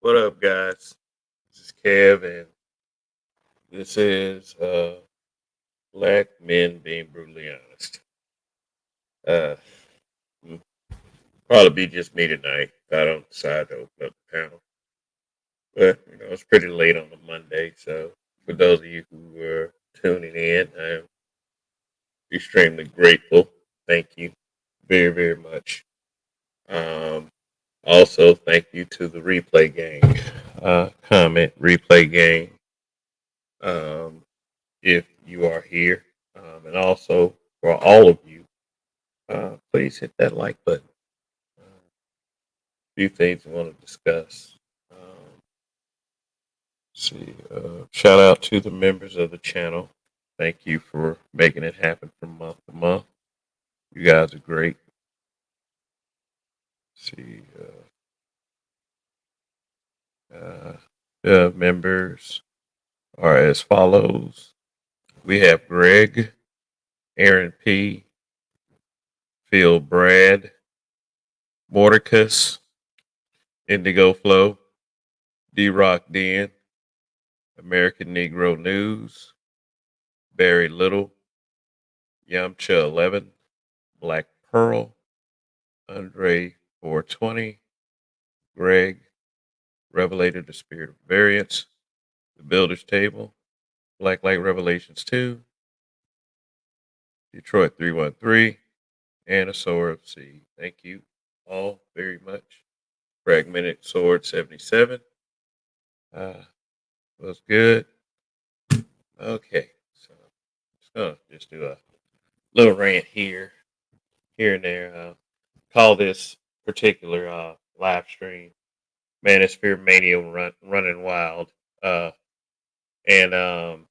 What up, guys? This is Kev, and this is Black Men Being Brutally Honest. Uh, mm, Probably be just me tonight if I don't decide to open up the panel. But, it's pretty late on a Monday, so for those of you who are tuning in, I am extremely grateful. Thank you very, very much. Um, Also, thank you to the replay gang. Comment, replay gang. Um, if you are here. And also for all of you, please hit that like button. A few things we want to discuss. See, shout out to the members of the channel. Thank you for making it happen from month to month. You guys are great. See, the members are as follows. We have Greg, Aaron P, Phil Brad, Mordecus, Indigo Flow, D Rock Den, American Negro News, Barry Little, Yamcha 11, Black Pearl, Andre 420, Greg, Revelated the Spirit of Variance, The Builder's Table, Black Light Revelations 2, Detroit 313, and a Sword of Seed. Thank you all very much. Fragmented Sword 77 was good. Okay, so just do a little rant here and there. Call this particular live stream Manosphere Mania running wild. And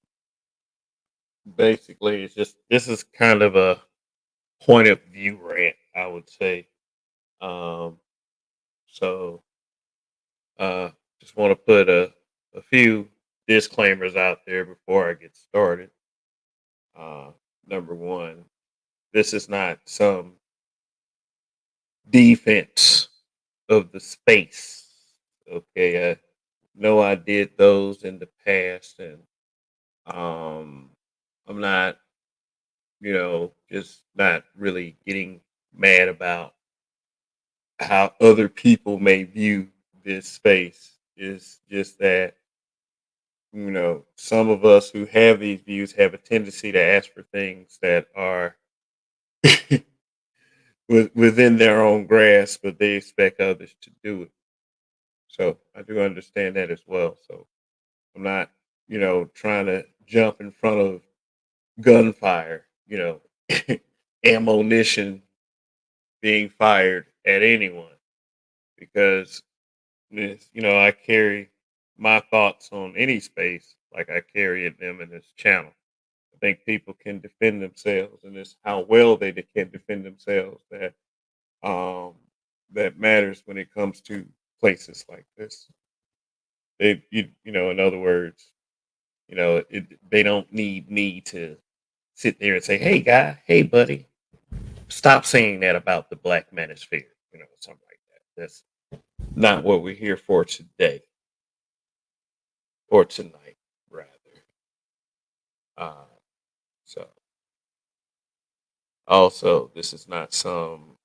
Basically, it's just this is kind of a point of view rant, I would say. Um, so uh, just want to put a few disclaimers out there before I get started. Uh, Number one, this is not some defense of the space. Okay, I know I did those in the past, and um, I'm not, just not really getting mad about how other people may view this space. It's just that, some of us who have these views have a tendency to ask for things that are within their own grasp, but they expect others to do it. So I do understand that as well. So I'm not, trying to jump in front of gunfire, ammunition being fired at anyone because I carry my thoughts on any space like I carry them in this channel. I think people can defend themselves, and it's how well can defend themselves um, that matters when it comes to places like this. In other words, they don't need me to sit there and say, "Hey, guy, hey, buddy, stop saying that about the Black Manosphere," something like that. That's not what we're here for today or tonight, rather. Uh, so, also, this is not some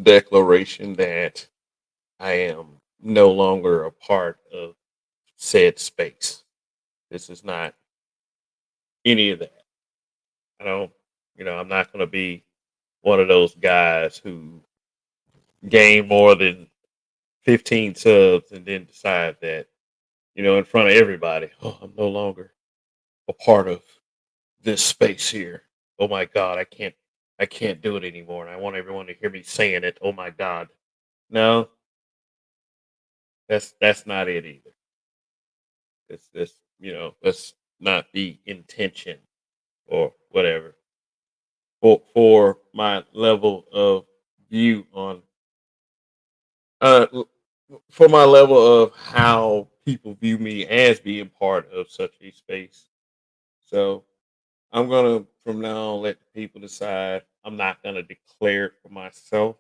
declaration that I am no longer a part of said space. This is not any of that. I don't, I'm not going to be one of those guys who gain more than 15 subs and then decide that, in front of everybody, oh, I'm no longer a part of this space here. Oh my God, I can't do it anymore. And I want everyone to hear me saying it. Oh my God. No, that's not it either. It's this, let's not be intention or whatever. For my level of view on uh for my level of how people view me as being part of such a space. So I'm gonna from now on let the people decide. I'm not gonna declare it for myself.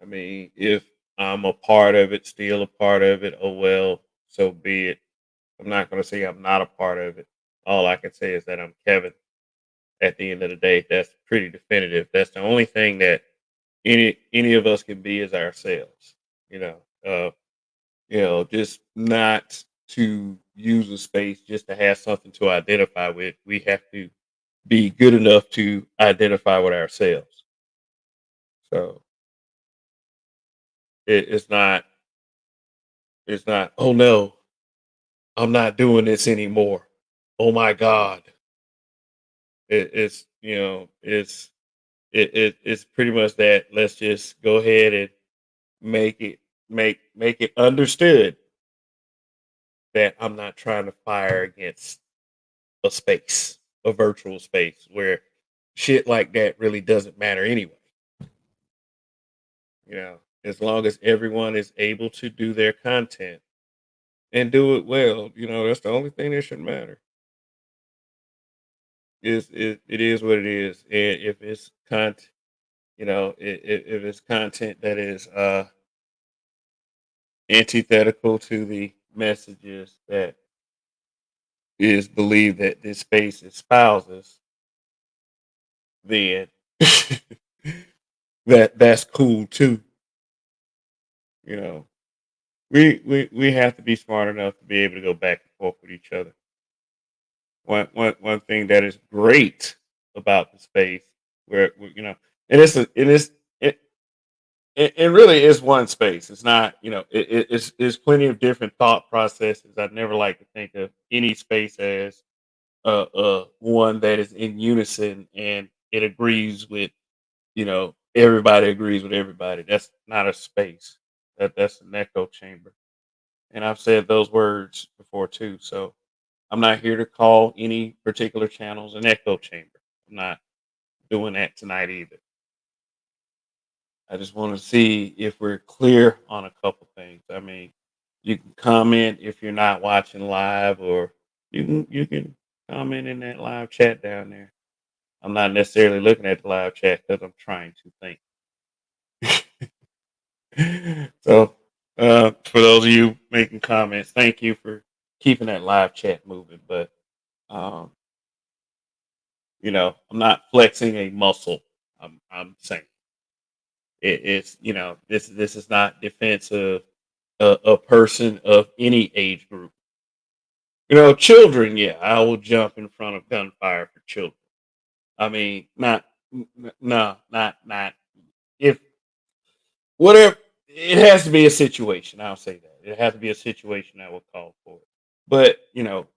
I mean, if I'm a part of it, still a part of it. Oh well, so be it. I'm not going to say I'm not a part of it. All I can say is that I'm Kevin. At the end of the day, that's pretty definitive. That's the only thing that any of us can be is ourselves. You know, uh, just not to use a space just to have something to identify with. We have to be good enough to identify with ourselves. So it's not. It's not. Oh no, I'm not doing this anymore. Oh my God. It's it's pretty much that. Let's just go ahead and make it make it understood that I'm not trying to fire against a space, a virtual space where shit like that really doesn't matter anyway. As long as everyone is able to do their content and do it well, that's the only thing that should matter. It is what it is, and if it's content, if it's content that is antithetical to the messages that is believed that this space espouses, then that's cool too. You know, we have to be smart enough to be able to go back and forth with each other. One thing that is great about the space, where and it, it really is one space. It's not, it's plenty of different thought processes. I'd never like to think of any space as one that is in unison and it agrees with, everybody agrees with everybody. That's not a space. That's an echo chamber. And I've said those words before too. So I'm not here to call any particular channels an echo chamber. I'm not doing that tonight either. I just want to see if we're clear on a couple things. I mean, you can comment if you're not watching live, or you can comment in that live chat down there. I'm not necessarily looking at the live chat because I'm trying to think. So, for those of you making comments, thank you for keeping that live chat moving. But um, I'm not flexing a muscle. I'm saying it's this is not defense of a person of any age group. Children, yeah, I will jump in front of gunfire for children. I mean, no, not if whatever. It has to be a situation. I'll say that it has to be a situation that will call for it. But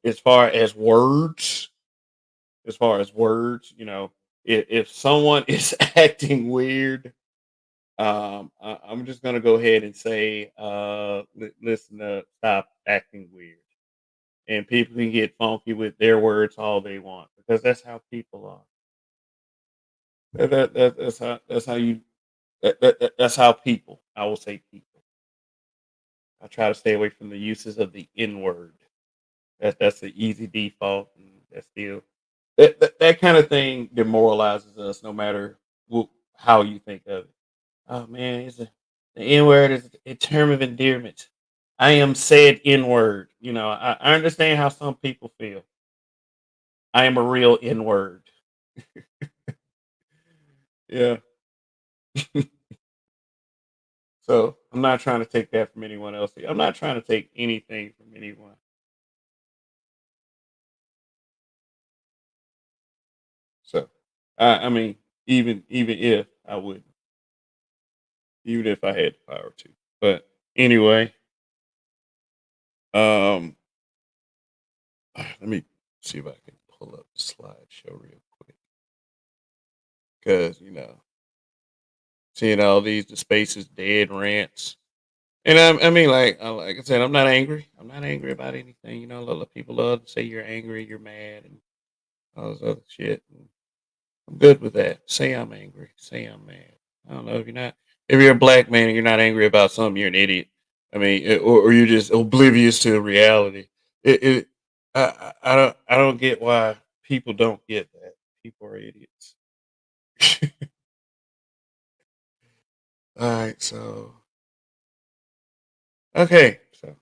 as far as words, if someone is acting weird, I'm just gonna go ahead and say, listen, stop acting weird, and people can get funky with their words all they want because that's how people are. That's how you that's how people. I will say people. I try to stay away from the uses of the N word. That's the easy default, and that's still that kind of thing demoralizes us, no matter how you think of it. Oh man, the N word is a term of endearment. I am said N word. I understand how some people feel. I am a real N word. Yeah. So I'm not trying to take that from anyone else. I'm not trying to take anything from anyone. So I mean, even if I would, even if I had the power to. But anyway, um, let me see if I can pull up the slideshow real quick because seeing all these the spaces dead rants. And I mean, like I said, I'm not angry. I'm not angry about anything. A lot of people love to say you're angry, you're mad, and all this other shit. And I'm good with that. Say I'm angry. Say I'm mad. I don't know if you're not. If you're a black man and you're not angry about something, you're an idiot. I mean, or you're just oblivious to reality. I don't get why people don't get that. People are idiots. All right, so Okay, so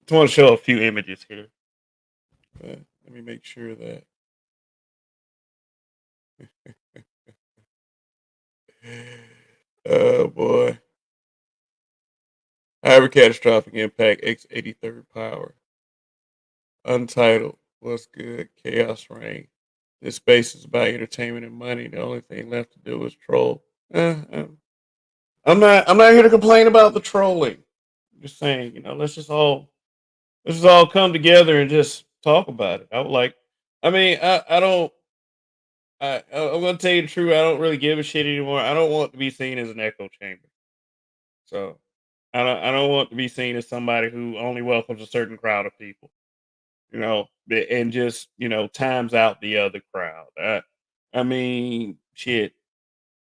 just want to show a few images here. Let me make sure that. Oh boy. However, catastrophic impact X83rd power. Untitled. What's good? Chaos reign. This space is about entertainment and money. The only thing left to do is troll. I'm not here to complain about the trolling. I'm just saying, let's just all come together and just talk about it. I would like. I mean, I don't. I'm gonna tell you the truth. I don't really give a shit anymore. I don't want to be seen as an echo chamber. So I don't want to be seen as somebody who only welcomes a certain crowd of people. And just times out the other crowd. I mean, shit.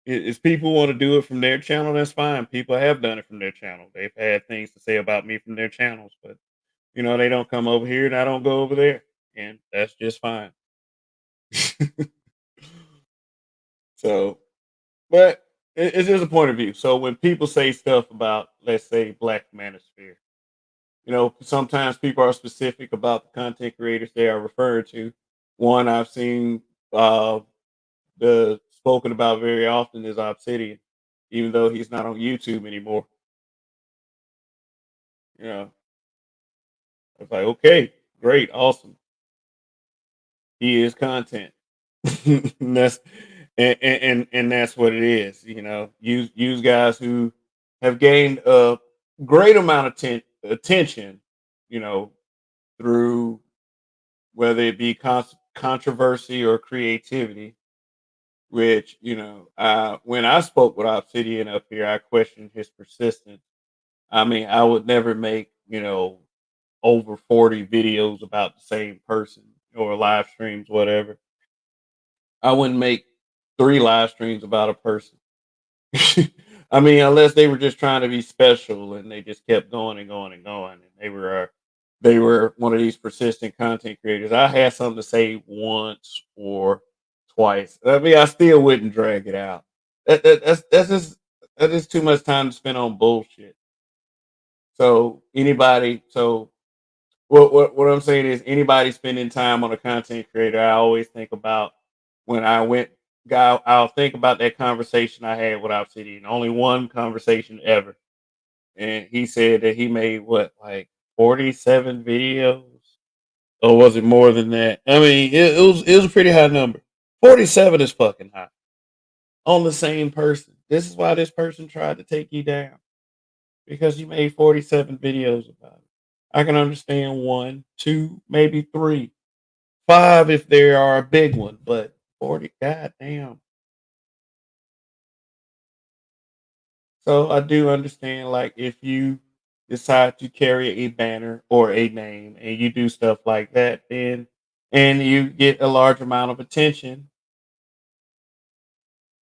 If people want to do it from their channel, that's fine. People have done it from their channel. They've had things to say about me from their channels, but they don't come over here and I don't go over there, and that's just fine. So, but it's just a point of view. So when people say stuff about, let's say, Black Manosphere, sometimes people are specific about the content creators they are referring to. One I've seen uh, the spoken about very often is Obsidian, even though he's not on YouTube anymore. You know, it's like, okay, great, awesome. He is content. and that's and that's what it is. Use guys who have gained a great amount of attention. You know, through whether it be controversy or creativity. Which when I spoke with Obsidian up here, I questioned his persistence. I mean, I would never make over 40 videos about the same person or live streams, whatever. I wouldn't make 3 live streams about a person. I mean, unless they were just trying to be special and they just kept going and going and going, and they were one of these persistent content creators. I had something to say once or twice. I mean, I still wouldn't drag it out. That's just that is too much time to spend on bullshit. So what I'm saying is anybody spending time on a content creator, I always think about when I went guy I'll think about that conversation I had with Obsidian. Only one conversation ever. And he said that he made what, like 47 videos? Or was it more than that? I mean, it was a pretty high number. 47 is fucking high. On the same person. This is why this person tried to take you down. Because you made 47 videos about it. I can understand one, two, maybe three, five if there are a big one, but 40, goddamn. So I do understand, like, if you decide to carry a banner or a name and you do stuff like that, then and you get a large amount of attention,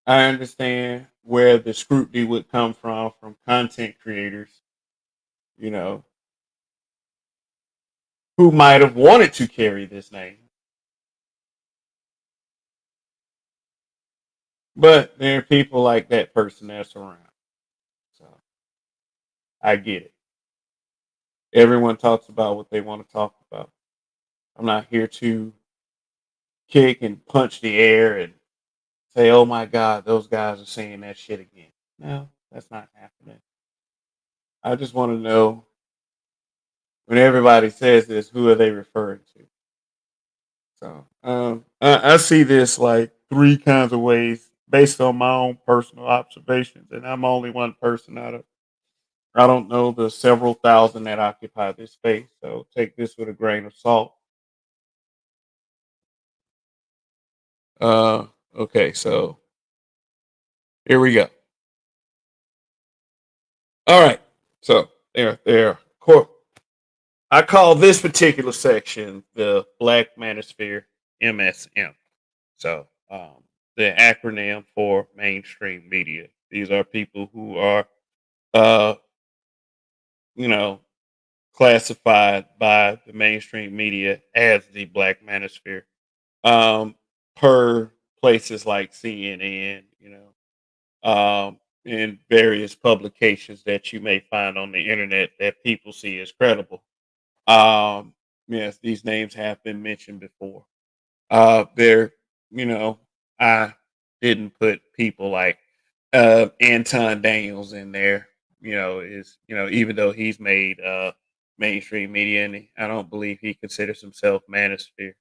I understand where the scrutiny would come from content creators, you know, who might have wanted to carry this name. But there are people like that person that's around. So I get it. Everyone talks about what they want to talk about. I'm not here to kick and punch the air and say, "Oh my God, those guys are saying that shit again." No, that's not happening. I just want to know when everybody says this, who are they referring to? So I see this like three kinds of ways based on my own personal observations, and I'm only one person out of I don't know the several thousand that occupy this space. So take this with a grain of salt. Uh, okay, so here we go. All right, so there. I call this particular section the Black Manosphere MSM. So the acronym for mainstream media. These are people who are, uh, you know, classified by the mainstream media as the Black Manosphere. Um, per places like CNN, in various publications that you may find on the internet that people see as credible. Um, yes, these names have been mentioned before. They're, you know, I didn't put people like Anton Daniels in there. Even though he's made mainstream media, and I don't believe he considers himself Manosphere.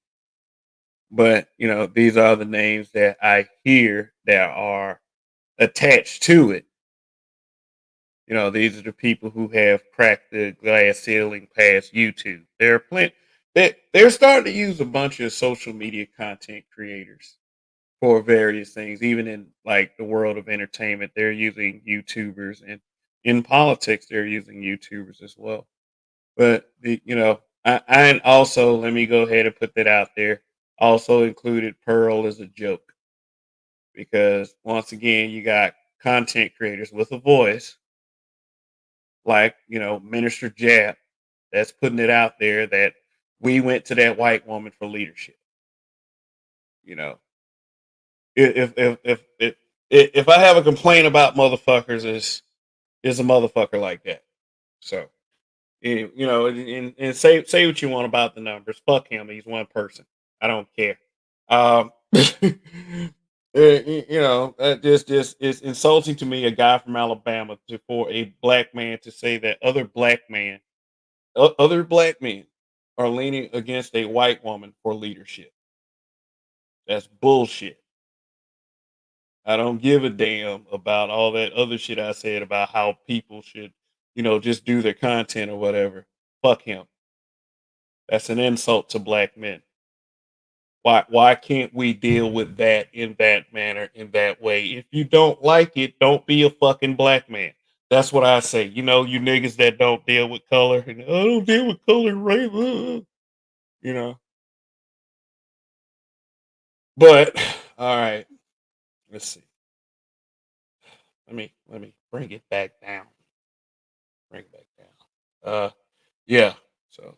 But these are the names that I hear that are attached to it. These are the people who have cracked the glass ceiling past YouTube. There are plenty. They're starting to use a bunch of social media content creators for various things. Even in like the world of entertainment, they're using YouTubers, and in politics, they're using YouTubers as well. But I also, let me go ahead and put that out there. Also included Pearl as a joke because once again, you got content creators with a voice like Minister Jap that's putting it out there that we went to that white woman for leadership. You know, if I have a complaint about motherfuckers, is a motherfucker like that. So and say what you want about the numbers. Fuck him. He's one person. I don't care. Just it's insulting to me. A guy from Alabama for a black man to say that other black men are leaning against a white woman for leadership. That's bullshit. I don't give a damn about all that other shit I said about how people should, just do their content or whatever. Fuck him. That's an insult to black men. Why can't we deal with that in that manner, in that way? If you don't like it, don't be a fucking black man. That's what I say. You niggas that don't deal with color and I don't deal with color, right? You know. But all right, let's see. Let me bring it back down. Bring it back down. Yeah. So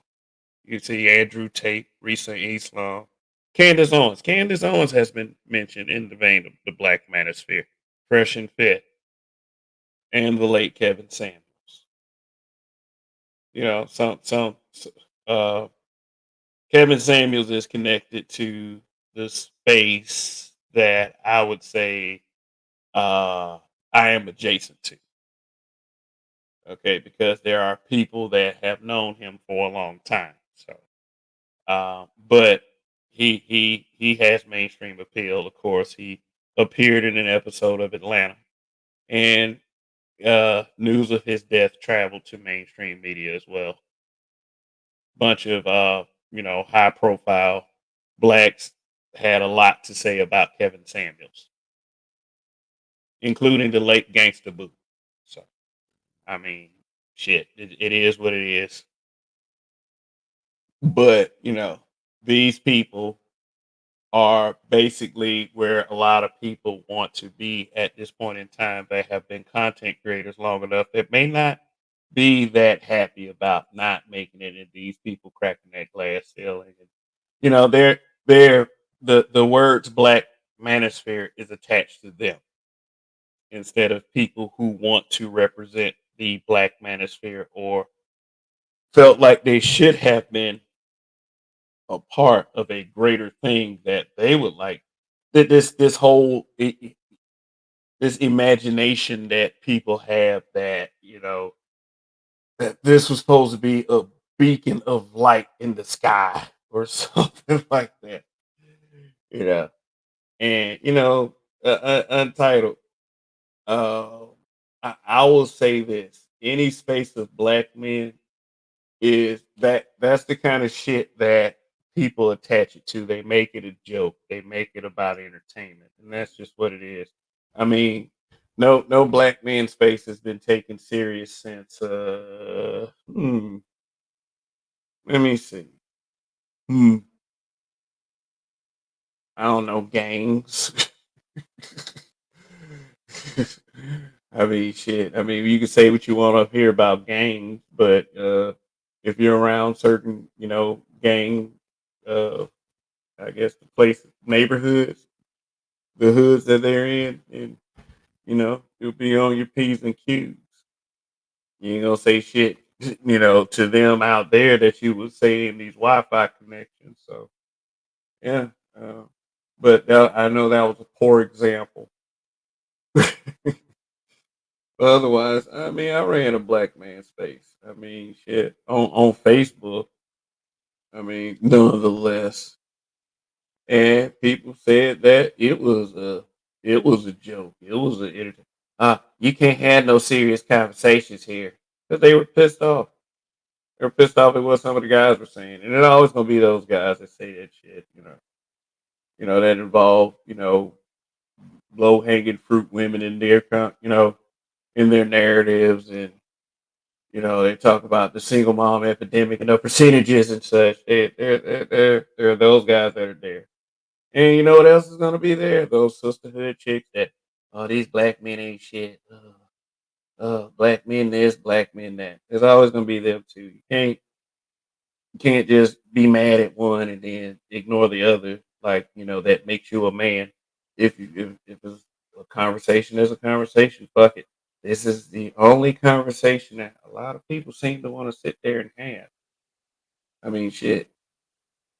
you see Andrew Tate, Risa Islam, Candace Owens. Candace Owens has been mentioned in the vein of the Black Manosphere, Fresh and Fit, and the late Kevin Samuels. Uh, Kevin Samuels is connected to the space that I would say I am adjacent to. Okay, because there are people that have known him for a long time. So, but he has mainstream appeal. Of course, he appeared in an episode of Atlanta, and news of his death traveled to mainstream media as well. Bunch of high profile blacks had a lot to say about Kevin Samuels, including the late Gangsta Boo. So I mean, shit, it is what it is. But these people are basically where a lot of people want to be at this point in time. They have been content creators long enough that may not be that happy about not making it, and these people cracking that glass ceiling. And, they're the words "black manosphere" is attached to them instead of people who want to represent the black manosphere or felt like they should have been a part of a greater thing that they would like. This whole this imagination that people have that that this was supposed to be a beacon of light in the sky or something like that. You know, and Untitled. Uh, I will say this: any space of black men that's the kind of shit that people attach it to. They make it a joke. They make it about entertainment, and that's just what it is. I mean, no black man's face has been taken serious since let me see. Hmm, I don't know, gangs. I mean, shit. I mean, you can say what you want up here about gangs, but if you're around certain, gang, uh, I guess the place, neighborhoods, the hoods that they're in, and You'll be on your P's and Q's. You ain't gonna say shit, to them out there that you would say in these Wi-Fi connections. So yeah, uh, but I know that was a poor example. Otherwise, I mean, I ran a black man space. I mean, shit on Facebook. I mean, nonetheless, and people said that it was a joke. It was a you can't have no serious conversations here because they were pissed off. They were pissed off at what some of the guys were saying, and it's always gonna be those guys that say that shit. That involve low hanging fruit women in their in their narratives, and they talk about the single mom epidemic and the percentages and such. There are those guys that are there. And you know what else is gonna be there? Those sisterhood chicks that, oh, these black men ain't shit. Black men this, black men that. There's always gonna be them too. You can't just be mad at one and then ignore the other. Like that makes you a man. If it's a conversation, there's a conversation. Fuck it. This is the only conversation that a lot of people seem to want to sit there and have. I mean, shit.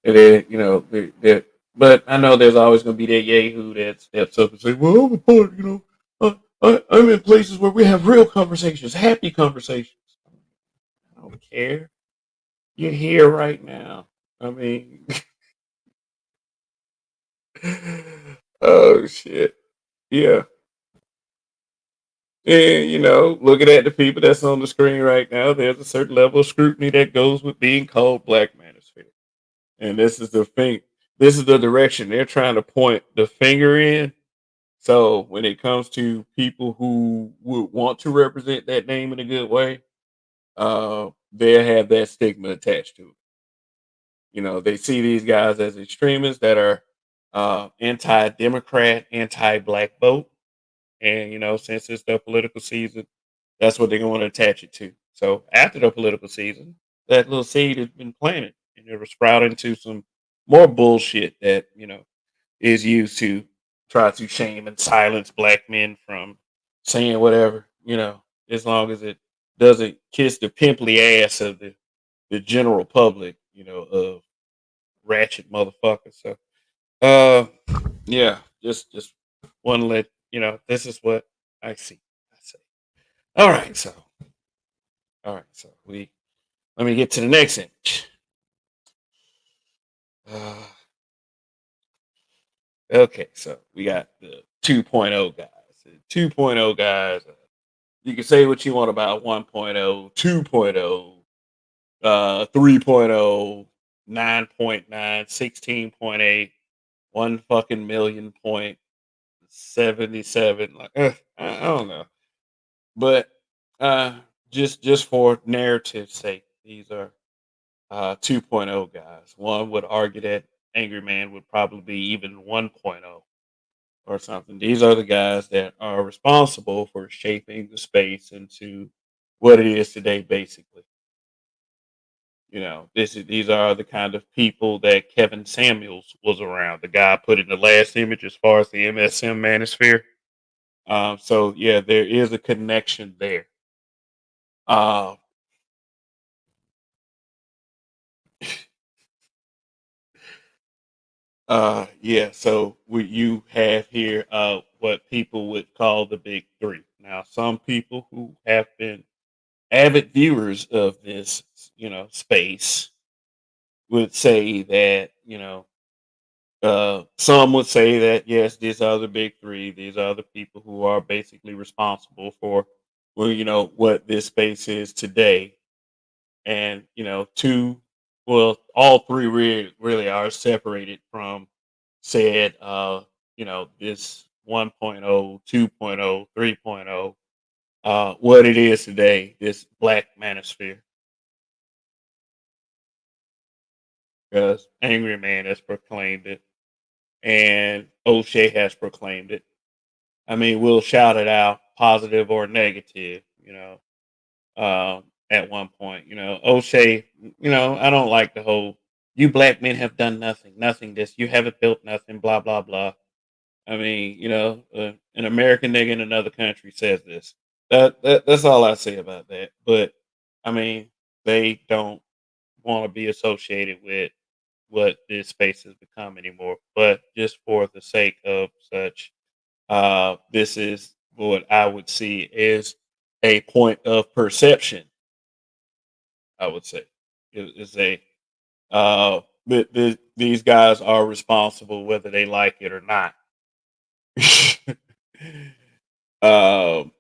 And then, but I know there's always going to be that yahoo that steps up and say, "Well, I'm a part, I'm in places where we have real conversations, happy conversations." I don't care. You're here right now. I mean, oh shit, yeah. And looking at the people that's on the screen right now, there's a certain level of scrutiny that goes with being called Black Manosphere. And this is the thing. This is the direction they're trying to point the finger in. So when it comes to people who would want to represent that name in a good way, they have that stigma attached to it. They see these guys as extremists that are anti-democrat, anti-black vote, and since it's the political season, that's what they're going to attach it to. So after the political season, that little seed has been planted, and it will sprout into some more bullshit that is used to try to shame and silence black men from saying whatever, as long as it doesn't kiss the pimply ass of the general public, of ratchet motherfuckers. So, uh, yeah, just want to let this is what I see. I say. All right, so we let me get to the next image. Uh, okay, so we got the 2.0 guys. The 2.0 guys. You can say what you want about 1.0, 2.0, 3.0, 9.9, 16.8, 1 fucking million point 77. Like, I don't know. But uh, just for narrative's sake, these are 2.0 guys. One would argue that Angry Man would probably be even 1.0 or something. These are the guys that are responsible for shaping the space into what it is today, basically. These are the kind of people that Kevin Samuels was around. The guy I put in the last image as far as the MSM manosphere. So yeah, there is a connection there. Uh, yeah. So you have here what people would call the big three. Now, some people who have been avid viewers of this, space would say that some would say that yes, these are the big three. These are the people who are basically responsible for, well, what this space is today. And all three really are separated from said, this 1.0, 2.0, 3.0, what it is today, this Black Manosphere, because Angry Man has proclaimed it, and O'Shea has proclaimed it. I mean, we'll shout it out, positive or negative, at one point. O'Shea, I don't like the whole, you black men have done nothing, nothing this, you haven't built nothing, blah, blah, blah. I mean, an American nigga in another country says this. That's all I say about that. But I mean, they don't want to be associated with what this space has become anymore. But just for the sake of such, this is what I would see is a point of perception. I would say is a these guys are responsible whether they like it or not. um,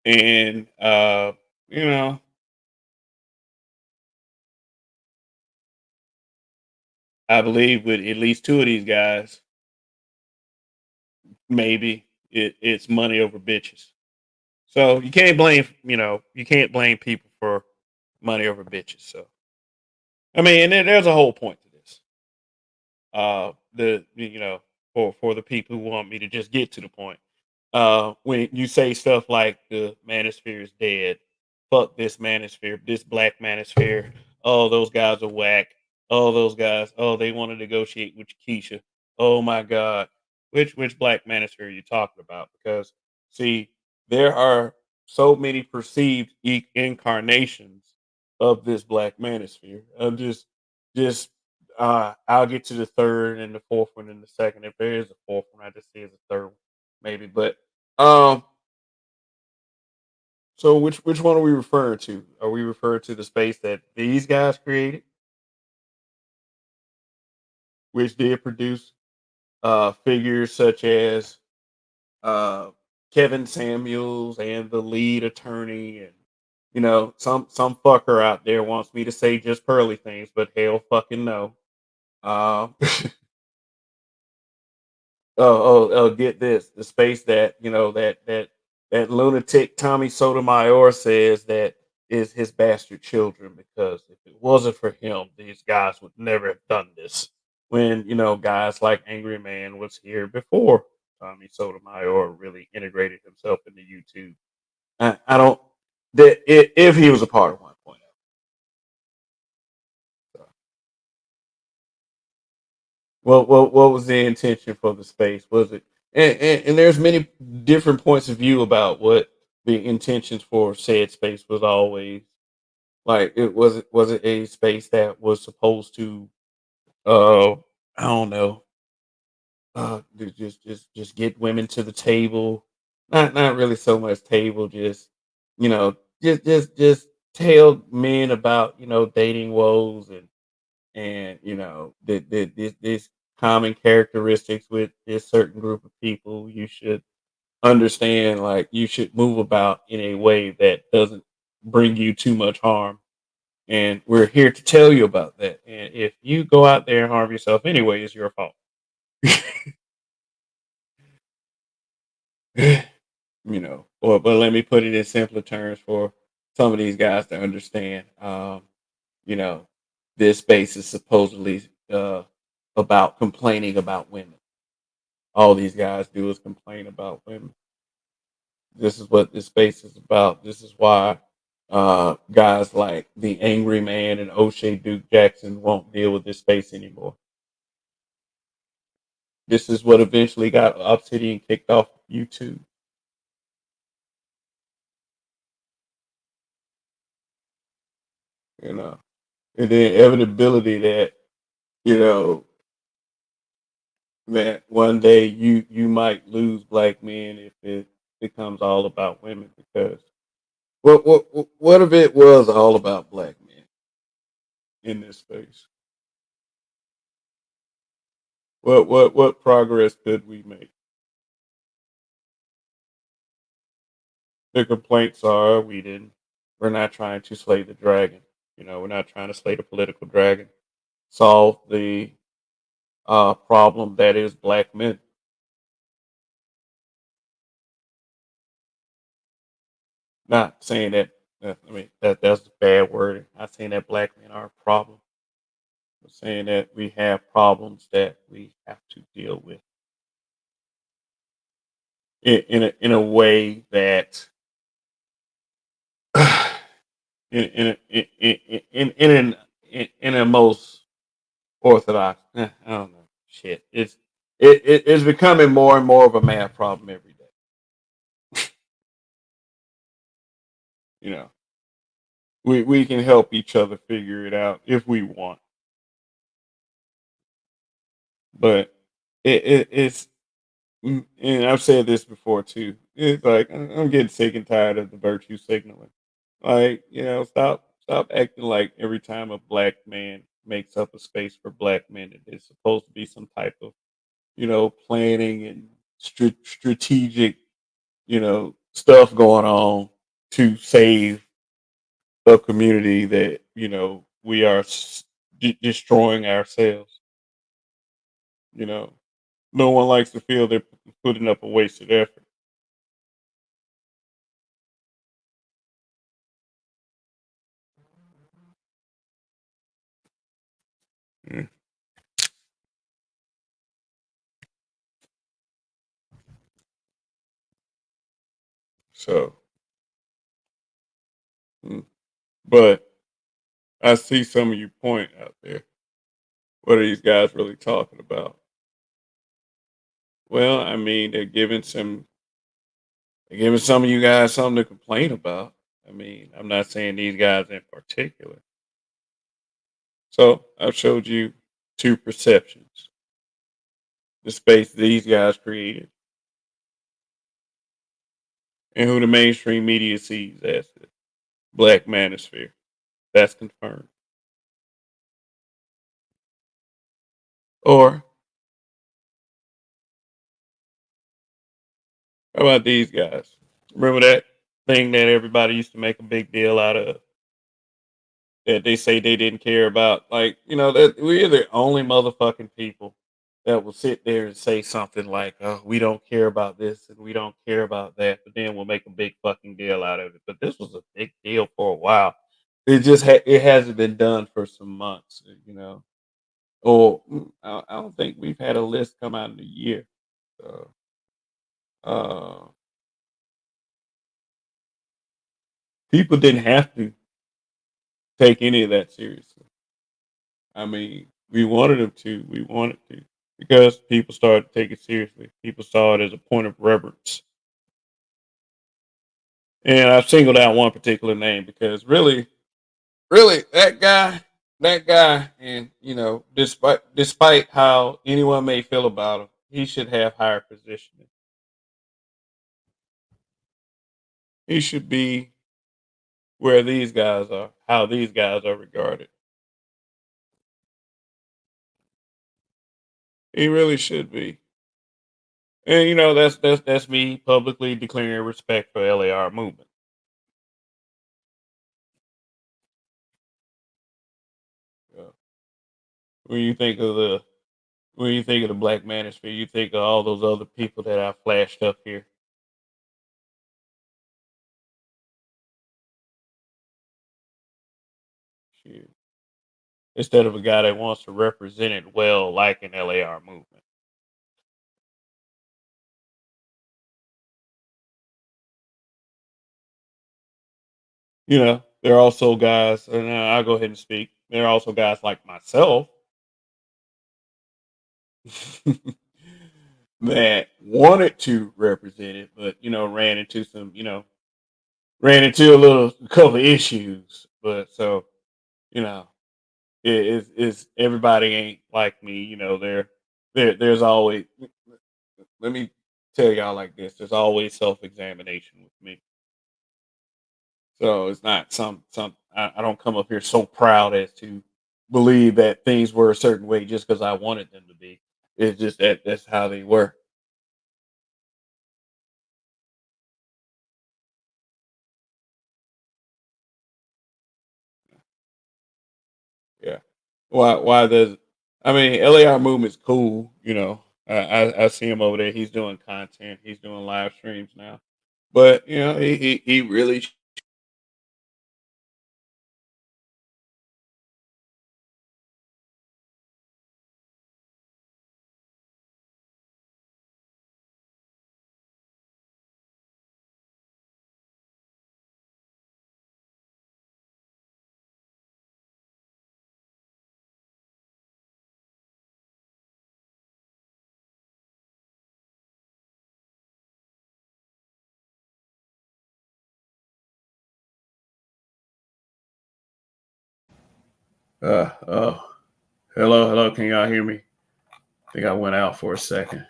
and you know, I believe with at least two of these guys, maybe it's money over bitches. So you can't blame people for money over bitches. So I mean, and there's a whole point to this. For the people who want me to just get to the point. When you say stuff like the manosphere is dead, fuck this manosphere, this black manosphere. Oh, those guys are whack. Oh, those guys. Oh, they want to negotiate with Keisha. Oh my God, which black manosphere are you talking about? Because see, there are so many perceived incarnations of this black manosphere. I'm just I'll get to the third and the fourth one in the second. If there is a fourth one, I just see as a third one, maybe. But um, so which one are we referring to? Are we referring to the space that these guys created, which did produce figures such as uh Kevin Samuels and the lead attorney, and some fucker out there wants me to say just pearly things, but hell fucking no. Uh, get this. The space that, that lunatic Tommy Sotomayor says that is his bastard children, because if it wasn't for him, these guys would never have done this. When, guys like Angry Man was here before Tommy Sotomayor really integrated himself into YouTube. I don't that if he was a part of 1.0. So, what was the intention for the space? Was it and there's many different points of view about what the intentions for said space was always. Like, was it a space that was supposed to uh I don't know, just get women to the table, not really so much table, just you know just tell men about dating woes, and this common characteristics with this certain group of people. You should understand, like, you should move about in a way that doesn't bring you too much harm, and we're here to tell you about that. And if you go out there and harm yourself anyway, it's your fault. Or but let me put it in simpler terms for some of these guys to understand. You know, this space is supposedly about complaining about women. All these guys do is complain about women. This is what this space is about. This is why guys like the Angry Man and O'Shea Duke Jackson won't deal with this space anymore. This is what eventually got Obsidian kicked off YouTube. You know, and the inevitability that you know that one day you might lose black men if it becomes all about women. Because what if it was all about black men in this space? What progress could we make? The complaints are we're not trying to slay the dragon. We're not trying to slay the political dragon. Solve the problem that is black men. Not saying that. I mean, that's bad wording. Not saying that black men are a problem. I'm saying that we have problems that we have to deal with in a way that in a most orthodox. I don't know. Shit. it's becoming more and more of a math problem every day. You know, we can help each other figure it out if we want, but it's and I've said this before too. It's like I'm getting sick and tired of the virtue signaling. Like, stop acting like every time a black man makes up a space for black men, it is supposed to be some type of, planning and strategic, stuff going on to save a community that, we are destroying ourselves. You know, no one likes to feel they're putting up a wasted effort. Mm. So, mm. But I see some of your point out there. What are these guys really talking about? Well, I mean, they're giving some of you guys something to complain about. I mean, I'm not saying these guys in particular. So I've showed you two perceptions: the space these guys created, and who the mainstream media sees as the Black Manosphere. That's confirmed. Or how about these guys? Remember that thing that everybody used to make a big deal out of, that they say they didn't care about? Like, that we're the only motherfucking people that will sit there and say something like, "Oh, we don't care about this and we don't care about that," but then we'll make a big fucking deal out of it. But this was a big deal for a while. It hasn't been done for some months, Or I don't think we've had a list come out in a year. So, uh, people didn't have to take any of that seriously. I mean, we wanted them to. We wanted to, because people started to take it seriously. People saw it as a point of reverence. And I've singled out one particular name because really, that guy, and despite how anyone may feel about him, he should have higher positioning. He should be where these guys are, how these guys are regarded. He really should be. And that's me publicly declaring respect for LAR movement. Uh, when you think of the when you think of the Black Manosphere, you think of all those other people that I flashed up here. Shit. Instead of a guy that wants to represent it well, like an LAR movement. There are also guys, and I'll go ahead and speak. There are also guys like myself that wanted to represent it, but ran into a couple of issues. But so you know, it's everybody ain't like me. There's always. Let me tell y'all like this: there's always self examination with me. So it's not some. I don't come up here so proud as to believe that things were a certain way just because I wanted them to be. It's just that's how they were. Yeah. Why does I mean LAR movement's cool, I see him over there. He's doing content, he's doing live streams now. But he really Oh, hello, hello. Can y'all hear me? I think I went out for a second.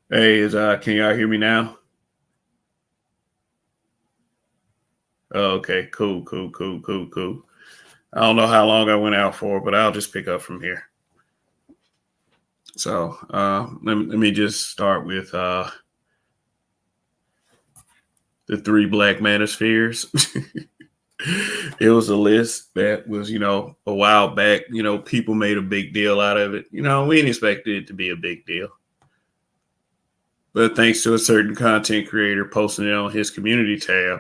Hey, is can y'all hear me now? Oh, okay, cool, cool, cool, cool, cool. I don't know how long I went out for, but I'll just pick up from here. So let me just start with the three black manospheres. It was a list that was, a while back. People made a big deal out of it. We didn't expect it to be a big deal. But thanks to a certain content creator posting it on his community tab,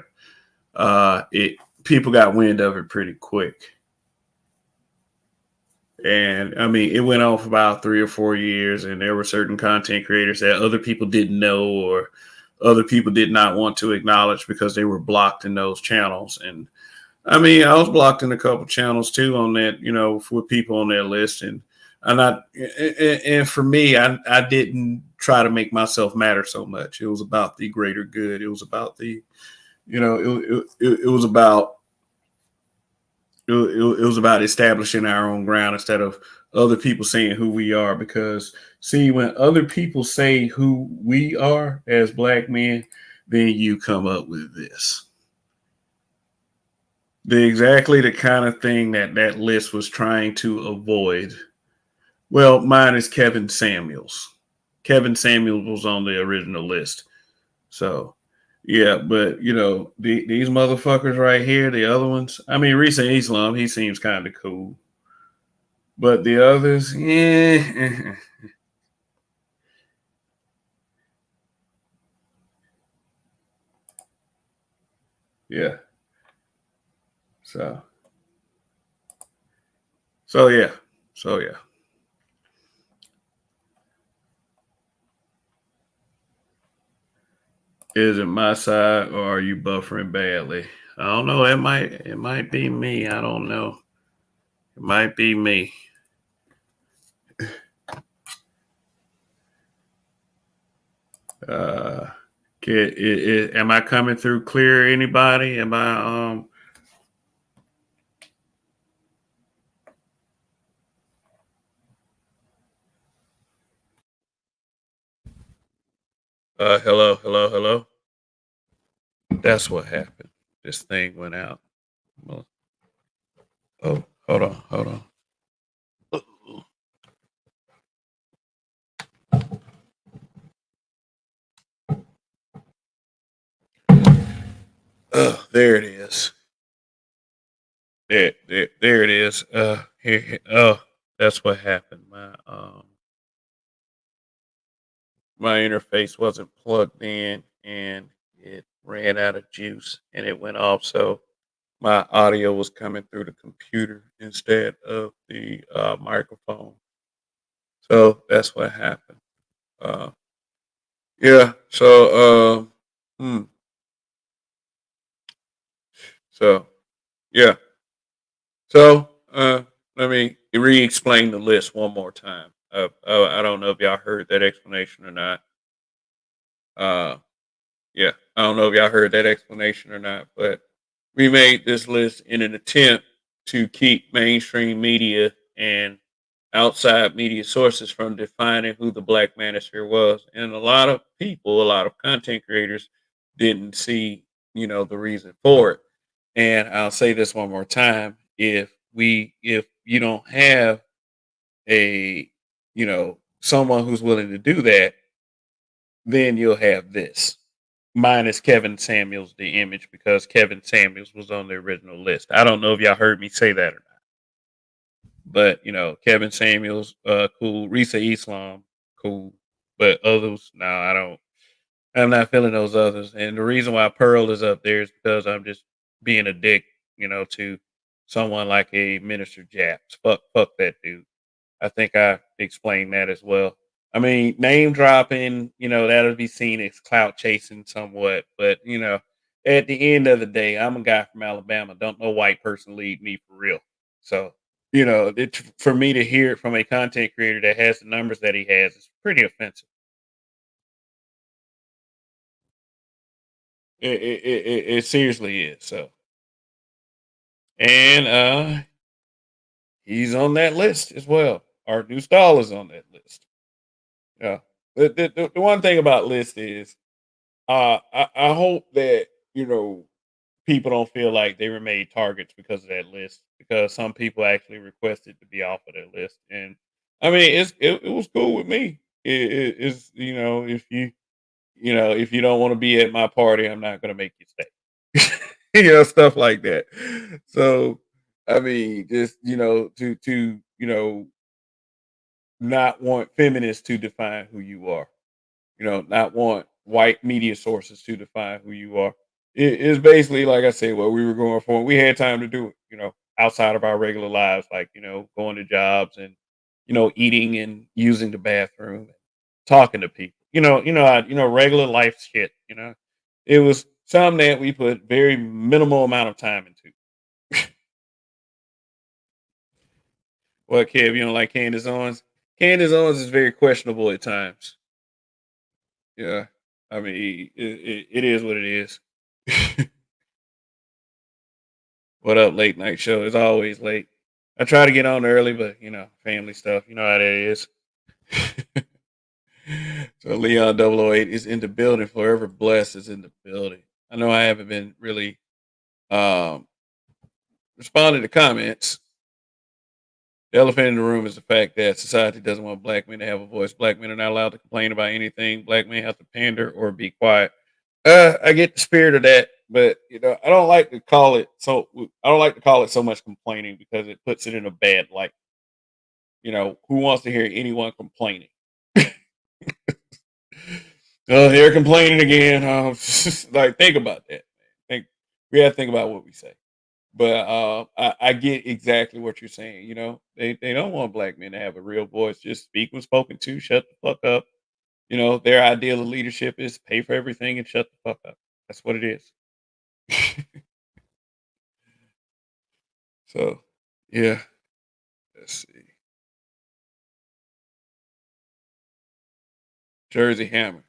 it people got wind of it pretty quick. And I mean, it went on for about 3 or 4 years, and there were certain content creators that other people didn't know or other people did not want to acknowledge because they were blocked in those channels. And I mean, I was blocked in a couple channels too on that, for people on that list. And I'm not, and for me, I didn't try to make myself matter so much. It was about the greater good. It was about it was about it was about establishing our own ground instead of other people saying who we are. Because see, when other people say who we are as black men, then you come up with this. Exactly the kind of thing that that list was trying to avoid. Well, mine is Kevin Samuels. Kevin Samuels was on the original list. So, yeah, but these motherfuckers right here, the other ones. I mean, recent Islam, he seems kind of cool, but the others, yeah, yeah. So, so yeah, so yeah. Is it my side or are you buffering badly? I don't know. It might be me. I don't know. It might be me. Uh, am I coming through clear? Anybody? Am I? Hello, hello, hello. That's what happened. This thing went out. Well, oh, hold on, hold on. Oh, there it is. There it is. Oh, that's what happened. My interface wasn't plugged in, and it ran out of juice, and it went off. So my audio was coming through the computer instead of the microphone. So that's what happened. Uh, yeah. Hmm. So yeah. So let me re-explain the list one more time. I don't know if y'all heard that explanation or not. Uh, yeah, I don't know if y'all heard that explanation or not, but we made this list in an attempt to keep mainstream media and outside media sources from defining who the Black Manosphere was. And a lot of people, a lot of content creators didn't see, the reason for it. And I'll say this one more time. If you don't have a, someone who's willing to do that, then you'll have this. Minus Kevin Samuels, the image, because Kevin Samuels was on the original list. I don't know if y'all heard me say that or not, but Kevin Samuels, cool. Risa Islam, cool. But others, no, I don't. I'm not feeling those others. And the reason why Pearl is up there is because I'm just being a dick, to someone like a Minister Japs. Fuck that dude. I think I explained that as well. I mean, name dropping, that'll be seen as clout chasing somewhat, but at the end of the day, I'm a guy from Alabama. Don't no white person lead me for real. So, for me to hear it from a content creator that has the numbers that he has, it's pretty offensive. It seriously is. So, and he's on that list as well. Our new stall is on that list. Yeah. The one thing about list is, I hope that people don't feel like they were made targets because of that list. Because some people actually requested to be off of that list, and I mean, it was cool with me. It's if if you don't want to be at my party, I'm not going to make you stay. Stuff like that. So, I mean, just to not want feminists to define who you are. Not want white media sources to define who you are. It's basically, like I said, what we were going for. We had time to do it, outside of our regular lives, like, going to jobs and, eating and using the bathroom, talking to people, regular life shit, It was something that we put very minimal amount of time into. What, Kev, you don't like Candace Owens? Candace Owens is very questionable at times. Yeah. I mean, it is what it is. What up, late night show? It's always late. I try to get on early, but family stuff. You know how that is. So Leon 008 is in the building. Forever Blessed is in the building. I know I haven't been really um, responding to comments. The elephant in the room is the fact that society doesn't want black men to have a voice. Black men are not allowed to complain about anything. Black men have to pander or be quiet. I get the spirit of that, but I don't like to call it so. I don't like to call it so much complaining because it puts it in a bad light. Who wants to hear anyone complaining? Oh, they're complaining again. Like, think about that. Man. We have to think about what we say. But I get exactly what you're saying. They don't want black men to have a real voice. Just speak when spoken to. Shut the fuck up. Their ideal of leadership is pay for everything and shut the fuck up. That's what it is. So, yeah. Let's see. Jersey Hammer.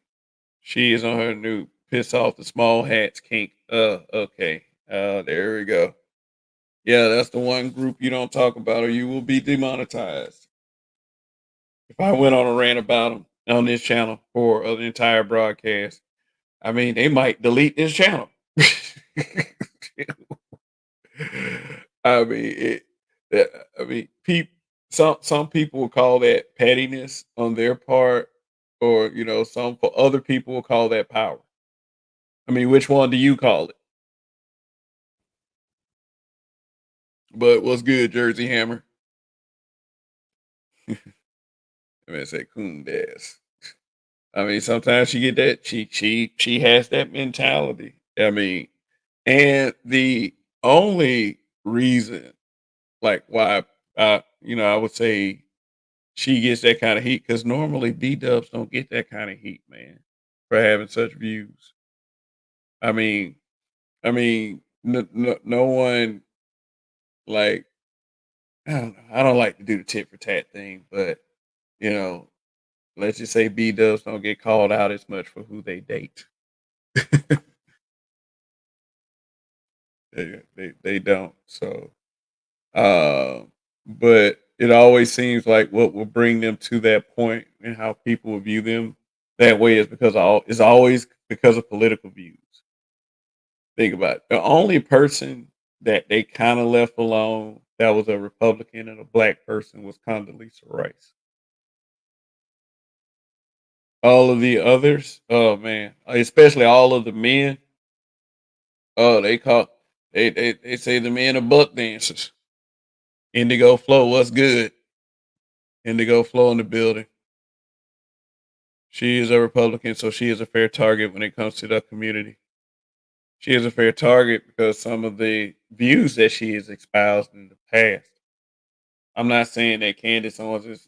She is on her new piss off the small hats kink. Okay. There we go. Yeah, that's the one group you don't talk about or you will be demonetized. If I went on a rant about them on this channel for the entire broadcast, I mean, they might delete this channel. I mean, I mean, some people will call that pettiness on their part, or some for other people will call that power. I mean, which one do you call it? But what's good, Jersey Hammer? I mean, say coon dash. I mean, sometimes she get that she has that mentality. I mean, and the only reason, like, why I would say she gets that kind of heat because normally B Dubs don't get that kind of heat, man, for having such views. I mean, no one like I don't know. I don't like to do the tit for tat thing, but you know, let's just say B Dubs don't get called out as much for who they date. They don't. So, uh, but it always seems like what will bring them to that point and how people will view them that way is because all is always because of political views. Think about it. The only person that they kind of left alone that was a Republican and a black person was Condoleezza Rice. All of the others, oh man, especially all of the men, oh they say the men are buck dancers. Indigo Flow, what's good? Indigo Flow in the building. She is a Republican, so she is a fair target when it comes to the community. She is a fair target because some of the views that she has espoused in the past. I'm not saying that Candace Owens is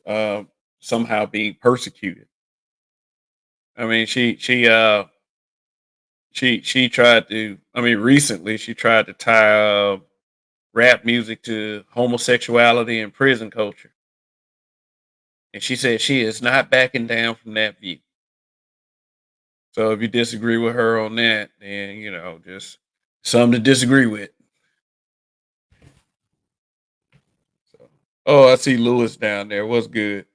somehow being persecuted. I mean, she tried to. I mean, recently she tried to tie rap music to homosexuality and prison culture, and she said she is not backing down from that view. So if you disagree with her on that, then just something to disagree with. So, oh, I see Lewis down there. What's good?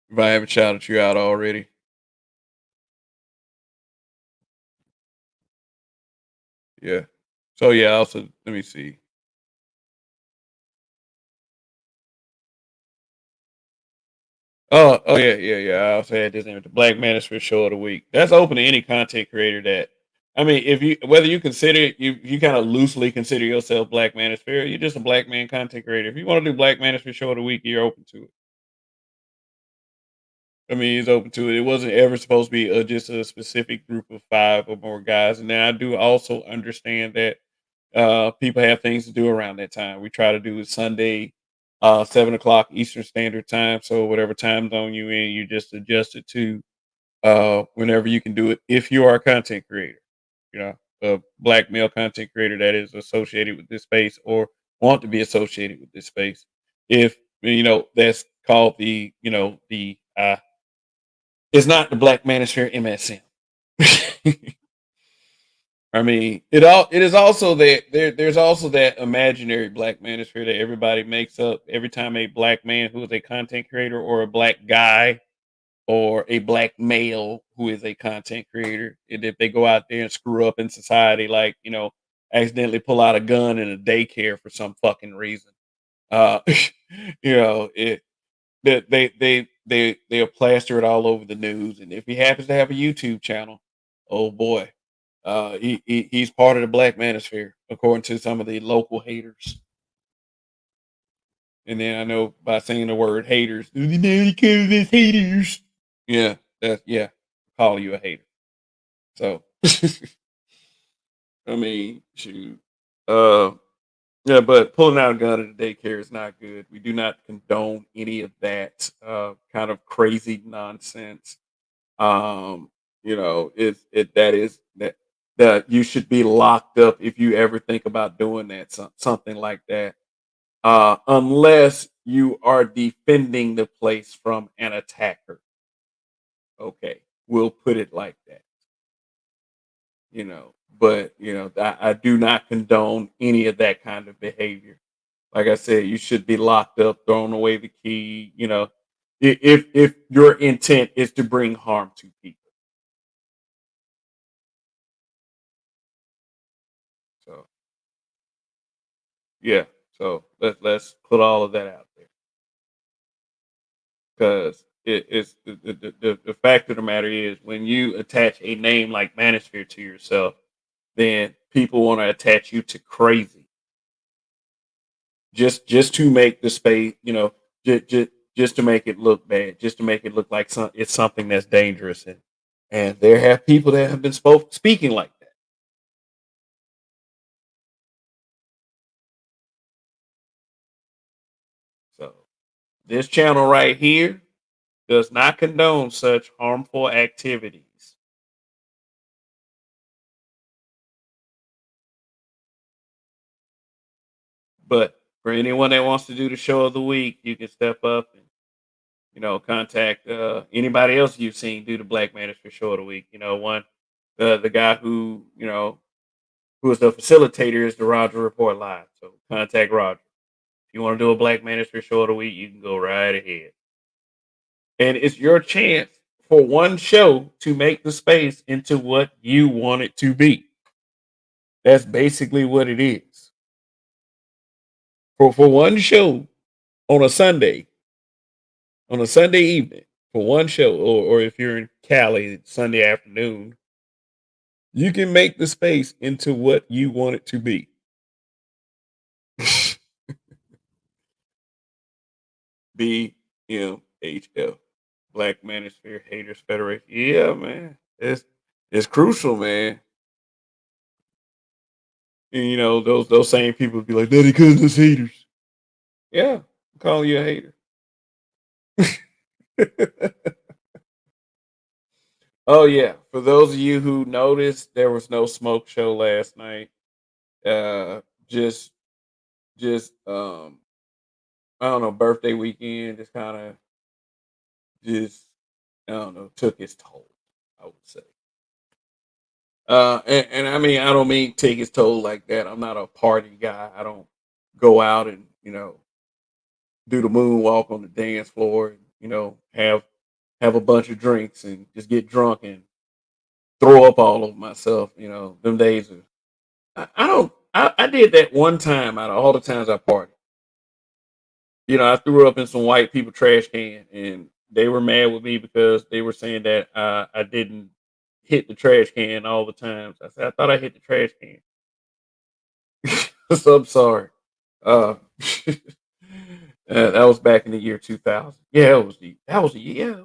If I haven't shouted you out already, yeah. So yeah, also let me see. Oh yeah, yeah, yeah. I also had this name, the Black Manosphere Show of the Week. That's open to any content creator that. I mean, if you whether you consider you kind of loosely consider yourself Black Manosphere, you're just a Black man content creator. If you want to do Black Manosphere Show of the Week, you're open to it. I mean, he's open to it. It wasn't ever supposed to be just a specific group of five or more guys. And then I do also understand that people have things to do around that time. We try to do it Sunday, 7 o'clock Eastern Standard Time. So whatever time zone you in, you just adjust it to whenever you can do it. If you are a content creator, you know, a black male content creator that is associated with this space or want to be associated with this space. If that's called the it's not the Black Manosphere MSM. I mean, it is also that there's also that imaginary Black Manosphere that everybody makes up every time a black man who is a content creator or a black guy or a black male who is a content creator. And if they go out there and screw up in society, like, accidentally pull out a gun in a daycare for some fucking reason. Uh it they'll plaster it all over the news. And if he happens to have a YouTube channel, oh boy, he's part of the Black Manosphere, according to some of the local haters. And then I know by saying the word haters, they call us haters. Yeah, yeah, call you a hater. So I mean, shoot. Uh, yeah, but pulling out a gun at a daycare is not good. We do not condone any of that kind of crazy nonsense. Um, it that is that you should be locked up if you ever think about doing that something like that. Unless you are defending the place from an attacker. Okay, we'll put it like that. But I do not condone any of that kind of behavior. Like I said, you should be locked up, thrown away the key. If your intent is to bring harm to people. So yeah, so let's put all of that out there because it's the fact of the matter is when you attach a name like Manosphere to yourself, then people want to attach you to crazy just to make the space, just to make it look bad, just to make it look like it's something that's dangerous, and there have people that have been speaking like that. So this channel right here does not condone such harmful activities. But for anyone that wants to do the show of the week, you can step up and contact anybody else you've seen do the Black Manosphere show of the week. One the guy who is the facilitator is the Roger Report Live. So contact Roger. If you want to do a Black Manosphere show of the week, you can go right ahead. And it's your chance for one show to make the space into what you want it to be. That's basically what it is. For one show on a Sunday, on a Sunday evening, for one show, or if you're in Cali, Sunday afternoon, you can make the space into what you want it to be. BMHF. Black Manosphere Haters Federation. Yeah, man. It's crucial, man. And those same people be like, "Daddy, cause us haters." Yeah, I'm calling you a hater. Oh yeah. For those of you who noticed, there was no smoke show last night. Uh, just I don't know, birthday weekend. Just kind of just I don't know, took its toll. I would say. And I mean, I don't mean take his toll like that. I'm not a party guy. I don't go out and do the moonwalk on the dance floor. And, have a bunch of drinks and just get drunk and throw up all over myself. Them days are. I don't. I did that one time out of all the times I partied. I threw up in some white people trash can, and they were mad with me because they were saying that I didn't hit the trash can all the times. I said I thought I hit the trash can. So I'm sorry. Uh, that was back in the year 2000. Yeah, it was the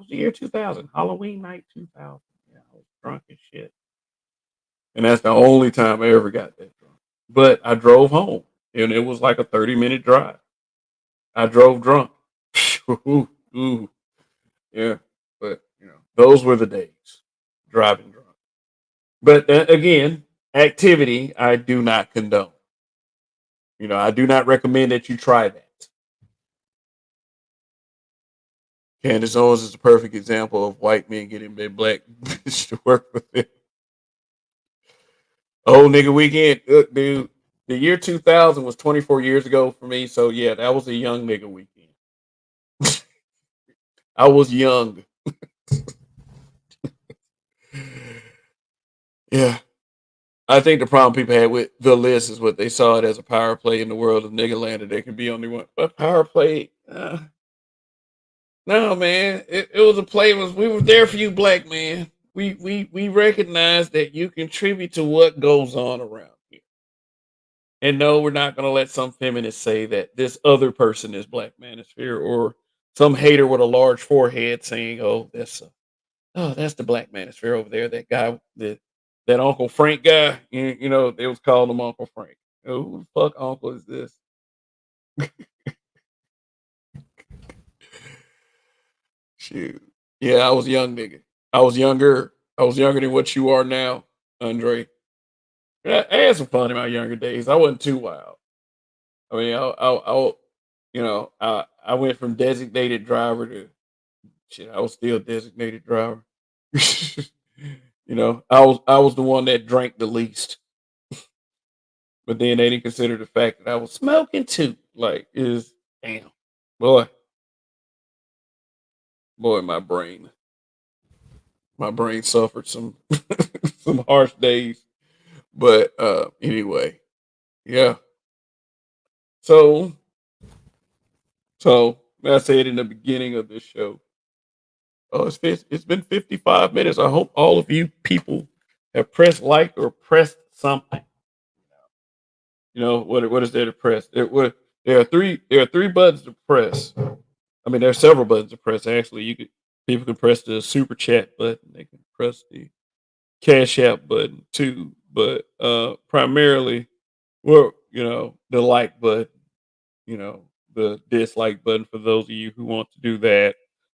year 2000. Halloween night 2000. Yeah, I was drunk as shit, and that's the only time I ever got that drunk. But I drove home, and it was like a 30-minute drive. I drove drunk. Ooh, ooh, yeah, but those were the days driving drunk. But again, activity I do not condone. I do not recommend that you try that. Candace Owens is a perfect example of white men getting big black bitch to work with it. Old nigga weekend, look, dude. The year 2000 was 24 years ago for me, so yeah, that was a young nigga weekend. I was young. Yeah, I think the problem people had with the list is what they saw it as a power play in the world of nigga land that there can be only one. But power play, no man, it was a play. Was we were there for you, black man. We recognize that you contribute to what goes on around here. And no, we're not going to let some feminists say that this other person is black manosphere or some hater with a large forehead saying, "Oh, that's the black manosphere over there. That guy, that Uncle Frank guy. They was calling him Uncle Frank. Who the fuck Uncle is this? Shoot. Yeah, I was young, nigga. I was younger. I was younger than what you are now, Andre. I had some fun in my younger days. I wasn't too wild. I mean, I went from designated driver to shit. I was still designated driver. I was the one that drank the least, but then they didn't consider the fact that I was smoking too. Like, is damn boy, boy, my brain suffered some some harsh days. But anyway, yeah. So so I said in the beginning of this show, oh, it's been 55 minutes. I hope all of you people have pressed like or pressed something. What is there to press? There are three buttons to press. I mean, there are several buttons to press. Actually, people can press the super chat button. They can press the cash app button too. But primarily, well, the like button. You know, the dislike button for those of you who want to do that.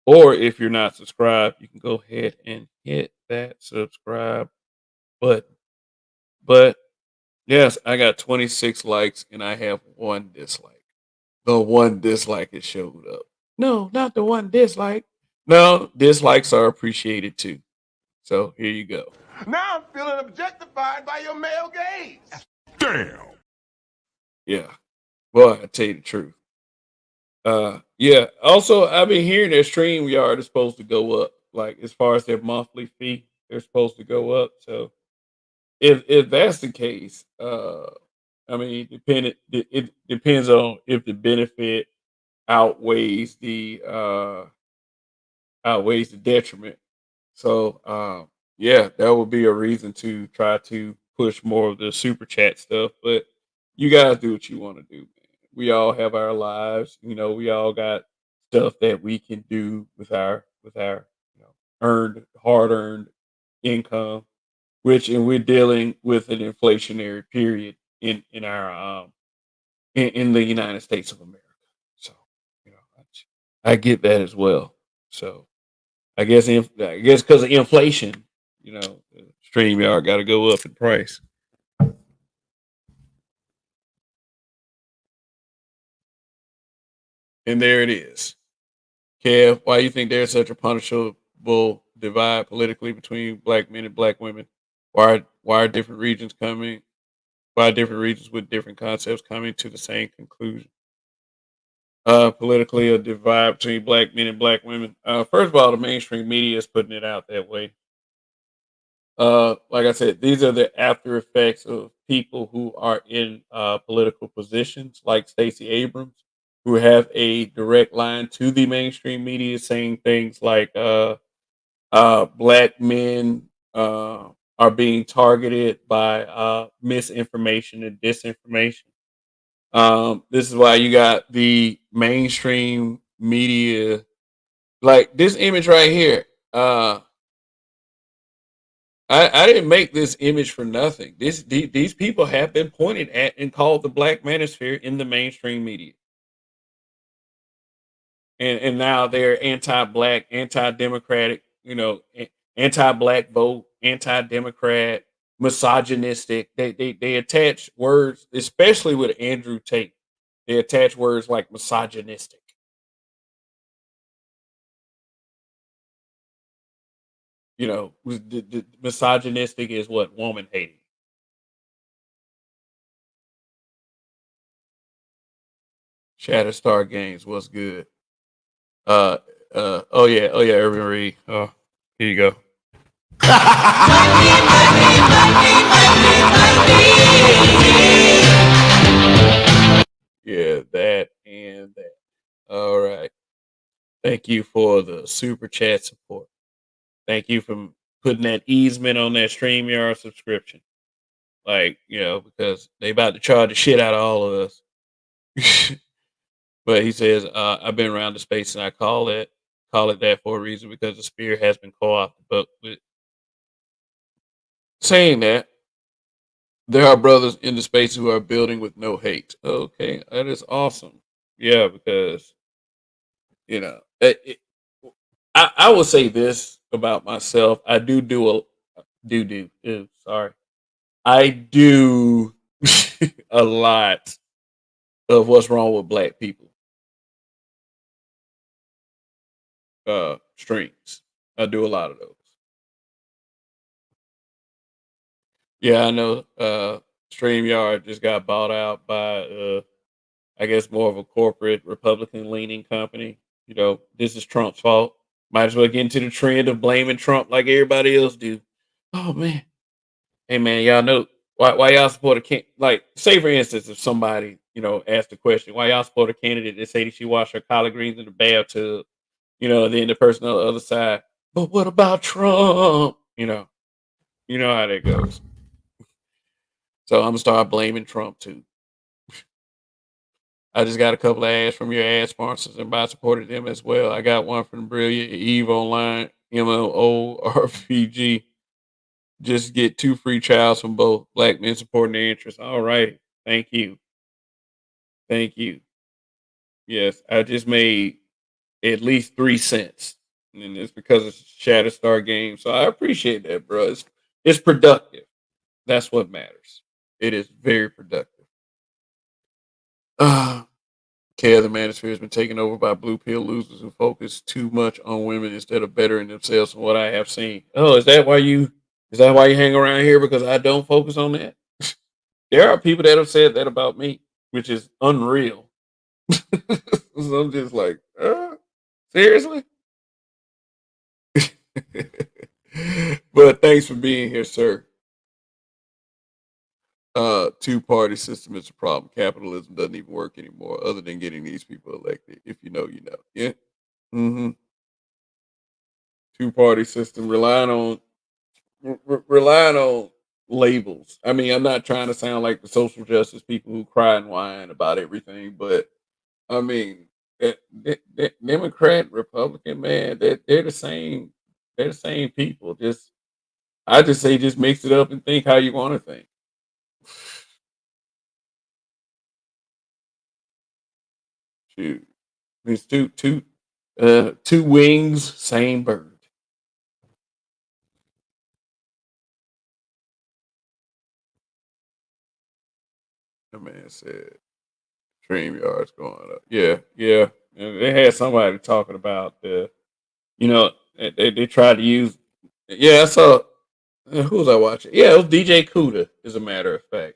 Or if you're not subscribed, you can go ahead and hit that subscribe button. But yes, I got 26 likes and I have one dislike. The one dislike it showed up. No, not the one dislike. No, dislikes are appreciated too. So here you go. Now I'm feeling objectified by your male gaze. Damn. Yeah. Boy, I tell you the truth. Yeah. Also, I've been hearing that StreamYard is supposed to go up. Like as far as their monthly fee, they're supposed to go up. So if that's the case, I mean, it depends on if the benefit outweighs the detriment. So yeah, that would be a reason to try to push more of the super chat stuff. But you guys do what you want to do, man. We all have our lives. We all got stuff that we can do with our earned hard earned income, which and we're dealing with an inflationary period in our in the United States of America. So, I get that as well. So I guess because of inflation, StreamYard got to go up in price. And there it is. Kev, why you think there's such a punishable divide politically between black men and black women? Why are different regions coming? Why are different regions with different concepts coming to the same conclusion? Politically, a divide between black men and black women. First of all, the mainstream media is putting it out that way. Like I said, these are the after effects of people who are in political positions, like Stacey Abrams, who have a direct line to the mainstream media, saying things like black men are being targeted by misinformation and disinformation. This is why you got the mainstream media, like this image right here. I didn't make this image for nothing. These people have been pointed at and called the Black Manosphere in the mainstream media, and now they're anti-black, anti-democratic, anti-black vote, anti-democrat, misogynistic. They attach words, especially with Andrew Tate. They attach words like misogynistic. The misogynistic is what woman hating. Shatterstar Games was good. Uh, oh yeah, Urban Reed. Oh, here you go. Yeah, that and that. All right. Thank you for the super chat support. Thank you for putting that easement on that StreamYard subscription. Like, because they about to charge the shit out of all of us. But he says, I've been around the space and I call it that for a reason because the spear has been co-opted. But with saying that, there are brothers in the space who are building with no hate. Okay, that is awesome. Yeah, because you know, I will say this about myself. I sorry, I do a lot of what's wrong with black people. Streams. I do a lot of those. Yeah, I know. StreamYard just got bought out by I guess more of a corporate Republican leaning company. This is Trump's fault. Might as well get into the trend of blaming Trump like everybody else do. Oh man. Hey man, y'all know why y'all support a can like say for instance if somebody, asked the question, why y'all support a candidate that say that she washed her collard greens in the bathtub, then the person on the other side, but what about Trump? You know how that goes. So I'm gonna start blaming Trump too. I just got a couple of ads from your ad sponsors and I supported them as well. I got one from Brilliant, Eve Online, MMORPG. Just get 2 free trials from both. Black men supporting their interests. All right. Thank you. Thank you. Yes, I just made at least 3 cents. And it's because it's Shatterstar game. So I appreciate that, bro. It's productive. That's what matters. It is very productive. Uh, Care of the Manosphere has been taken over by blue pill losers who focus too much on women instead of bettering themselves from what I have seen. Oh, is that why you hang around here? Because I don't focus on that? There are people that have said that about me, which is unreal. So I'm just like, seriously? But thanks for being here, sir. Two-party system is a problem. Capitalism doesn't even work anymore, other than getting these people elected. If you know, you know. Yeah. Mm-hmm. Two-party system relying on labels. I mean, I'm not trying to sound like the social justice people who cry and whine about everything, but I mean, Democrat, Republican, man, they're the same. They're the same people. I just say, just mix it up and think how you want to think. Shoot, it's two wings, same bird. The man said, StreamYard's going up. Yeah, yeah. And they had somebody talking about they tried to use. Yeah, I saw. Who was I watching? Yeah, it was DJ Cuda. As a matter of fact,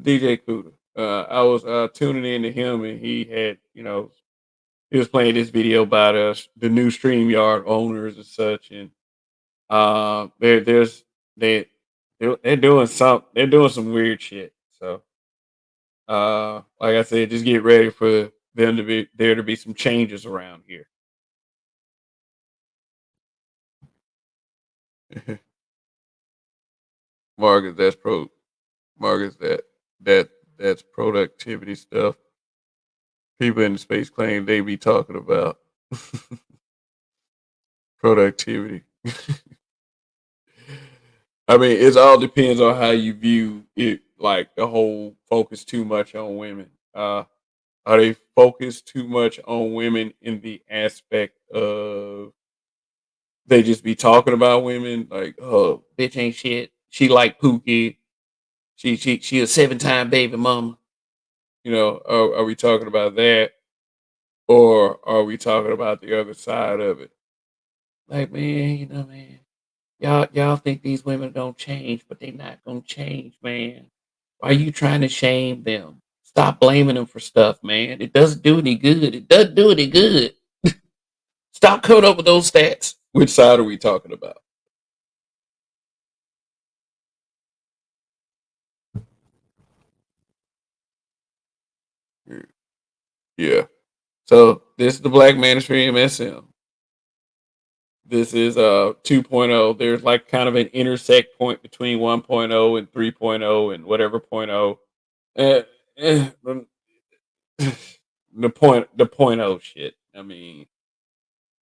DJ Cuda. I was tuning in to him, and he had, he was playing this video about us, the new StreamYard owners and such, and there's they they're doing some weird shit. So like I said, just get ready for them to be there to be some changes around here. Marcus, Marcus, that that's productivity stuff. People in the space claim they be talking about productivity. I mean, it all depends on how you view it. Like the whole focus too much on women. Are they focused too much on women in the aspect of they just be talking about women like, oh, bitch ain't shit. She like Pookie. She a 7-time baby mama. Are we talking about that, or are we talking about the other side of it? Like, man, man, y'all think these women don't change, but they not gonna change, man. Why are you trying to shame them? Stop blaming them for stuff, man. It doesn't do any good. It doesn't do any good. Stop coming up with those stats. Which side are we talking about? Yeah. So this is the Black Manosphere MSM. This is 2.0. There's like kind of an intersect point between 1.0 and 3.0 and whatever point oh. Eh, eh, the point oh shit. I mean,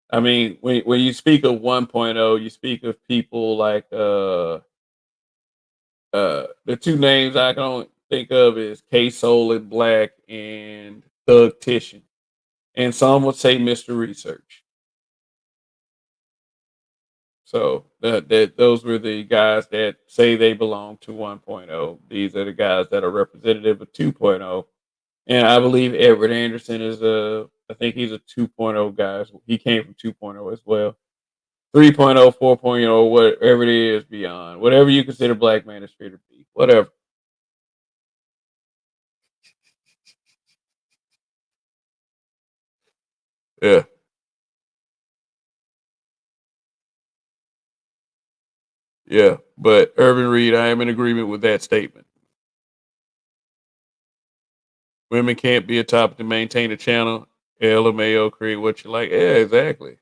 when you speak of 1.0, you speak of people like the two names I can think of is K Soul and Black and Thug Titian. And some would say Mr. Research. So that those were the guys that say they belong to 1.0. These are the guys that are representative of 2.0. And I believe Edward Anderson is I think he's a 2.0 guy. He came from 2.0 as well. 3.0, 4.0, whatever it is beyond. Whatever you consider Black Manosphere to be. Whatever. Yeah. Yeah. But Urban Reed, I am in agreement with that statement. Women can't be a topic to maintain a channel. LMAO, create what you like. Yeah, exactly.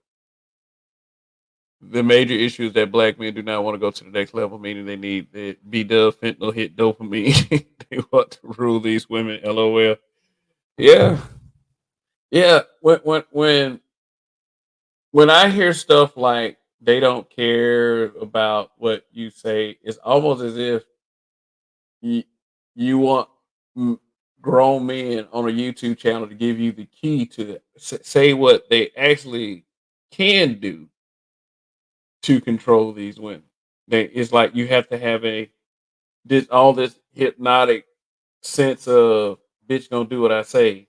The major issue is that black men do not want to go to the next level, meaning they need the B dub fentanyl hit dopamine. They want to rule these women. LOL. Yeah, yeah. When I hear stuff like they don't care about what you say, it's almost as if you you want mm, grown men on a YouTube channel to give you the key to say what they actually can do to control these women. It's like you have to have this hypnotic sense of bitch gonna do what I say.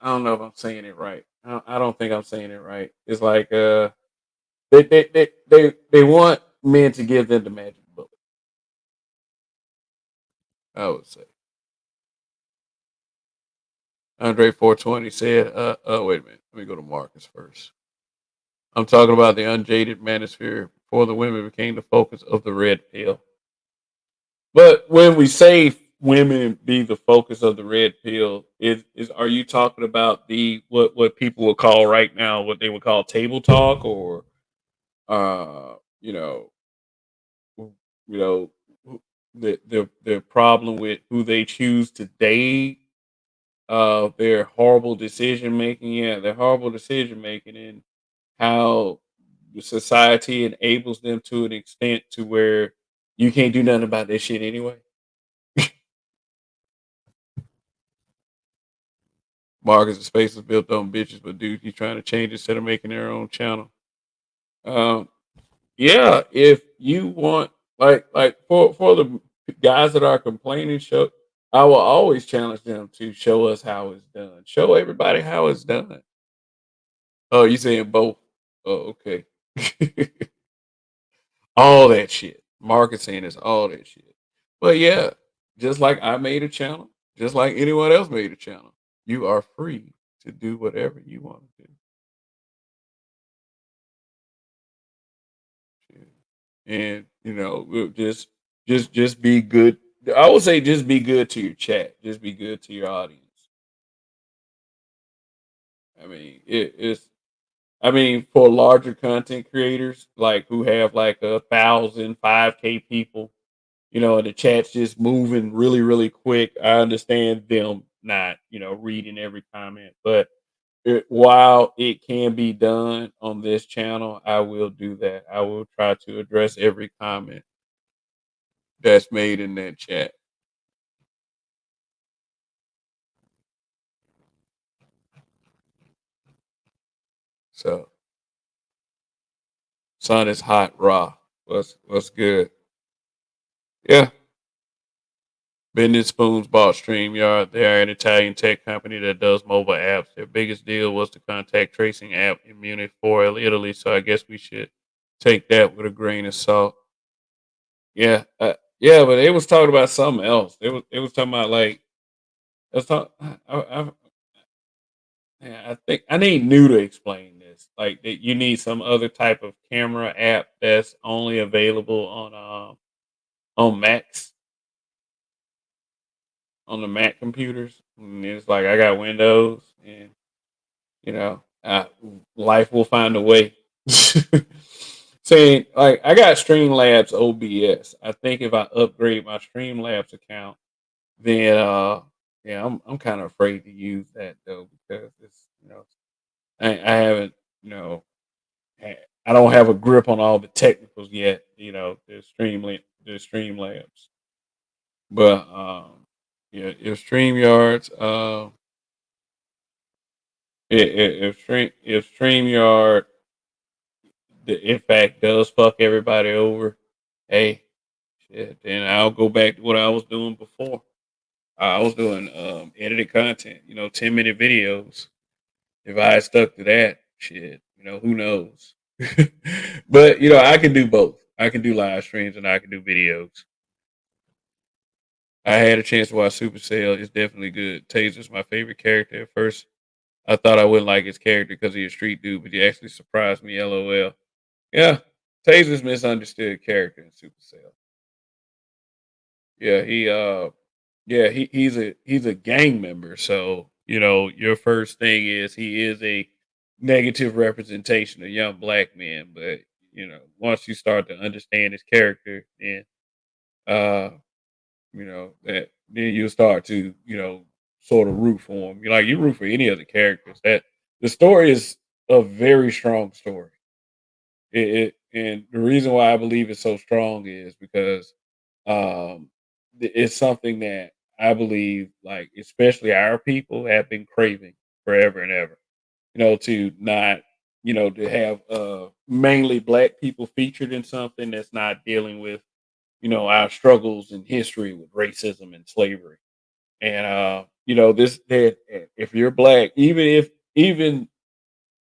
I don't know if I'm saying it right. I don't think I'm saying it right. It's like they want men to give them the magic bullet. I would say Andre 420 said, wait a minute, let me go to Marcus first. I'm talking about the unjaded manosphere before the women became the focus of the red pill. But when we say women be the focus of the red pill, is are you talking about the what people would call right now what they would call table talk, or uh you know you know the problem with who they choose to date, their horrible decision making, yeah, their horrible decision making, and how the society enables them to an extent to where you can't do nothing about this shit anyway. Marcus' space is built on bitches, but dude, he's trying to change it instead of making their own channel. Um, yeah, if you want, like for the guys that are complaining, I will always challenge them to show us how it's done. Show everybody how it's done. Oh, you saying both? Oh, okay. all that shit. Marketing is all that shit. But yeah, just like I made a channel, just like anyone else made a channel, you are free to do whatever you want to do. Shit. And just be good. I would say just be good to your chat. Just be good to your audience. I mean, I mean, for larger content creators, like who have like 1,000, 5K people, and the chat's just moving really, really quick. I understand them not, reading every comment, but while it can be done on this channel, I will do that. I will try to address every comment that's made in that chat. So, sun is hot, raw. What's good? Yeah. Bending Spoons bought StreamYard. They are an Italian tech company that does mobile apps. Their biggest deal was the contact tracing app in Munich for Italy. So I guess we should take that with a grain of salt. Yeah, yeah, but they was talking about something else. They was talking about like let's talk. I think I need new to explain this. Like that, you need some other type of camera app that's only available on Macs on the Mac computers. And it's like I got Windows, and you know, life will find a way. Saying like I got Streamlabs OBS. I think if I upgrade my Streamlabs account, then yeah, I'm kind of afraid to use that though because it's I haven't you know I don't have a grip on all the technicals yet. The Streamlabs, but yeah, if Streamyards if Streamyard in fact does fuck everybody over, hey, shit, then I'll go back to what I was doing before. I was doing edited content, 10-minute videos. If I had stuck to that, shit, who knows? But I can do both. I can do live streams and I can do videos. I had a chance to watch Supercell. It's definitely good. Taser's my favorite character. At first, I thought I wouldn't like his character because he's a street dude, but he actually surprised me. LOL. Yeah, Taser's misunderstood character in Supercell. Yeah, he's a gang member. So your first thing is he is a negative representation of young black men. But once you start to understand his character, then uh, that then you'll start to sort of root for him. You root for any of the characters. That the story is a very strong story. And the reason why I believe it's so strong is because it's something that I believe, like especially our people, have been craving forever and ever. To not, to have mainly black people featured in something that's not dealing with, our struggles in history with racism and slavery. And this that if you're black, even if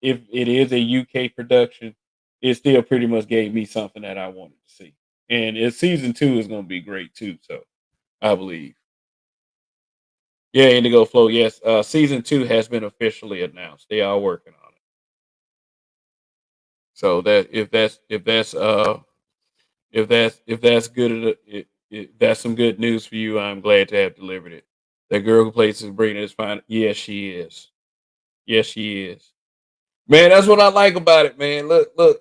it is a UK production, it still pretty much gave me something that I wanted to see. And season two is going to be great too. So I believe. Yeah, Indigo Flow. Yes, season two has been officially announced. They are working on it. So that if that's good, that's some good news for you. I'm glad to have delivered it. That girl who plays Sabrina is fine. Yes, she is. Yes, she is. Man, that's what I like about it, man. Look.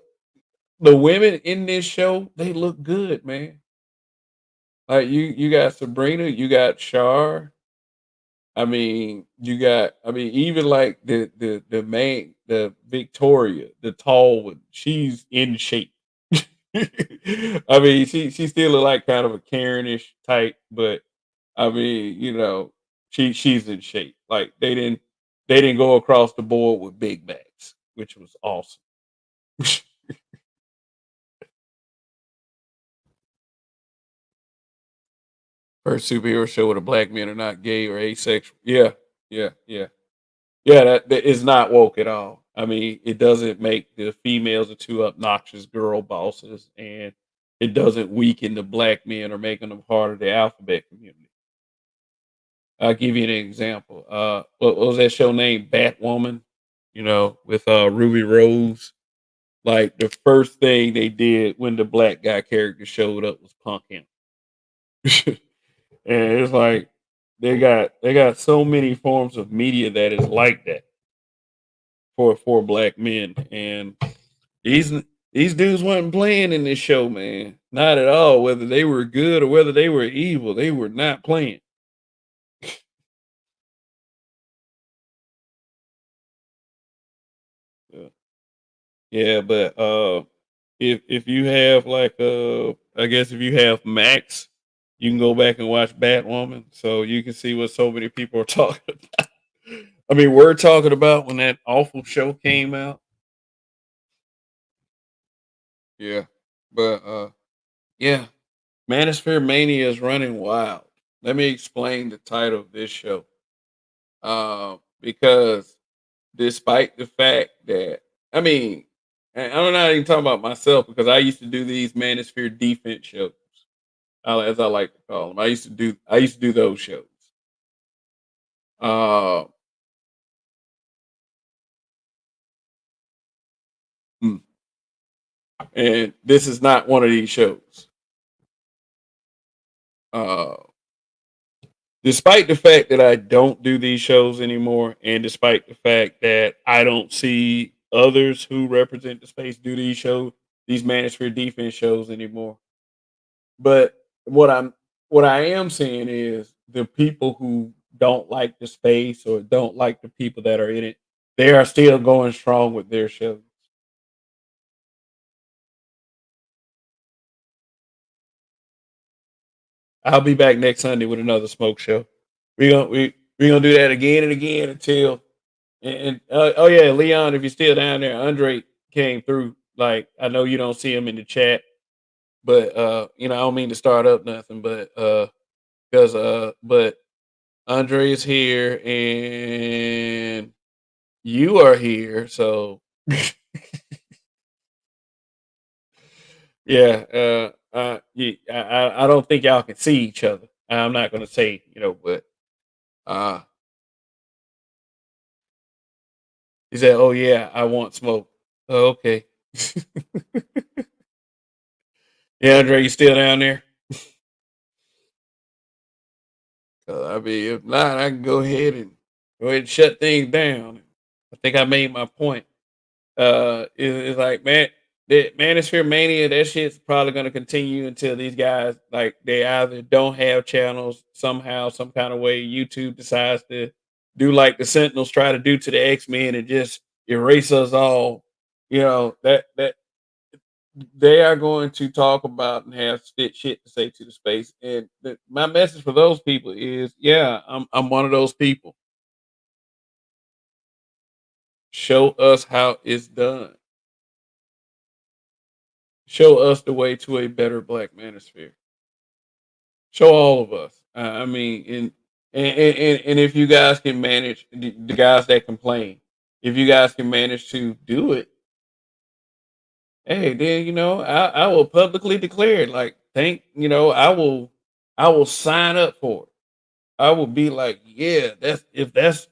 The women in this show, they look good, man. Like you got Sabrina, you got Shar. Even like the Victoria, the tall one, she's in shape. She still look like kind of a Karenish type, but she's in shape. Like they didn't go across the board with big backs, which was awesome. First superhero show where the black men are not gay or asexual. Yeah, yeah, yeah, yeah. That is not woke at all. It doesn't make the females the two obnoxious girl bosses, and it doesn't weaken the black men or making them part of the alphabet community. I'll give you an example. What was that show named Batwoman? You know, with Ruby Rose. Like the first thing they did when the black guy character showed up was punk him. And it's like they got so many forms of media that is like that for black men. And these these dudes wasn't playing in this show, man. Not at all. Whether they were good or whether they were evil, they were not playing. Yeah, yeah, but if you have like I guess if you have Max, you can go back and watch Batwoman, so you can see what so many people are talking about. I mean, we're talking about when that awful show came out. Yeah, but yeah, Manosphere Mania is running wild. Let me explain the title of this show. Because despite the fact that I mean, and I'm not even talking about myself because I used to do these Manosphere defense shows, as I like to call them. I used to do those shows. Uh, mm, and this is not one of these shows. Uh, Despite the fact that I don't do these shows anymore, and despite the fact that I don't see others who represent the space do these Manosphere defense shows anymore. But what I am seeing is the people who don't like the space or don't like the people that are in it, they are still going strong with their shows. I'll be back next Sunday with another smoke show. We gonna do that again and again until oh yeah, Leon, if you're still down there, Andre came through. Like I know you don't see him in the chat, but I don't mean to start up nothing, but because but Andre is here and you are here, so yeah. I don't think y'all can see each other. I'm not gonna say but uh, he said, "Oh yeah, I want smoke." Oh, okay. Yeah, Andre, you still down there? I mean, if not, I can go ahead and shut things down. I think I made my point. It's like man, the Manosphere Mania, that shit's probably gonna continue until these guys like they either don't have channels somehow, some kind of way. YouTube decides to do like the Sentinels try to do to the X-Men and just erase us all. That they are going to talk about and have shit to say to the space. And my message for those people is, yeah, I'm one of those people. Show us how it's done. Show us the way to a better Black Manosphere. Show all of us. I mean, and if you guys can manage the guys that complain, if you guys can manage to do it, hey, then I will publicly declare it. Like, I will sign up for it. I will be like, yeah, if this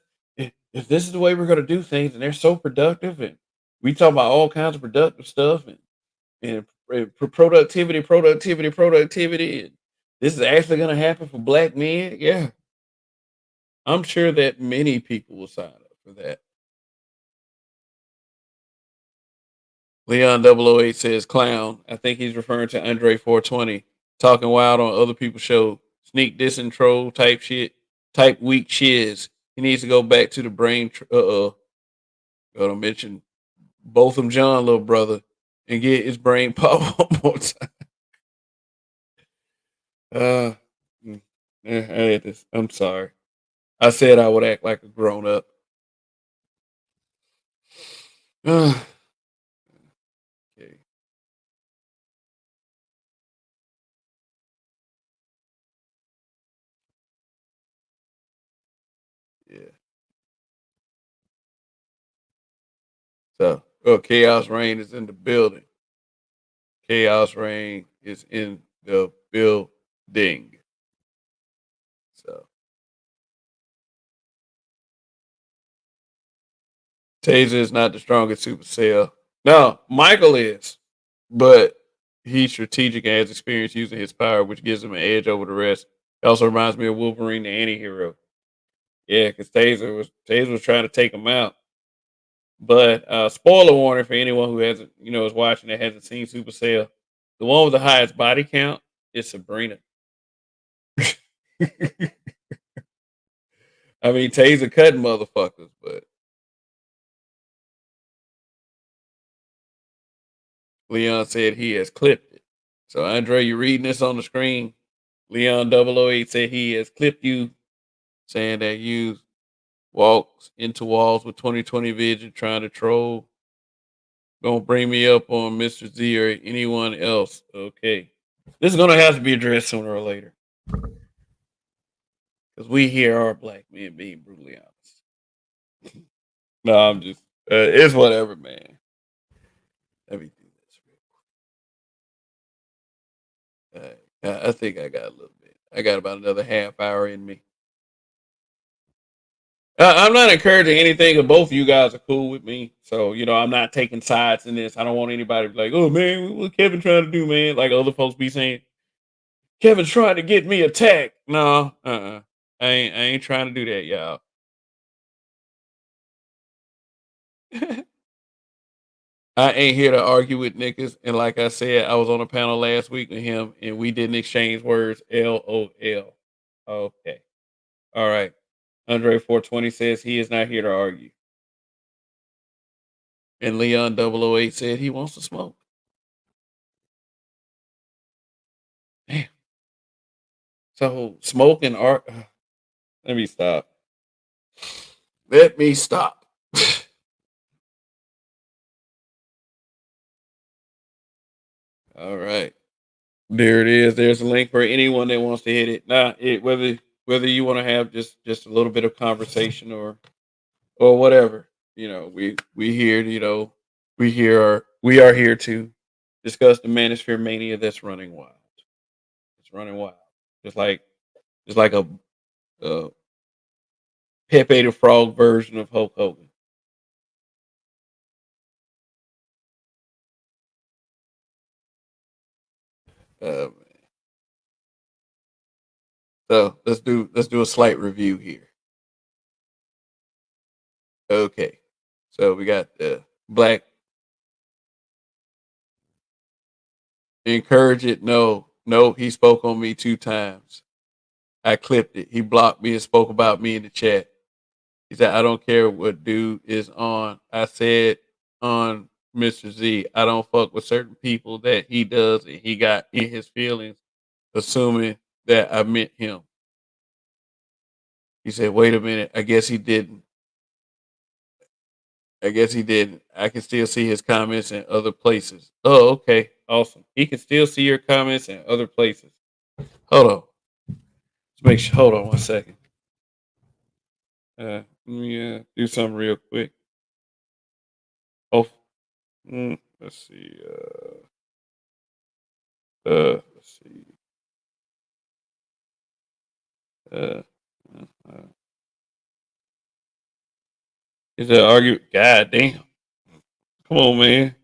is the way we're gonna do things, and they're so productive, and we talk about all kinds of productive stuff, and productivity, and this is actually gonna happen for black men. Yeah, I'm sure that many people will sign up for that. Leon 008 says clown. I think he's referring to Andre 420 talking wild on other people's show. Sneak diss and troll type shit. Type weak shiz. He needs to go back to the brain. Gotta mention both of them, John, little brother, and get his brain pop one more time. Uh, I had this. I'm sorry. I said I would act like a grown up. Okay. Yeah. So, Chaos Rain is in the building. chaos reign is in the building. So Taser is not the strongest supercell. No, Michael is, but he's strategic and has experience using his power, which gives him an edge over the rest. It also reminds me of Wolverine, the anti-hero. Yeah, because Taser was trying to take him out. But spoiler warning for anyone who hasn't, is watching that hasn't seen Supercell. The one with the highest body count is Sabrina. I mean, Taser cutting motherfuckers, but Leon said he has clipped it. So Andre, you reading this on the screen? Leon 008 said he has clipped you, saying that you walks into walls with 2020 vision, trying to troll. Don't bring me up on Mr. Z or anyone else. Okay, this is gonna have to be addressed sooner or later because we here are black men being brutally honest. No, I'm just it's whatever, man. Let me do this real quick. I think I got a little bit. I got about another half hour in me. I'm not encouraging anything, and both of you guys are cool with me. So, I'm not taking sides in this. I don't want anybody to be like, oh, man, what Kevin trying to do, man? Like other folks be saying, Kevin's trying to get me attacked. No, I ain't trying to do that, y'all. I ain't here to argue with niggas. And like I said, I was on a panel last week with him, and we didn't exchange words. LOL. Okay. All right. Andre 420 says he is not here to argue. And Leon 008 said he wants to smoke. Damn. So smoke and art. Let me stop. Let me stop. All right. There it is. There's a link for anyone that wants to hit it. Now, whether you want to have just a little bit of conversation or whatever, we here. We are here to discuss the Manosphere Mania that's running wild. It's running wild, just like a Pepe the Frog version of Hulk Hogan. Um, so let's do a slight review here. Okay, so we got Black. Encourage it. No, no, he spoke on me 2 times. I clipped it. He blocked me and spoke about me in the chat. He said, I don't care what dude is on. I said on Mr. Z, I don't fuck with certain people that he does, and he got in his feelings, assuming that I meant him. He said, wait a minute. I guess he didn't. I guess he didn't. I can still see his comments in other places. Oh, okay. Awesome. He can still see your comments in other places. Hold on. Let's make sure. Hold on 1 second. Let me do something real quick. Oh, let's see. Let's see. Uh, uh, is that argue? God damn! Come on, man.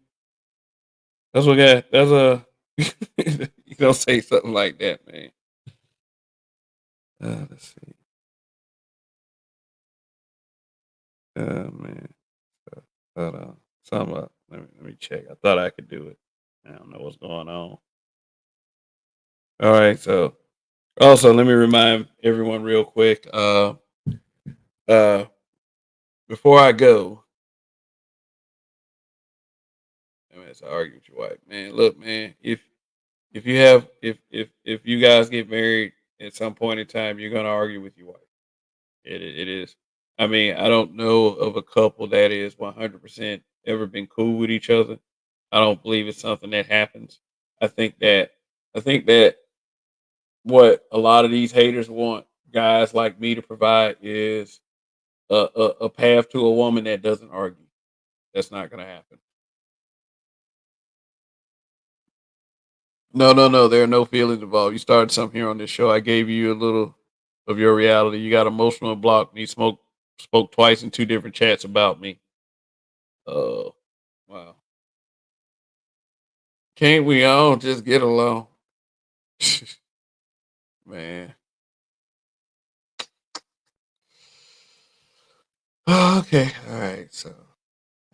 That's what got. That's a. You don't say something like that, man. Let's see. Man. Hold on. Something up. Let me check. I thought I could do it. I don't know what's going on. All right. So also, let me remind everyone real quick. Uh, before I go, I mean, it's an argue with your wife, man. Look, man, if you have if you guys get married at some point in time, you're gonna argue with your wife. It is. I mean, I don't know of a couple that is 100% ever been cool with each other. I don't believe it's something that happens. I think that I think that what a lot of these haters want guys like me to provide is a path to a woman that doesn't argue. That's not gonna happen. No, no, no. There are no feelings involved. You started something here on this show. I gave you a little of your reality. You got emotional and blocked me. Spoke twice in two different chats about me. Oh, wow. Can't we all just get along? Man. Okay. All right. So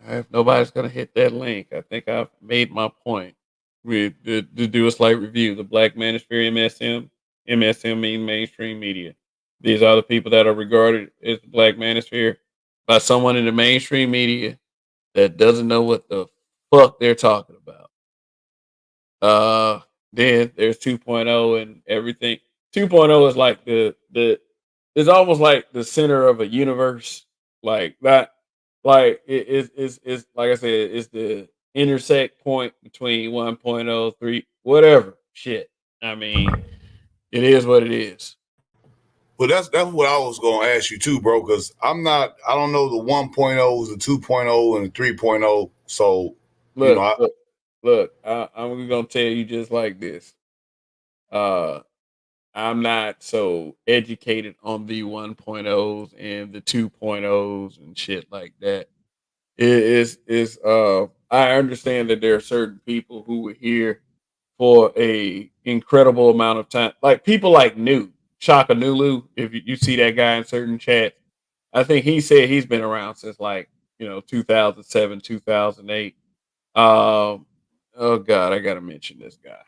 if nobody's gonna hit that link, I think I've made my point. We to do a slight review. The Black Manosphere MSM. MSM means mainstream media. These are the people that are regarded as the Black Manosphere by someone in the mainstream media that doesn't know what the fuck they're talking about. Uh, then there's 2.0 and everything. 2.0 is like the it's almost like the center of a universe. Like that, like it's like I said, it's the intersect point between 1.0, 3, whatever shit. I mean, it is what it is. Well, that's what I was gonna ask you too, bro. Because I don't know the 1.0s, the 2.0, and the 3.0. So you know, Look, look, look. I'm gonna tell you just like this. Uh, I'm not so educated on the 1.0s and the 2.0s and shit like that. It is I understand that there are certain people who were here for a incredible amount of time. Like people like Shaka Nulu, if you see that guy in certain chats, I think he said he's been around since like, 2007, 2008. Oh God, I gotta mention this guy.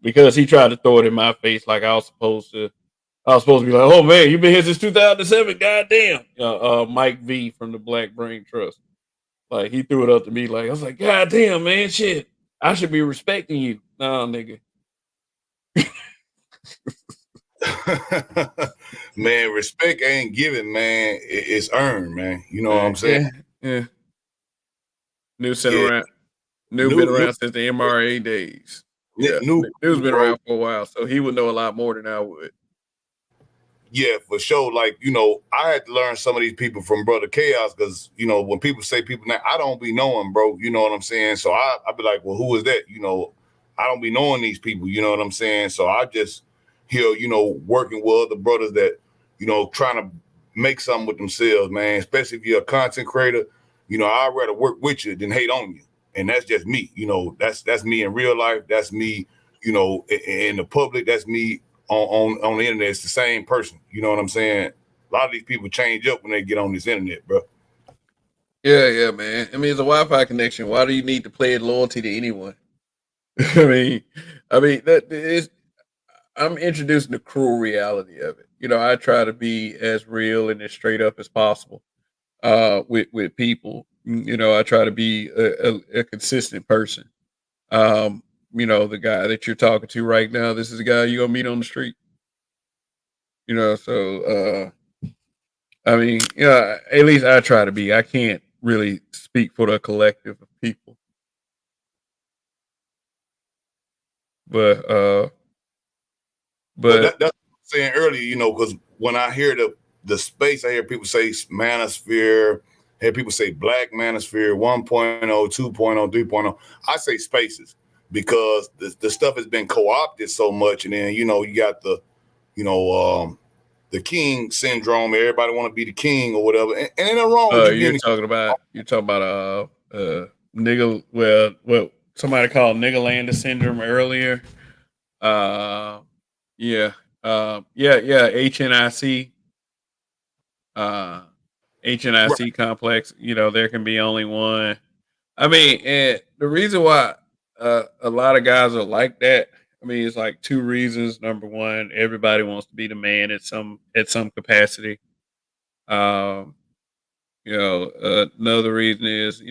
Because he tried to throw it in my face like I was supposed to be like, oh man, you've been here since 2007. Goddamn. Mike V from the Black Brain Trust. Like he threw it up to me. Like I was like, God damn, man, shit. I should be respecting you. Nah, nigga. man, respect ain't given, man. It's earned, man. You know what I'm saying? Yeah, yeah. New center Yeah, around. New been new, around since the MRA days. Yeah, new, New's been bro. around for a while, so he would know a lot more than I would. Yeah, for sure. Like, I had to learn some of these people from Brother Chaos because, when people say people now, I don't be knowing, bro. You know what I'm saying? So I be like, well, who is that? I don't be knowing these people, you know what I'm saying? So I just here, working with other brothers that, trying to make something with themselves, man. Especially if you're a content creator, I'd rather work with you than hate on you. And that's just me. That's me in real life. That's me, in the public. That's me on the internet. It's the same person. You know what I'm saying? A lot of these people change up when they get on this internet, bro. Yeah, yeah, man. I mean, it's a Wi-Fi connection. Why do you need to pledge loyalty to anyone? I mean, that is. I'm introducing the cruel reality of it. I try to be as real and as straight up as possible. With people, I try to be a consistent person. The guy that you're talking to right now, this is a guy you're gonna meet on the street. So at least I try to be. I can't really speak for the collective of people, but Well, but that's what I'm saying earlier, because when I hear the space, I hear people say manosphere, I hear people say black manosphere 1.0, 2.0, 3.0. I say spaces because the stuff has been co-opted so much. And then, you got you know, the king syndrome. Everybody want to be the king or whatever. And ain't nothing wrong with you being nigga. Well, somebody called nigga syndrome earlier. Uh, yeah, yeah. Uh, right. HNIC complex. There can be only one. I mean, and the reason why a lot of guys are like that. I mean, it's like two reasons. Number one, everybody wants to be the man at some capacity. Um, another reason is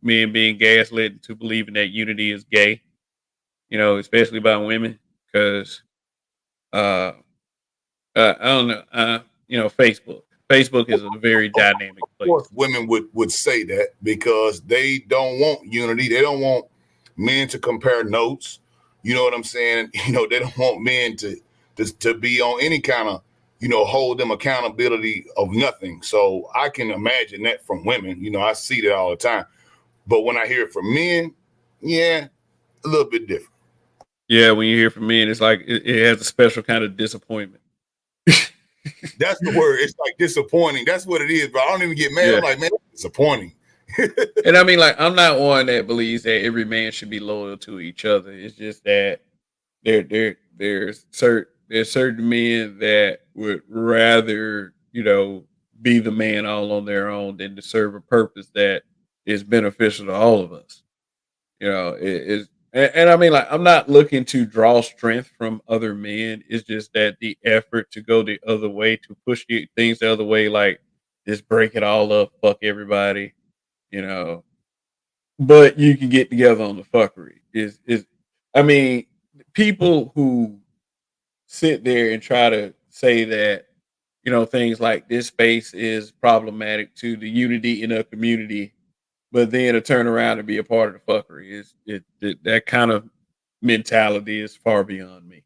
men being gaslit into believing that unity is gay. Especially by women, because uh, I don't know. Facebook. Facebook is a very Of dynamic place. course, women would say that because they don't want unity. They don't want men to compare notes. You know what I'm saying? They don't want men to be on any kind of hold them accountability of nothing. So I can imagine that from women. I see that all the time. But when I hear it from men, yeah, a little bit different. Yeah, when you hear from men, it's like it has a special kind of disappointment. That's the word. It's like disappointing. That's what it is, bro. I don't even get mad. Yeah. I'm like, man, it's disappointing. And I mean, like, I'm not one that believes that every man should be loyal to each other. It's just that there's certain men that would rather, be the man all on their own than to serve a purpose that is beneficial to all of us. It is, and I mean, like, I'm not looking to draw strength from other men. It's just that the effort to go the other way, to push things the other way, like just break it all up, fuck everybody, you know. But you can get together on the fuckery. I mean, people who sit there and try to say that, things like this space is problematic to the unity in a community, but then to turn around and be a part of the fuckery that kind of mentality is far beyond me.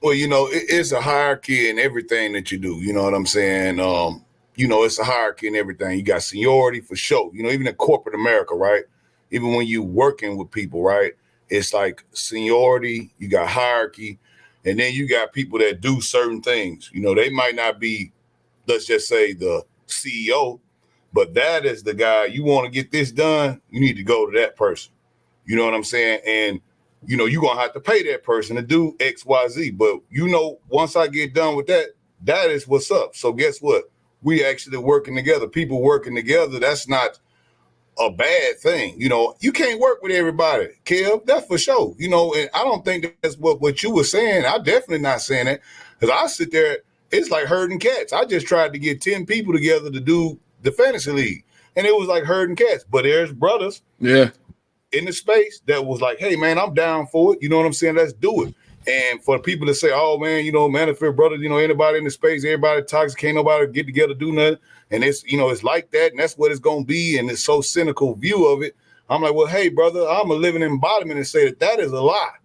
Well, it's a hierarchy in everything that you do. You know what I'm saying? It's a hierarchy in everything. You got seniority for sure. Even in corporate America, right? Even when you working with people, right? It's like seniority, you got hierarchy, and then you got people that do certain things. They might not be, let's just say, the CEO, but that is the guy. You want to get this done, you need to go to that person. You know what I'm saying? And you're gonna have to pay that person to do XYZ. But once I get done with that, that is what's up. So guess what? We actually working together. People working together, that's not a bad thing. You can't work with everybody, Kev. That's for sure. And I don't think that's what you were saying. I'm definitely not saying that. Because I sit there, it's like herding cats. I just tried to get 10 people together to do the fantasy league. And it was like herding cats. But there's brothers Yeah. in the space that was like, hey man, I'm down for it. You know what I'm saying? Let's do it. And for people to say, oh man, Manosphere brother, anybody in the space, everybody toxic, can't nobody get together, do nothing. And it's like that, and that's what it's gonna be. And it's so cynical view of it. I'm like, well, hey, brother, I'm a living embodiment and say that is a lie.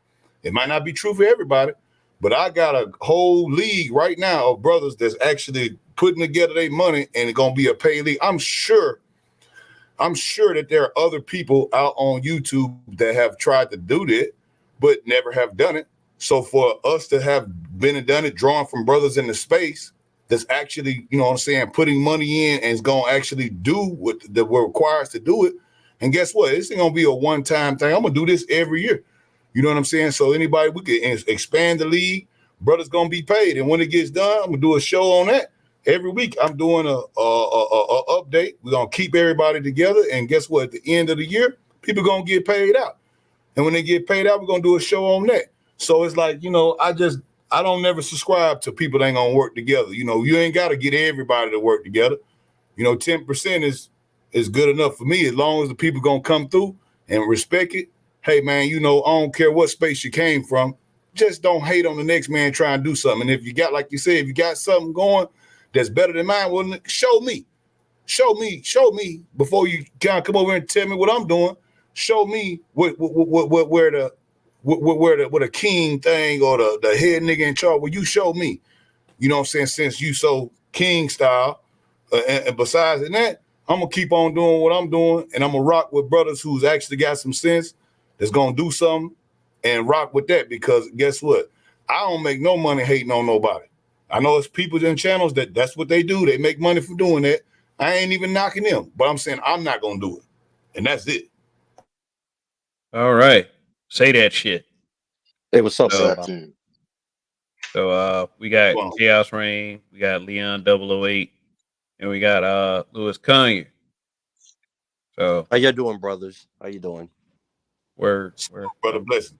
It might not be true for everybody, but I got a whole league right now of brothers that's actually putting together their money and it's gonna be a pay league. I'm sure that there are other people out on YouTube that have tried to do that, but never have done it. So for us to have been and done it, drawing from brothers in the space that's actually, putting money in and is going to actually do what requires to do it. And guess what? This ain't going to be a one-time thing. I'm going to do this every year. You know what I'm saying? So anybody, we can expand the league. Brothers going to be paid. And when it gets done, I'm going to do a show on that. Every week, I'm doing a update. We're going to keep everybody together. And guess what? At the end of the year, people going to get paid out. And when they get paid out, we're going to do a show on that. So it's like, I don't never subscribe to people that ain't going to work together. You ain't got to get everybody to work together. 10% is good enough for me as long as the people going to come through and respect it. Hey, man, I don't care what space you came from. Just don't hate on the next man trying to do something. And if you got, like you said, if you got something going that's better than mine, well, show me before you kind of come over and tell me what I'm doing. Show me where the king thing or the head nigga in charge. Well, you show me. You know what I'm saying? Since you so king style, and besides that, I'm gonna keep on doing what I'm doing, and I'm gonna rock with brothers who's actually got some sense that's gonna do something and rock with that. Because guess what? I don't make no money hating on nobody. I know it's people in channels that's what they do. They make money for doing that. I ain't even knocking them, but I'm saying I'm not gonna do it, and that's it. All right. Say that shit. Hey, what's up, So, brother? we got Well, Chaos Rain, we got Leon 008, and we got Louis Kanye. So How you doing, brothers? How you doing? we're brother, blessing.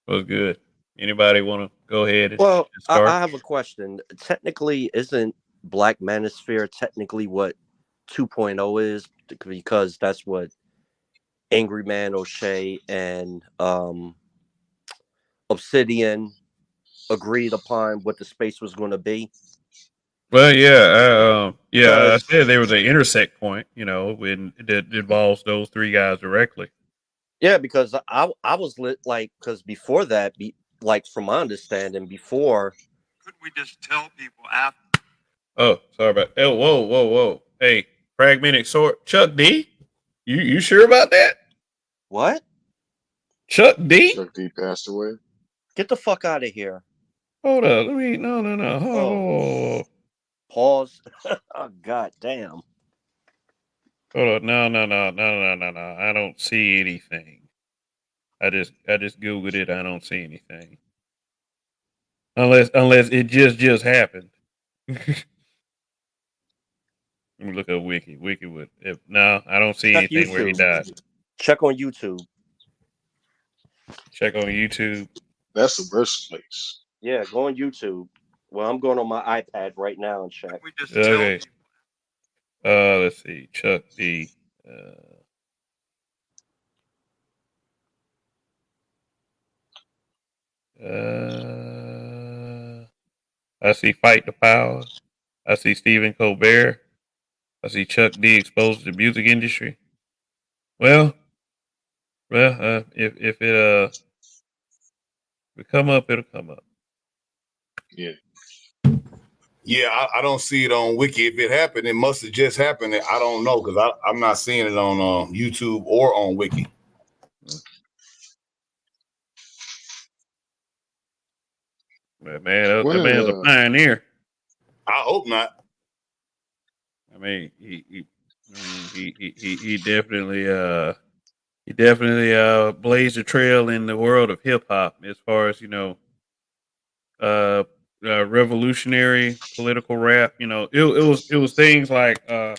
was good. Anybody want to go ahead and Well, start? I have a question. Technically, isn't Black Manosphere technically what 2.0 is? Because that's what Angry Man O'Shea and Obsidian agreed upon what the space was going to be. Well, yeah, I Because said there was an intersect point, when it involves those three guys directly. yeah, because I was lit like because before that, like from my understanding, before Couldn't we just tell people after? Oh, sorry about. Oh, whoa! Hey, fragmented sword, Chuck D. You sure about that? What? Chuck D. Chuck D passed away. Get the fuck out of here. Hold up. Let me. No. Hold on. Oh. Pause. Oh, god damn. Hold on. No. I don't see anything. I just googled it. I don't see anything. Unless it just happened. Let me look up Wiki. Wiki would. No, I don't see Check anything where he YouTube. died. Check on YouTube. Check on YouTube. That's the birthplace. Yeah, go on YouTube. Well, I'm going on my iPad right now and check. We just Okay. tell people. Let's see. Chuck D. I see Fight the Power. I see Stephen Colbert. I see Chuck D exposed to the music industry. Well, if it come up, it'll come up. Yeah. Yeah, I don't see it on Wiki. If it happened, it must have just happened. I don't know because I'm not seeing it on YouTube or on Wiki. But man, One that of man's a the pioneer. I hope not. I mean, he definitely blazed a trail in the world of hip hop as far as revolutionary political rap. It was things like the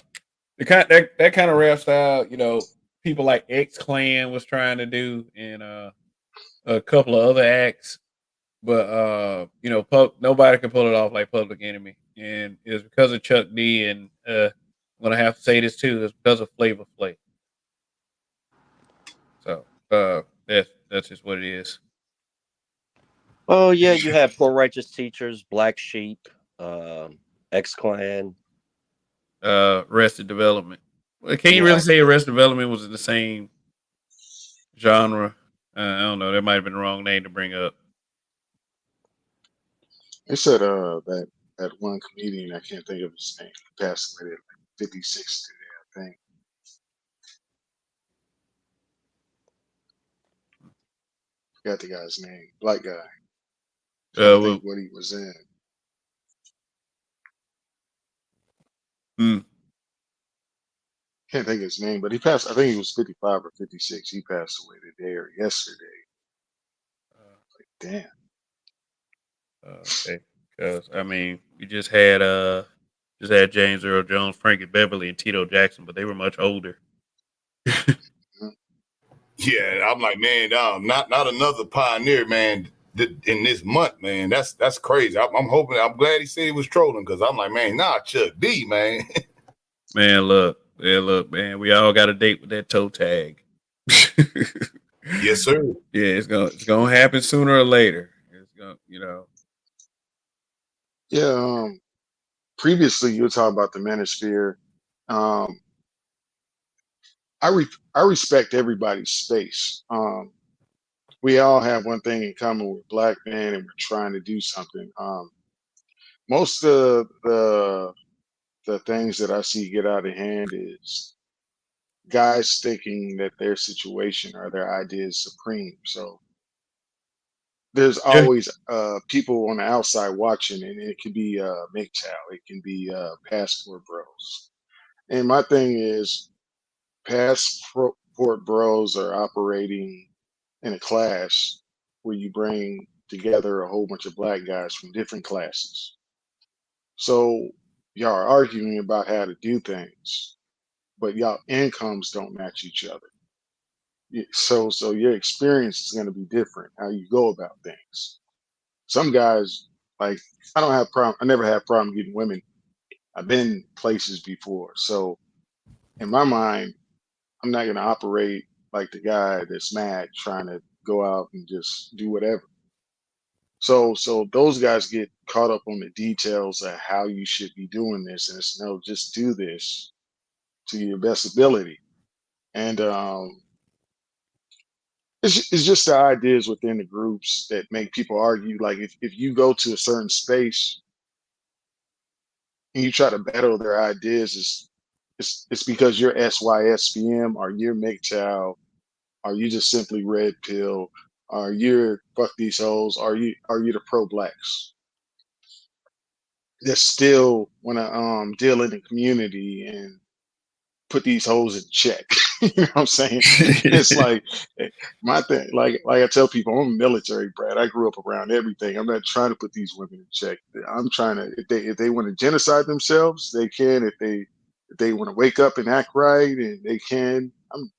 that kind of rap style. People like X Clan was trying to do, and a couple of other acts. But nobody can pull it off like Public Enemy, and it's because of Chuck D. And I'm gonna have to say this too. It's because of Flavor Flav. So that's just what it is. Oh yeah, you have Poor Righteous Teachers, Black Sheep, X Clan. Arrested Development. Well, can you Yeah. really say Arrested Development was in the same genre? I don't know. That might have been the wrong name to bring up. they said that one comedian, I can't think of his name, he passed away at like 56 today, I think. Forgot the guy's name. Black guy. Trying to Well, think what he was in. hmm. Can't think of his name, but he passed. I think he was 55 or 56. He passed away today or yesterday. Like, damn. Okay, because I mean, we just had James Earl Jones, Frankie Beverly, and Tito Jackson, but they were much older. Mhm. Yeah, I'm like, man, not another pioneer, man. In this month, man, that's crazy. I'm hoping. I'm glad he said he was trolling because I'm like, man, nah, Chuck D, man. Man, look, man, we all got a date with that toe tag. Yes, sir. Yeah, it's gonna happen sooner or later. It's gonna. Yeah. Previously, you were talking about the Manosphere. Um, I respect everybody's space. We all have one thing in common: we're black men, and we're trying to do something. Most of the things that I see get out of hand is guys thinking that their situation or their idea is supreme. So there's Yeah, always people on the outside watching, and it can be MGTOW, it can be passport bros. And my thing is, passport bros are operating in a class where you bring together a whole bunch of black guys from different classes. So y'all are arguing about how to do things, but y'all incomes don't match each other. So your experience is going to be different how you go about things. Some guys, like, I don't have problem. I never had problem getting women. I've been places before, so in my mind, I'm not going to operate like the guy that's mad trying to go out and just do whatever. So those guys get caught up on the details of how you should be doing this, and it's no, just do this to your best ability. And it's just the ideas within the groups that make people argue. Like if you go to a certain space and you try to battle their ideas, it's because you're SYSPM or you're MGTOW Are you just simply red pill? Are you fuck these hoes? Are you the pro blacks that still want to deal in the community and put these hoes in check? You know what I'm saying? It's like my thing. Like I tell people, I'm a military brat. I grew up around everything. I'm not trying to put these women in check. I'm trying to if they want to genocide themselves, they can. If they want to wake up and act right, and they can.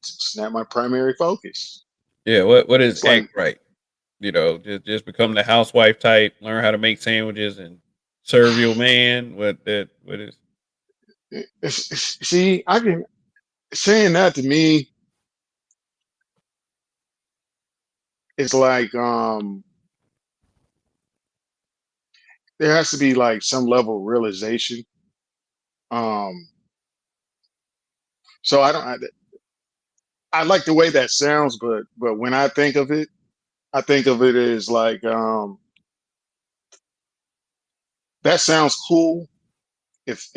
It's not my primary focus. Yeah, what is It's like act right? Just become the housewife type, learn how to make sandwiches and serve your man. What is see, I can saying that to me is like there has to be like some level of realization. Um, so I like the way that sounds, but when I think of it, I think of it as like that sounds cool if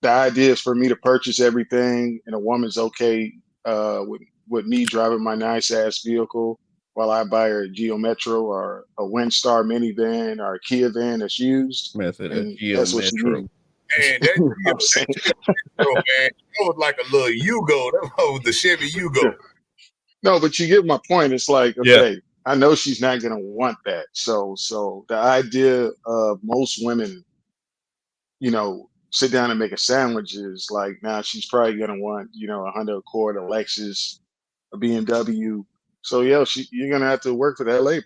the idea is for me to purchase everything and a woman's okay with me driving my nice ass vehicle while I buy her a Geo Metro or a Windstar minivan or a Kia van that's used, method of and Geo that's what she Metro? needs. Man, You know what I'm saying? Geo Metro, man, that was like a little Yugo. That was the Chevy Yeah. Yugo. No, but you get my point. It's like, Yeah, okay, I know she's not gonna want that. So the idea of most women, sit down and make a sandwich is like now she's probably gonna want, a Honda Accord, a Lexus, a BMW. So yeah, you're gonna have to work for that labor.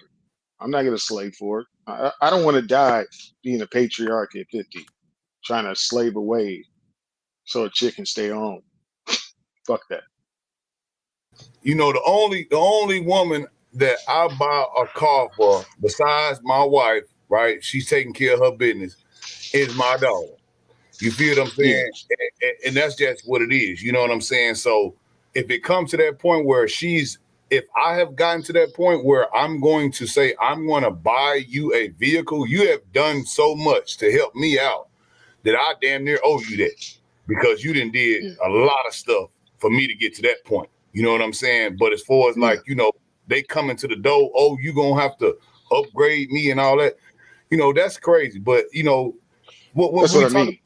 I'm not gonna slave for it. I don't want to die being a patriarch at 50, trying to slave away so a chick can stay home. Fuck that. The only woman that I buy a car for, besides my wife, right? She's taking care of her business, is my daughter. You feel what I'm Yeah, saying? And that's just what it is. You know what I'm saying? So if it comes to that point where if I have gotten to that point where I'm going to say, I'm going to buy you a vehicle, you have done so much to help me out that I damn near owe you that because you didn't did yeah, a lot of stuff for me to get to that point. You know what I'm saying? But as far as yeah. like, they come into the door, oh, you going to have to upgrade me and all that, that's crazy. But, what That's what we I talking mean.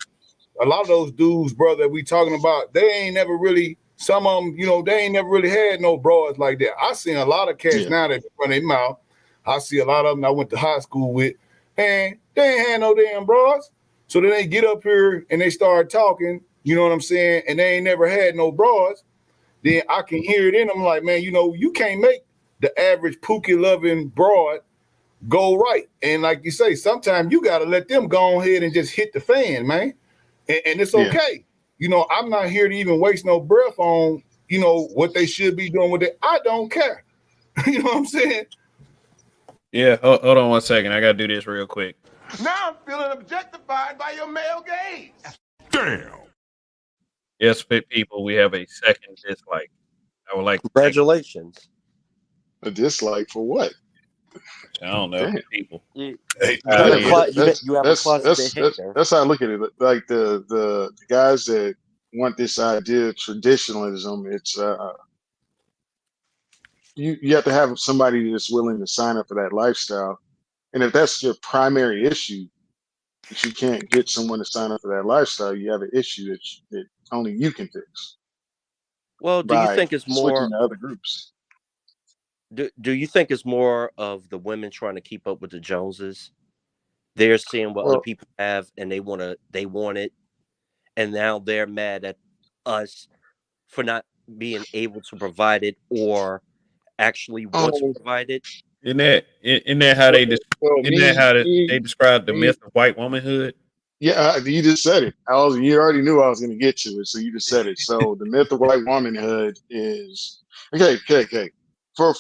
a lot of those dudes, brother, that we talking about, they ain't never really. Some of them, they ain't never really had no broads like that. I seen a lot of cats Yeah, now that run their mouth. I see a lot of them I went to high school with, and they ain't had no damn broads. So then they get up here and they start talking, you know what I'm saying, and they ain't never had no broads. Then I can hear it in them like, man, you can't make the average Pookie loving broad go right. And like you say, sometimes you got to let them go ahead and just hit the fan, man, and it's yeah. okay. I'm not here to even waste no breath on, what they should be doing with it. I don't care. You know what I'm saying? yeah. Hold on one second. I gotta do this real quick. Now I'm feeling objectified by your male gaze. Damn. Yes, people, we have a second dislike. I would like to thank. Congratulations. A dislike for what? I don't know Damn. people. You Hey, you Out been of a Yeah, here. but you have a closeted hater. that's how I look at it. Like the guys that want this idea of traditionalism, it's you have to have somebody that's willing to sign up for that lifestyle. And if that's your primary issue, that you can't get someone to sign up for that lifestyle, you have an issue that only you can fix Well, do you by think it's switching more? to other groups. Do you think it's more of the women trying to keep up with the Joneses? They're seeing what other Well, people have, and they want it, and now they're mad at us for not being able to provide it or actually want to um, provide it. Isn't that how well, they well, isn't that how they me, describe the me, myth of white womanhood? yeah, you just said it. You already knew I was going to get to it, so you just said it. So the myth of white womanhood is okay. For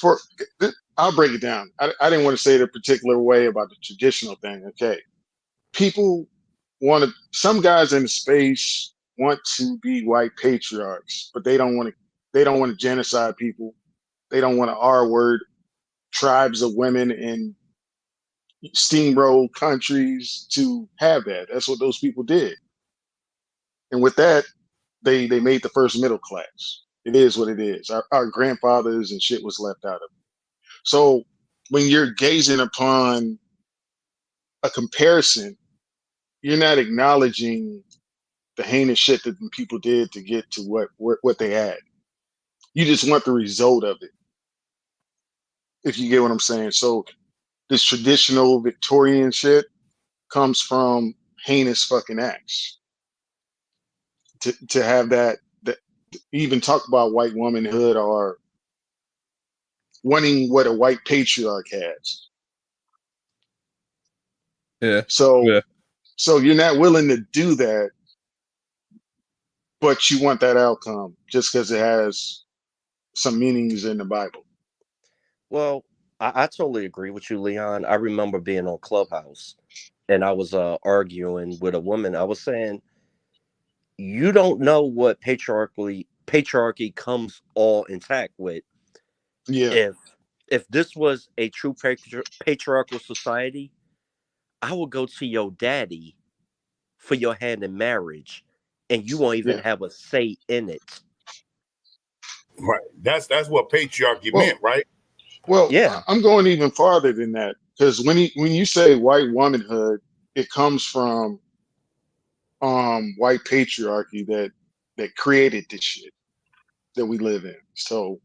I'll break it down. I didn't want to say it a particular way about the traditional thing. Okay, people want to. Some guys in the space want to be white patriarchs, but they don't want to. They don't want to genocide people. They don't want to R word tribes of women in steamroll countries to have that. That's what those people did. And with that, they made the first middle class. It is what it is. Our grandfathers and shit was left out of it. So when you're gazing upon a comparison, you're not acknowledging the heinous shit that the people did to get to what they had. You just want the result of it, if you get what I'm saying. So this traditional Victorian shit comes from heinous fucking acts. To have that even talk about white womanhood or wanting what a white patriarch has. Yeah. So Yeah. so you're not willing to do that, but you want that outcome just because it has some meanings in the Bible. Well, I totally agree with you, Leon. I remember being on Clubhouse and I was arguing with a woman. I was saying, you don't know what patriarchy comes all intact with. Yeah, If this was a true patriarchal society, I would go to your daddy for your hand in marriage, and you won't even yeah. have a say in it. Right. That's what patriarchy Well, meant, right? Yeah, I'm going even farther than that because when you say white womanhood, it comes from white patriarchy that created this shit that we live in. So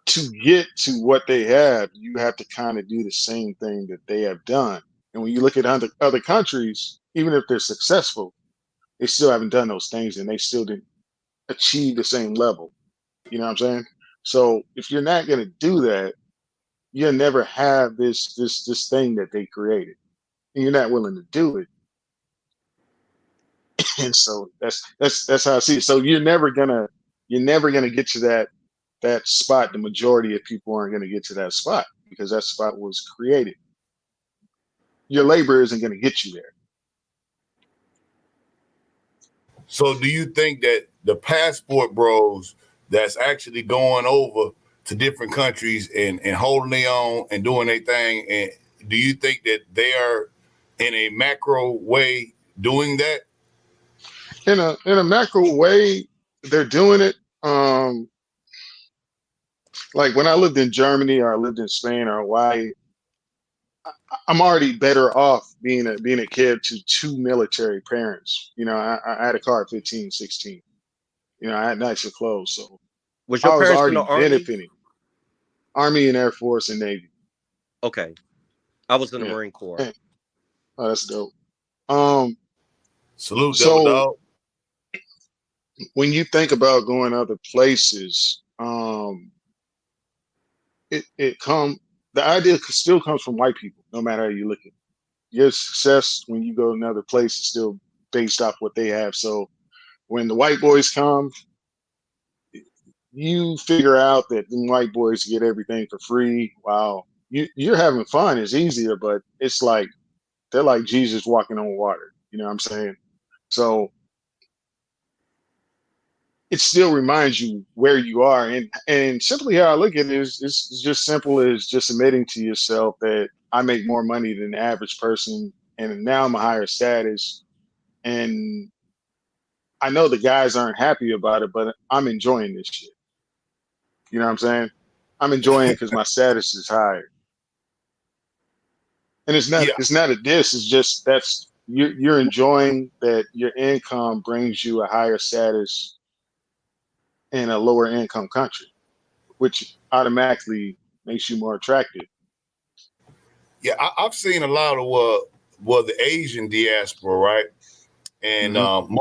to get to what they have, you have to kind of do the same thing that they have done. And when you look at other countries, even if they're successful, they still haven't done those things and they still didn't achieve the same level. You know what I'm saying? So if you're not going to do that, you'll never have this thing that they created, and you're not willing to do it. And so that's how I see it. So you're never gonna get to that spot. The majority of people aren't gonna get to that spot because that spot was created. Your labor isn't gonna get you there. So do you think that the passport bros that's actually going over to different countries and holding their own and doing their thing, and do you think that they are in a macro way doing that? In a macro way, they're doing it. Like when I lived in Germany or I lived in Spain or Hawaii, I'm already better off being a kid to two military parents. I had a car at 15, 16. I had nicer clothes, so was your I was parents in the already army? benefiting. Army and Air Force and Navy. Okay, I was in the Yeah. Marine Corps. Eh, Oh, that's dope. Um, Salute, double so dog. when you think about going other places, it come the idea still comes from white people, no matter how you look at it. Your success when you go to another place is still based off what they have. So when the white boys come, you figure out that the white boys get everything for free. Wow. You're having fun. It's easier, but it's like they're like Jesus walking on water. You know what I'm saying? So it still reminds you where you are. And simply how I look at it is it's just simple as just admitting to yourself that I make more money than the average person and now I'm a higher status. And I know the guys aren't happy about it, but I'm enjoying this shit. You know what I'm saying? I'm enjoying it because my status is higher. And it's not Yeah, it's not a diss, it's just that's you're enjoying that your income brings you a higher status in a lower income country, which automatically makes you more attractive. yeah. I've seen a lot of the Asian diaspora, right? And Hmm.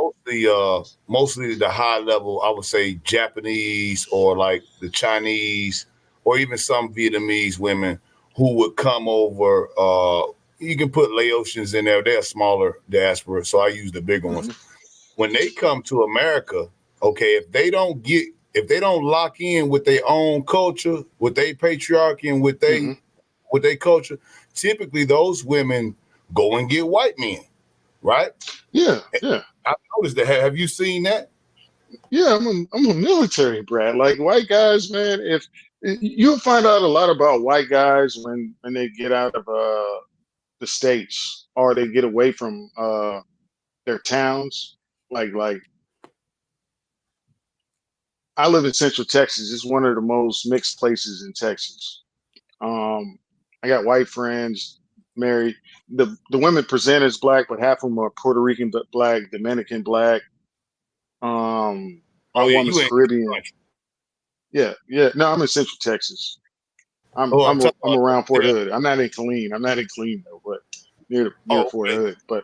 mostly the high level, I would say Japanese or like the Chinese or even some Vietnamese women who would come over. You can put Laotians in there; they're smaller diaspora, so I use the bigger ones. Hmm. When they come to America, okay, if they don't lock in with their own culture, with their patriarchy, and Hmm. with their culture, typically those women go and get white men, right? Yeah, yeah, I've noticed that. Have you seen that? yeah. I'm a military brat. Like white guys, man. If you'll find out a lot about white guys when they get out of the states or they get away from their towns. Like I live in Central Texas. It's one of the most mixed places in Texas. I got white friends, married. The women present as black, but half of them are Puerto Rican black, Dominican black. My Oh yeah, woman's you ain't. Caribbean. Yeah, yeah. No, I'm in Central Texas. I'm Oh, I'm I'm talking I'm about. around Fort Yeah. Hood. I'm not in Killeen. I'm not in Killeen though, but near Oh, Fort okay. Hood. But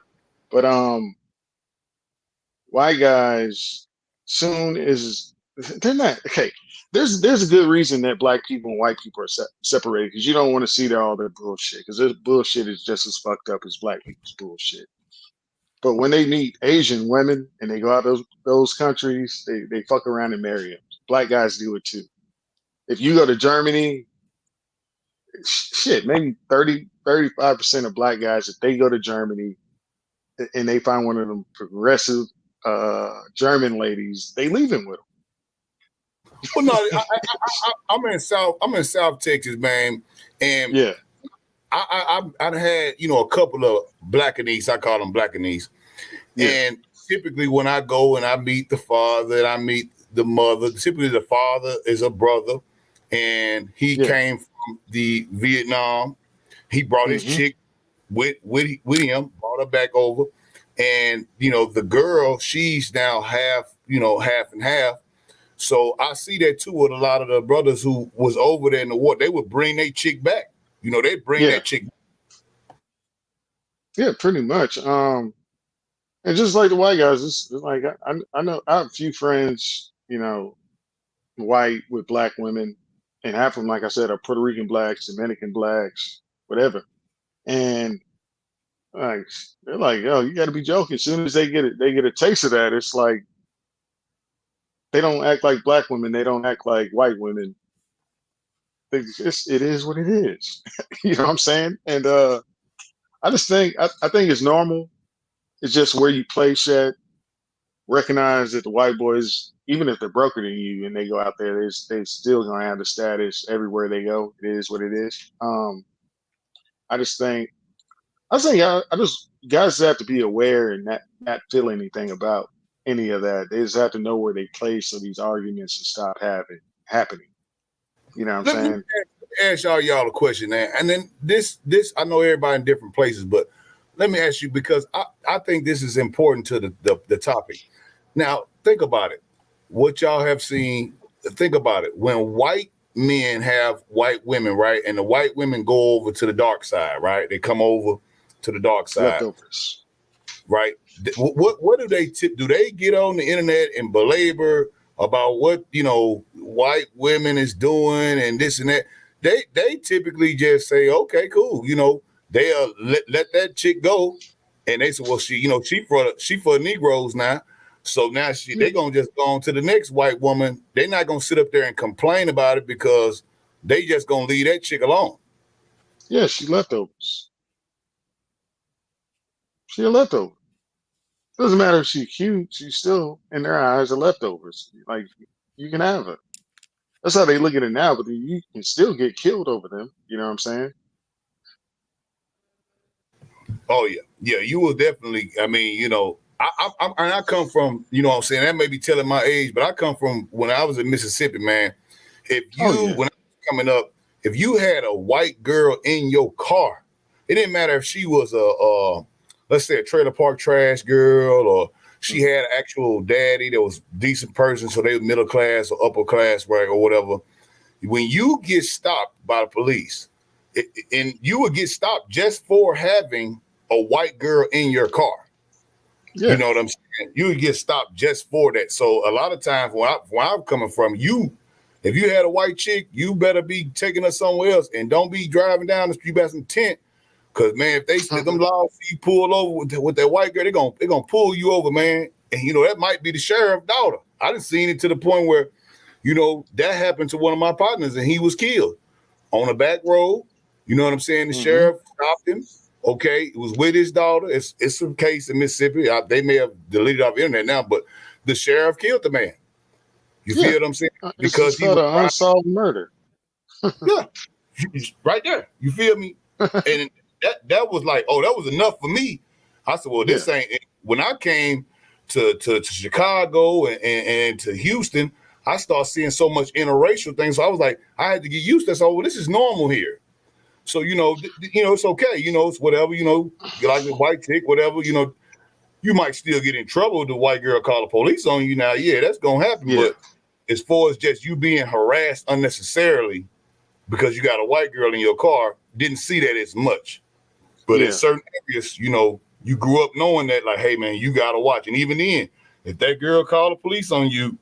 white guys soon is they're not okay. There's a good reason that black people and white people are separated because you don't want to see all their bullshit because this bullshit is just as fucked up as black people's bullshit. But when they meet Asian women and they go out those countries, they fuck around and marry them. Black guys do it too. If you go to Germany, shit, maybe 35% of black guys, if they go to Germany and they find one of them progressive German ladies, they leave him with Well, no, them. I'm in South. I'm in South Texas, man, and Yeah, I've had a couple of blackanees. I call them blackanees, yeah, and typically when I go and I meet the father and I meet the mother, typically the father is a brother, and he yeah. came from the Vietnam. He brought his Hmm. chick with him, brought her back over, and the girl, she's now half and half. So I see that too with a lot of the brothers who was over there in the war. They would bring their chick back. They bring Yeah, that chick. yeah, pretty much. And just like the white guys, it's like I know I have a few friends, white with black women, and half of them, like I said, are Puerto Rican blacks, Dominican blacks, whatever. And like they're like, yo, you got to be joking. As soon as they get a taste of that. It's like they don't act like black women. They don't act like white women. It is what it is. You know what I'm saying? And I just think I think it's normal. It's just where you place at. Recognize that the white boys, even if they're broker than you and they go out there, they still gonna have the status everywhere they go. It is what it is. I just think I just guys have to be aware and not feel anything about any of that. They just have to know where they play so these arguments can stop happening. You know what I'm Let me saying? ask y'all a question, man. And then this I know everybody in different places, but let me ask you because I think this is important to the topic. Now think about it. What y'all have seen. Think about it. When white men have white women, right, and the white women go over to the dark side, right? They come over to the dark side, Leftovers. right? What do they do? They get on the internet and belabor about what white women is doing and this and that. They typically just say, okay, cool. They'll let that chick go, and they say, well, she for Negroes now. So now Yeah, they gonna just go on to the next white woman. They're not gonna sit up there and complain about it because they just gonna leave that chick alone. yeah, she leftovers. She a leftover. Doesn't matter if she's cute. She's still in their eyes a leftovers. Like you can have her. That's how they look at it now, but you can still get killed over them. You know what I'm saying? Oh yeah, yeah. You will definitely. I mean, I come from. What I'm saying, that may be telling my age, but I come from when I was in Mississippi, man. Oh yeah, When I was coming up, if you had a white girl in your car, it didn't matter if she was let's say a trailer park trash girl, or she mm, had an actual daddy that was a decent person, so they were middle class or upper class, right, or whatever. When you get stopped by the police, and you would get stopped just for having a white girl in your car. You yeah, know what I'm saying? You would get stopped just for that. So a lot of times where I'm coming from, if you had a white chick, you better be taking her somewhere else and don't be driving down the street by some tent. Cause man, if them laws see you pull over with that white girl, they're gonna pull you over, man. And that might be the sheriff's daughter. I done seen it to the point where, that happened to one of my partners and he was killed on a back road. You know what I'm saying? The hmm, sheriff stopped him. Okay, it was with his daughter. It's a case in Mississippi. They may have deleted off the internet now, but the sheriff killed the man. You yeah. feel what I'm saying? It's Because he called was an driving. unsolved murder. Yeah, right there. You feel me? And that was like, oh, that was enough for me. I said, well, Yeah, this ain't. When I came to Chicago and to Houston, I started seeing so much interracial things. So I was like, I had to get used to this. Oh, well, this is normal here. So, it's okay. It's whatever, you like the white chick, whatever, you might still get in trouble if the white girl call the police on you now. Yeah, that's going to happen. Yeah. But as far as just you being harassed unnecessarily because you got a white girl in your car, didn't see that as much. But in Yeah. certain areas, you grew up knowing that, like, hey, man, you got to watch. And even then, if that girl call the police on you,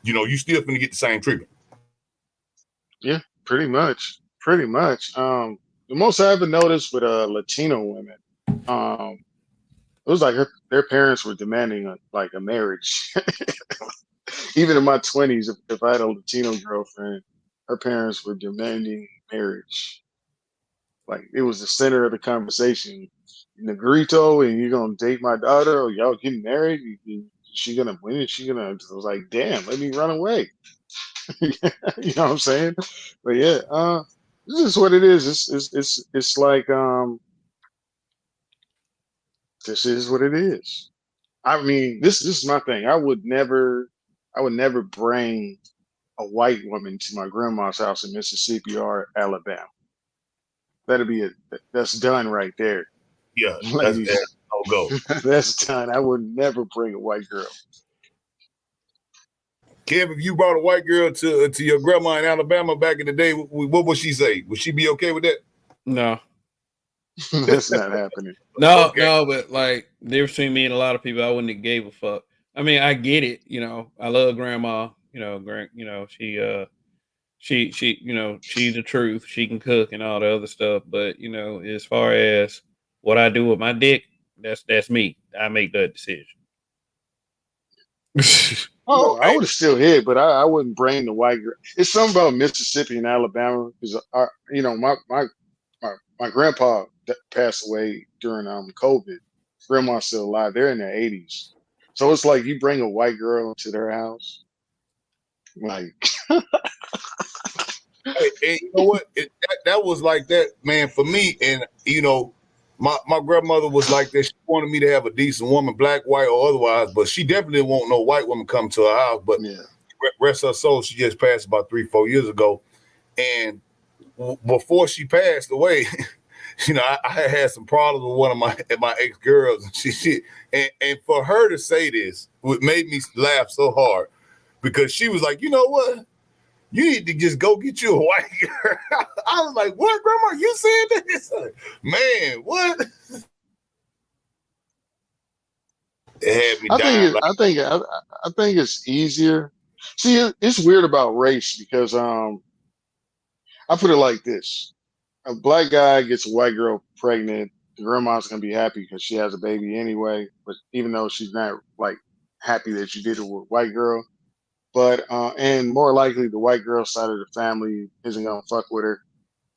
you still finna get the same treatment. Yeah. Pretty much. Pretty much. The most I ever noticed with Latino women, it was like their parents were demanding a marriage. Even in my 20s, if I had a Latino girlfriend, her parents were demanding marriage. Like it was the center of the conversation. Negrito, and you're gonna date my daughter, or y'all getting married? She gonna win? Is she gonna? I was like, damn, let me run away. You know what I'm saying? But yeah, this is what it is. It's like this is what it is. I mean, this is my thing. I would never bring a white woman to my grandma's house in Mississippi or Alabama. That's done right there, Yeah, that's ladies. no go. That's done. I would never bring a white girl. Kev, if you brought a white girl to your grandma in Alabama back in the day, what would she say? Would she be okay with that? No, That's not happening. no, Okay. no. But like, the difference between me and a lot of people, I wouldn't have gave a fuck. I mean, I get it. I love grandma. She's the truth. She can cook and all the other stuff. But as far as what I do with my dick, that's me. I make that decision. Oh, I Hey, would have still hit, but I wouldn't bring the white girl. It's something about Mississippi and Alabama because my grandpa passed away during COVID. Grandma's still alive. They're in their 80s, so it's like you bring a white girl to their house, like hey, you know what? That was like that, man, for me. And my grandmother was like that. She wanted me to have a decent woman, black, white, or otherwise, but she definitely didn't want no white woman come to her house. But yeah, rest her soul, she just passed about 3-4 years ago. And before she passed away, I had some problems with one of my ex girls, and and for her to say this, it made me laugh so hard because she was like, you know what? You need to just go get you a white girl. I was like, what, grandma? You said this? Man, what? It had me I think dying. it, I think it's easier. See, it's weird about race because I put it like this: a black guy gets a white girl pregnant, the grandma's gonna be happy because she has a baby anyway. But even though she's not like happy that you did it with a white girl, but and more likely the white girl side of the family isn't gonna fuck with her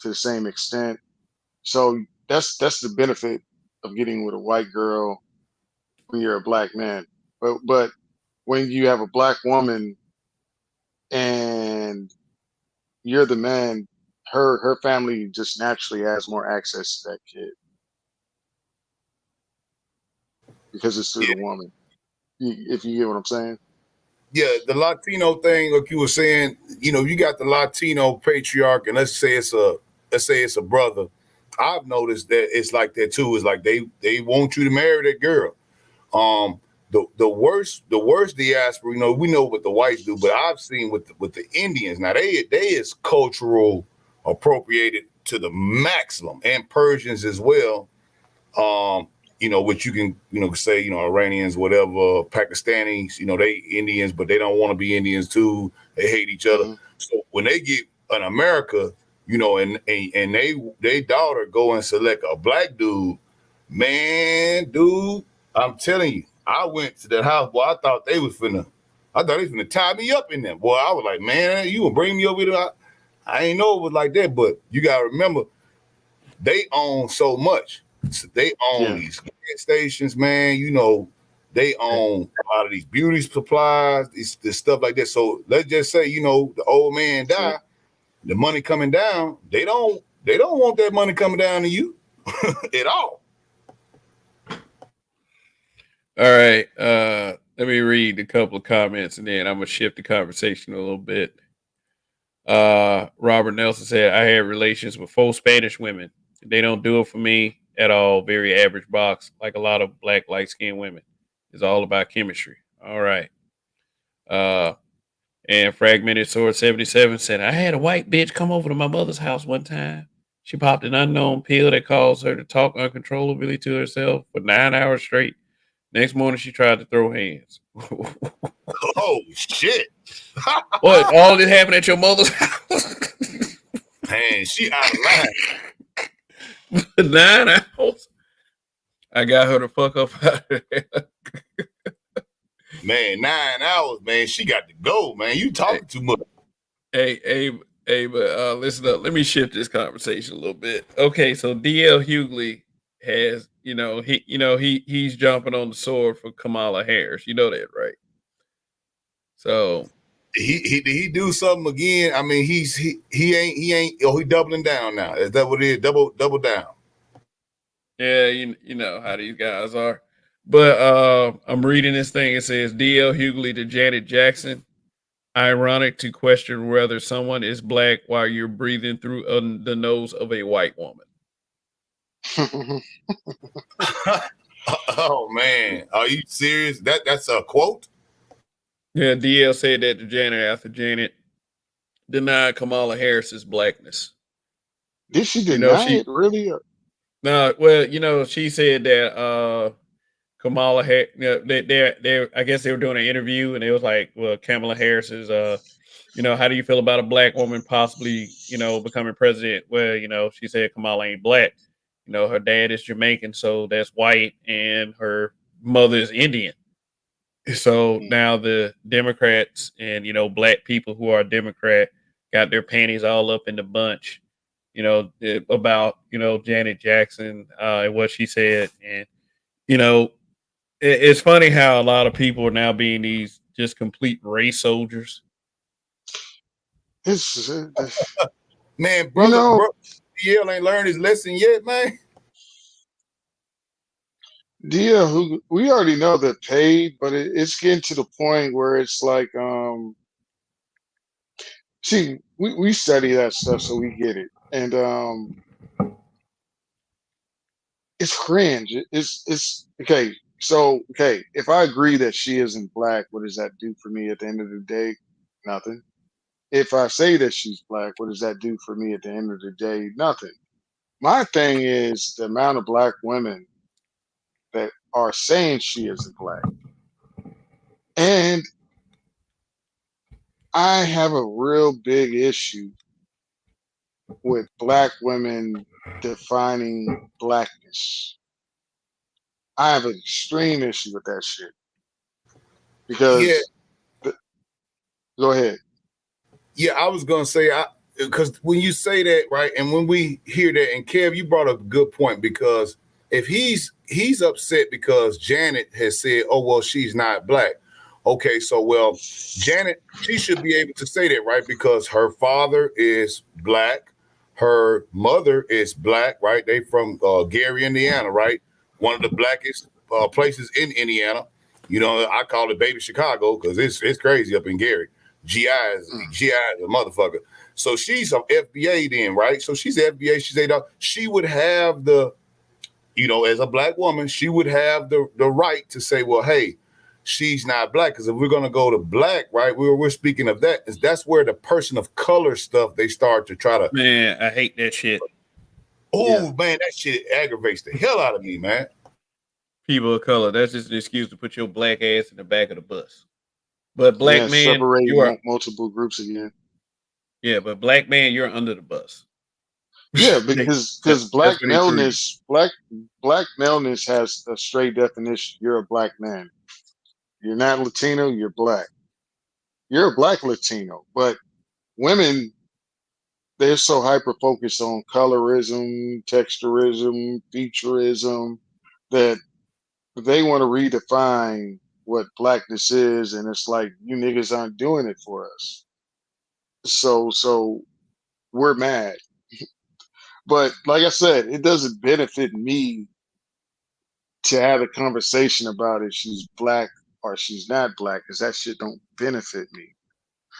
to the same extent. So that's the benefit of getting with a white girl when you're a black man. But when you have a black woman and you're the man, her family just naturally has more access to that kid because it's through Yeah, the woman. If you get what I'm saying. yeah, the Latino thing, like you were saying, you got the Latino patriarch, and let's say it's a brother. I've noticed that it's like that too. It's like they want you to marry that girl. Um, the worst diaspora, we know what the whites do, but I've seen with the Indians. Now they is cultural appropriated to the maximum, and Persians as well. Um, which you can, say, Iranians, whatever, Pakistanis, they Indians, but they don't want to be Indians too. They hate each other. Hmm. So when they get in America, and they daughter go and select a black dude, man, dude, I'm telling you, I went to that house, boy. I thought they was finna tie me up in there, boy. I was like, man, you gonna bring me over here? I ain't know it was like that, but you gotta remember, they own so much. So they own Yeah, these gas stations, man. They own a lot of these beauty supplies, this stuff like that. So let's just say, the old man that's die, it. the money coming down. They don't want that money coming down to you at all. All right. let me read a couple of comments and then I'm gonna shift the conversation a little bit. Robert Nelson said, I had relations with 4 Spanish women. They don't do it for me at all. Very average box, like a lot of black light skinned women. It's all about chemistry. All right. Uh, and Fragmented Sword 77 said, I had a white bitch come over to my mother's house one time. She popped an unknown pill that caused her to talk uncontrollably to herself for 9 hours straight. Next morning, she tried to throw hands. Oh shit! What? All this happened at your mother's house? Man, she out of line. 9 hours. I got her to fuck up out of there. Man, 9 hours, man. She got to go, man. You talking too much. Hey, but listen up. Let me shift this conversation a little bit. Okay, so DL Hughley has, he's jumping on the sword for Kamala Harris. You know that, right? So Did he do something again? I mean, he ain't. Oh, he doubling down now. Is that what it is? Double down. yeah, you know how these guys are. But I'm reading this thing. It says DL Hughley to Janet Jackson. Ironic to question whether someone is black while you're breathing through the nose of a white woman. Oh man, are you serious? That's a quote. Yeah, DL said that to Janet after Janet denied Kamala Harris's blackness. Did she You know, deny she it really? no, well, she said that Kamala Harris, they I guess they were doing an interview and it was like, well, Kamala Harris is how do you feel about a black woman possibly, becoming president? Well, she said Kamala ain't black. Her dad is Jamaican, so that's white, and her mother is Indian. So Mm. now the Democrats and black people who are Democrat got their panties all up in the bunch, about Janet Jackson and what she said, and you know it's funny how a lot of people are now being these just complete race soldiers. It's, Man, you know, bro, DL ain't learned his lesson yet, man. Dia, who we already know they're paid, but it's getting to the point where it's like, see, we study that stuff, so we get it, and it's cringe. It's okay. So okay, if I agree that she isn't black, what does that do for me at the end of the day? Nothing. If I say that she's black, what does that do for me at the end of the day? Nothing. My thing is the amount of black women that are saying she isn't black. And I have a real big issue with black women defining blackness. I have an extreme issue with that shit Yeah, because, go ahead. yeah. I was gonna say, because when you say that, right, and when we hear that, and Kev, you brought up a good point because if he's upset because Janet has said, "Oh well, she's not black." Okay, so well, Janet, she should be able to say that, right? Because her father is black, her mother is black, right? They from Gary, Indiana, right? One of the blackest places in Indiana. I call it baby Chicago because it's crazy up in Gary. GI is a motherfucker. So she's an FBA then, right? So she's FBA. She's she would have as a black woman, she would have the right to say, well, hey, she's not black. Because if we're gonna go to black, right, we're speaking of that. That's where the person of color stuff they start to try to. Man, I hate that shit. Yeah. Oh man, that shit aggravates the hell out of me, man. People of color, that's just an excuse to put your black ass in the back of the bus. But black Yeah, man, separate you are multiple groups again. yeah, but black man, you're under the bus. Yeah, because black That's what he threw you. maleness, black maleness has a straight definition. You're a black man. You're not Latino. You're black. You're a black Latino. But women, they're so hyper focused on colorism, texturism, featureism that they want to redefine what blackness is, and it's like you niggas aren't doing it for us. So we're mad. But like I said, it doesn't benefit me to have a conversation about if she's black or she's not black, because that shit don't benefit me.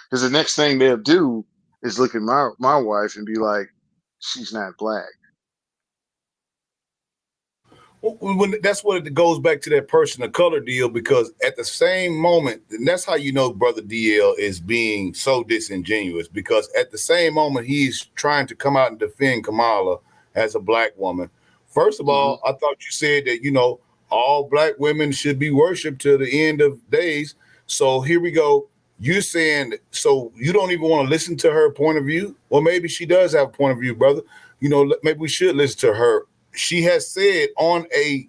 Because the next thing they'll do is look at my wife and be like, she's not black. That's what it goes back to, that person of color deal, because at the same moment, and that's how you know Brother DL is being so disingenuous, because at the same moment he's trying to come out and defend Kamala as a black woman. First of all, I thought you said that, all black women should be worshiped to the end of days. So here we go. You're saying, so you don't even want to listen to her point of view? Well, maybe she does have a point of view, brother. Maybe we should listen to her. She has said on a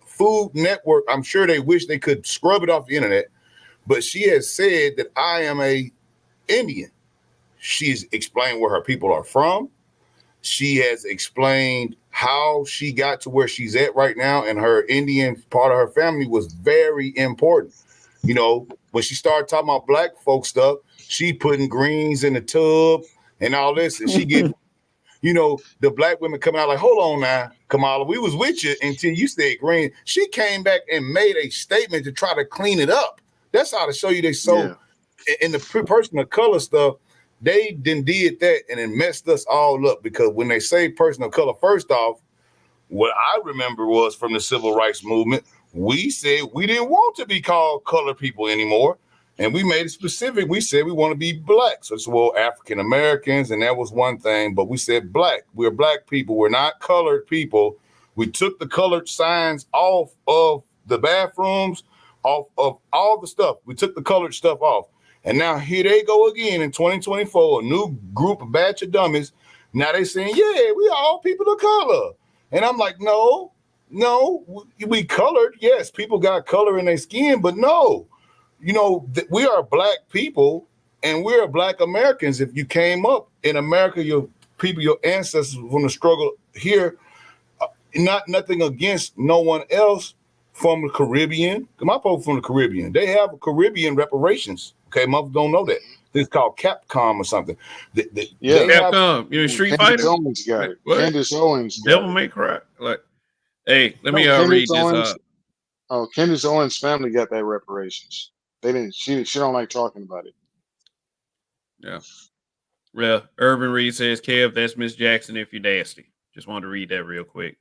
Food Network, I'm sure they wish they could scrub it off the internet, but she has said that I am a Indian. She's explained where her people are from. She has explained how she got to where she's at right now, and her Indian part of her family was very important. When she started talking about black folk stuff, she putting greens in the tub and all this, and she get the black women coming out like, hold on now, Kamala, we was with you until you said green. She came back and made a statement to try to clean it up. That's how to show you they so in the person of color stuff. They did that and it messed us all up, because when they say person of color, first off, what I remember was from the civil rights movement, we said we didn't want to be called colored people anymore. And we made it specific. We said we want to be black. So it's, well, African Americans, and that was one thing. But we said black. We're black people. We're not colored people. We took the colored signs off of the bathrooms, off of all the stuff. We took the colored stuff off. And now here they go again in 2024, a new group, a batch of dummies. Now they saying, yeah, we are all people of color. And I'm like, no, we colored. Yes, people got color in their skin, but no. We are black people, and we're black Americans. If you came up in America, your ancestors from the struggle here, nothing against no one else from the Caribbean. My folks from the Caribbean, they have Caribbean reparations. Okay, most don't know that. This is called Capcom or something. Capcom. Street Candace Fighter? Owens got it. What? Candace Owens got Devil it. May Cry. Like, hey, let me Candace read Owens, this. Candace Owens' family got that reparations. They didn't. She don't like talking about it. Yeah. Urban Reed says, Kev, that's Miss Jackson if you're nasty. Just wanted to read that real quick.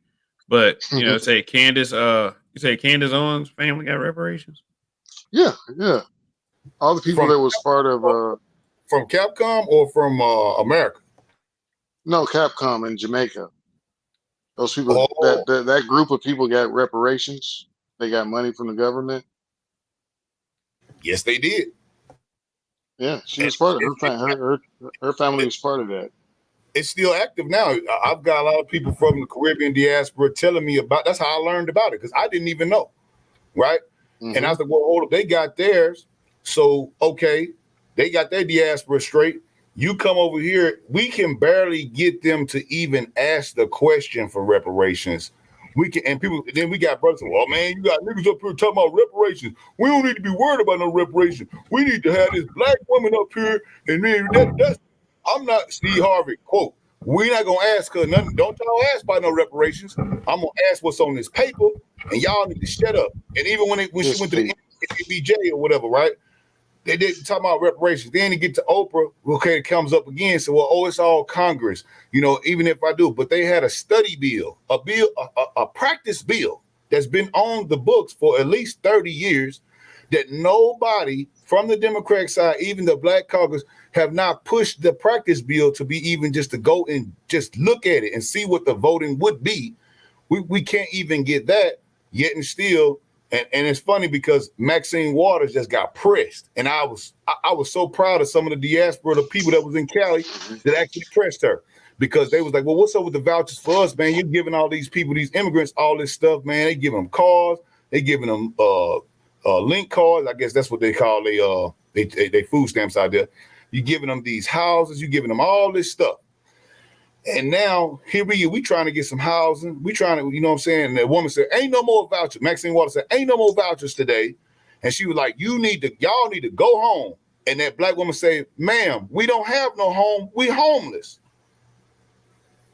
But say Candace, you say Candace Owens' family got reparations? Yeah. All the people that was part of from Capcom or from America? No, Capcom in Jamaica. Those people, that group of people got reparations. They got money from the government. Yes, they did. Yeah, she was part of her family was part of that. It's still active now. I've got a lot of people from the Caribbean diaspora telling me about. That's how I learned about it, because I didn't even know, right? And I was like, well, hold up, they got theirs. So, okay, they got their diaspora straight. You come over here, we can barely get them to even ask the question for reparations. We can, and people, then we got brothers, well, man, you got niggas up here talking about reparations. We don't need to be worried about no reparations. We need to have this black woman up here, and then that's, I'm not Steve Harvey, quote, we're not going to ask her nothing. Don't y'all ask about no reparations. I'm going to ask what's on this paper, and y'all need to shut up. And even when she went to the NBJ or whatever, right? They didn't talk about reparations. Then you get to Oprah, okay, it comes up again. So, well, it's all Congress, even if I do. But they had a study bill, a practice bill that's been on the books for at least 30 years that nobody from the Democratic side, even the Black Caucus, have not pushed the practice bill to be even just to go and just look at it and see what the voting would be. We can't even get that, yet and still. And it's funny because Maxine Waters just got pressed. And I was so proud of some of the diaspora, the people that was in Cali that actually pressed her, because they was like, well, what's up with the vouchers for us, man? You're giving all these people, these immigrants, all this stuff, man. They giving them cars. They giving them link cards. I guess that's what they call they food stamps out there. You're giving them these houses. You're giving them all this stuff. And now here we trying to get some housing. We trying to, you know what I'm saying? And the woman said, ain't no more vouchers. Maxine Waters said, ain't no more vouchers today. And she was like, y'all need to go home. And that black woman said, ma'am, we don't have no home. We homeless.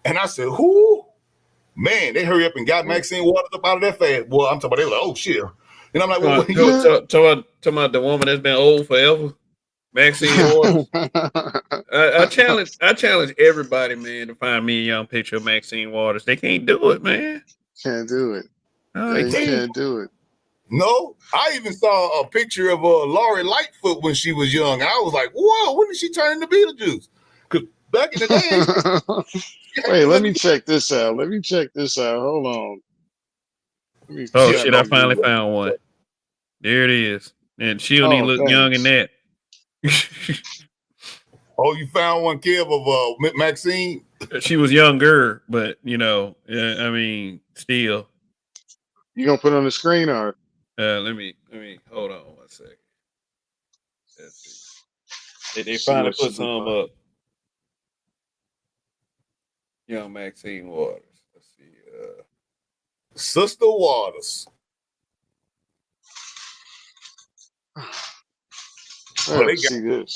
And I said, who? Man, they hurry up and got Maxine Waters up out of that fast. Boy, I'm talking about, they were like, oh shit. And I'm like, well, Talking when you about the woman that's been old forever, Maxine Waters. I challenge everybody, man, to find me a young picture of Maxine Waters. They can't do it, man. Can't do it. No, Yeah, they you can't. can't do it. no, I even saw a picture of Lori Lightfoot when she was young. I was like, whoa, when did she turn into Beetlejuice? Because back in the day, she had Wait, to let look. me check this out. Let me check this out. Hold on. Let me Oh tap shit! I in finally here. found one. There it is, and she don't even Oh, look young in thanks. that. Oh, you found one, Kev, of Maxine? She was younger, but I mean, still. You gonna put it on the screen or? Let me hold on one second. Let's see. They See finally what she put look some like. up. Young Maxine Waters. Let's see. Sister Waters. I Oh, gotta they got. see this.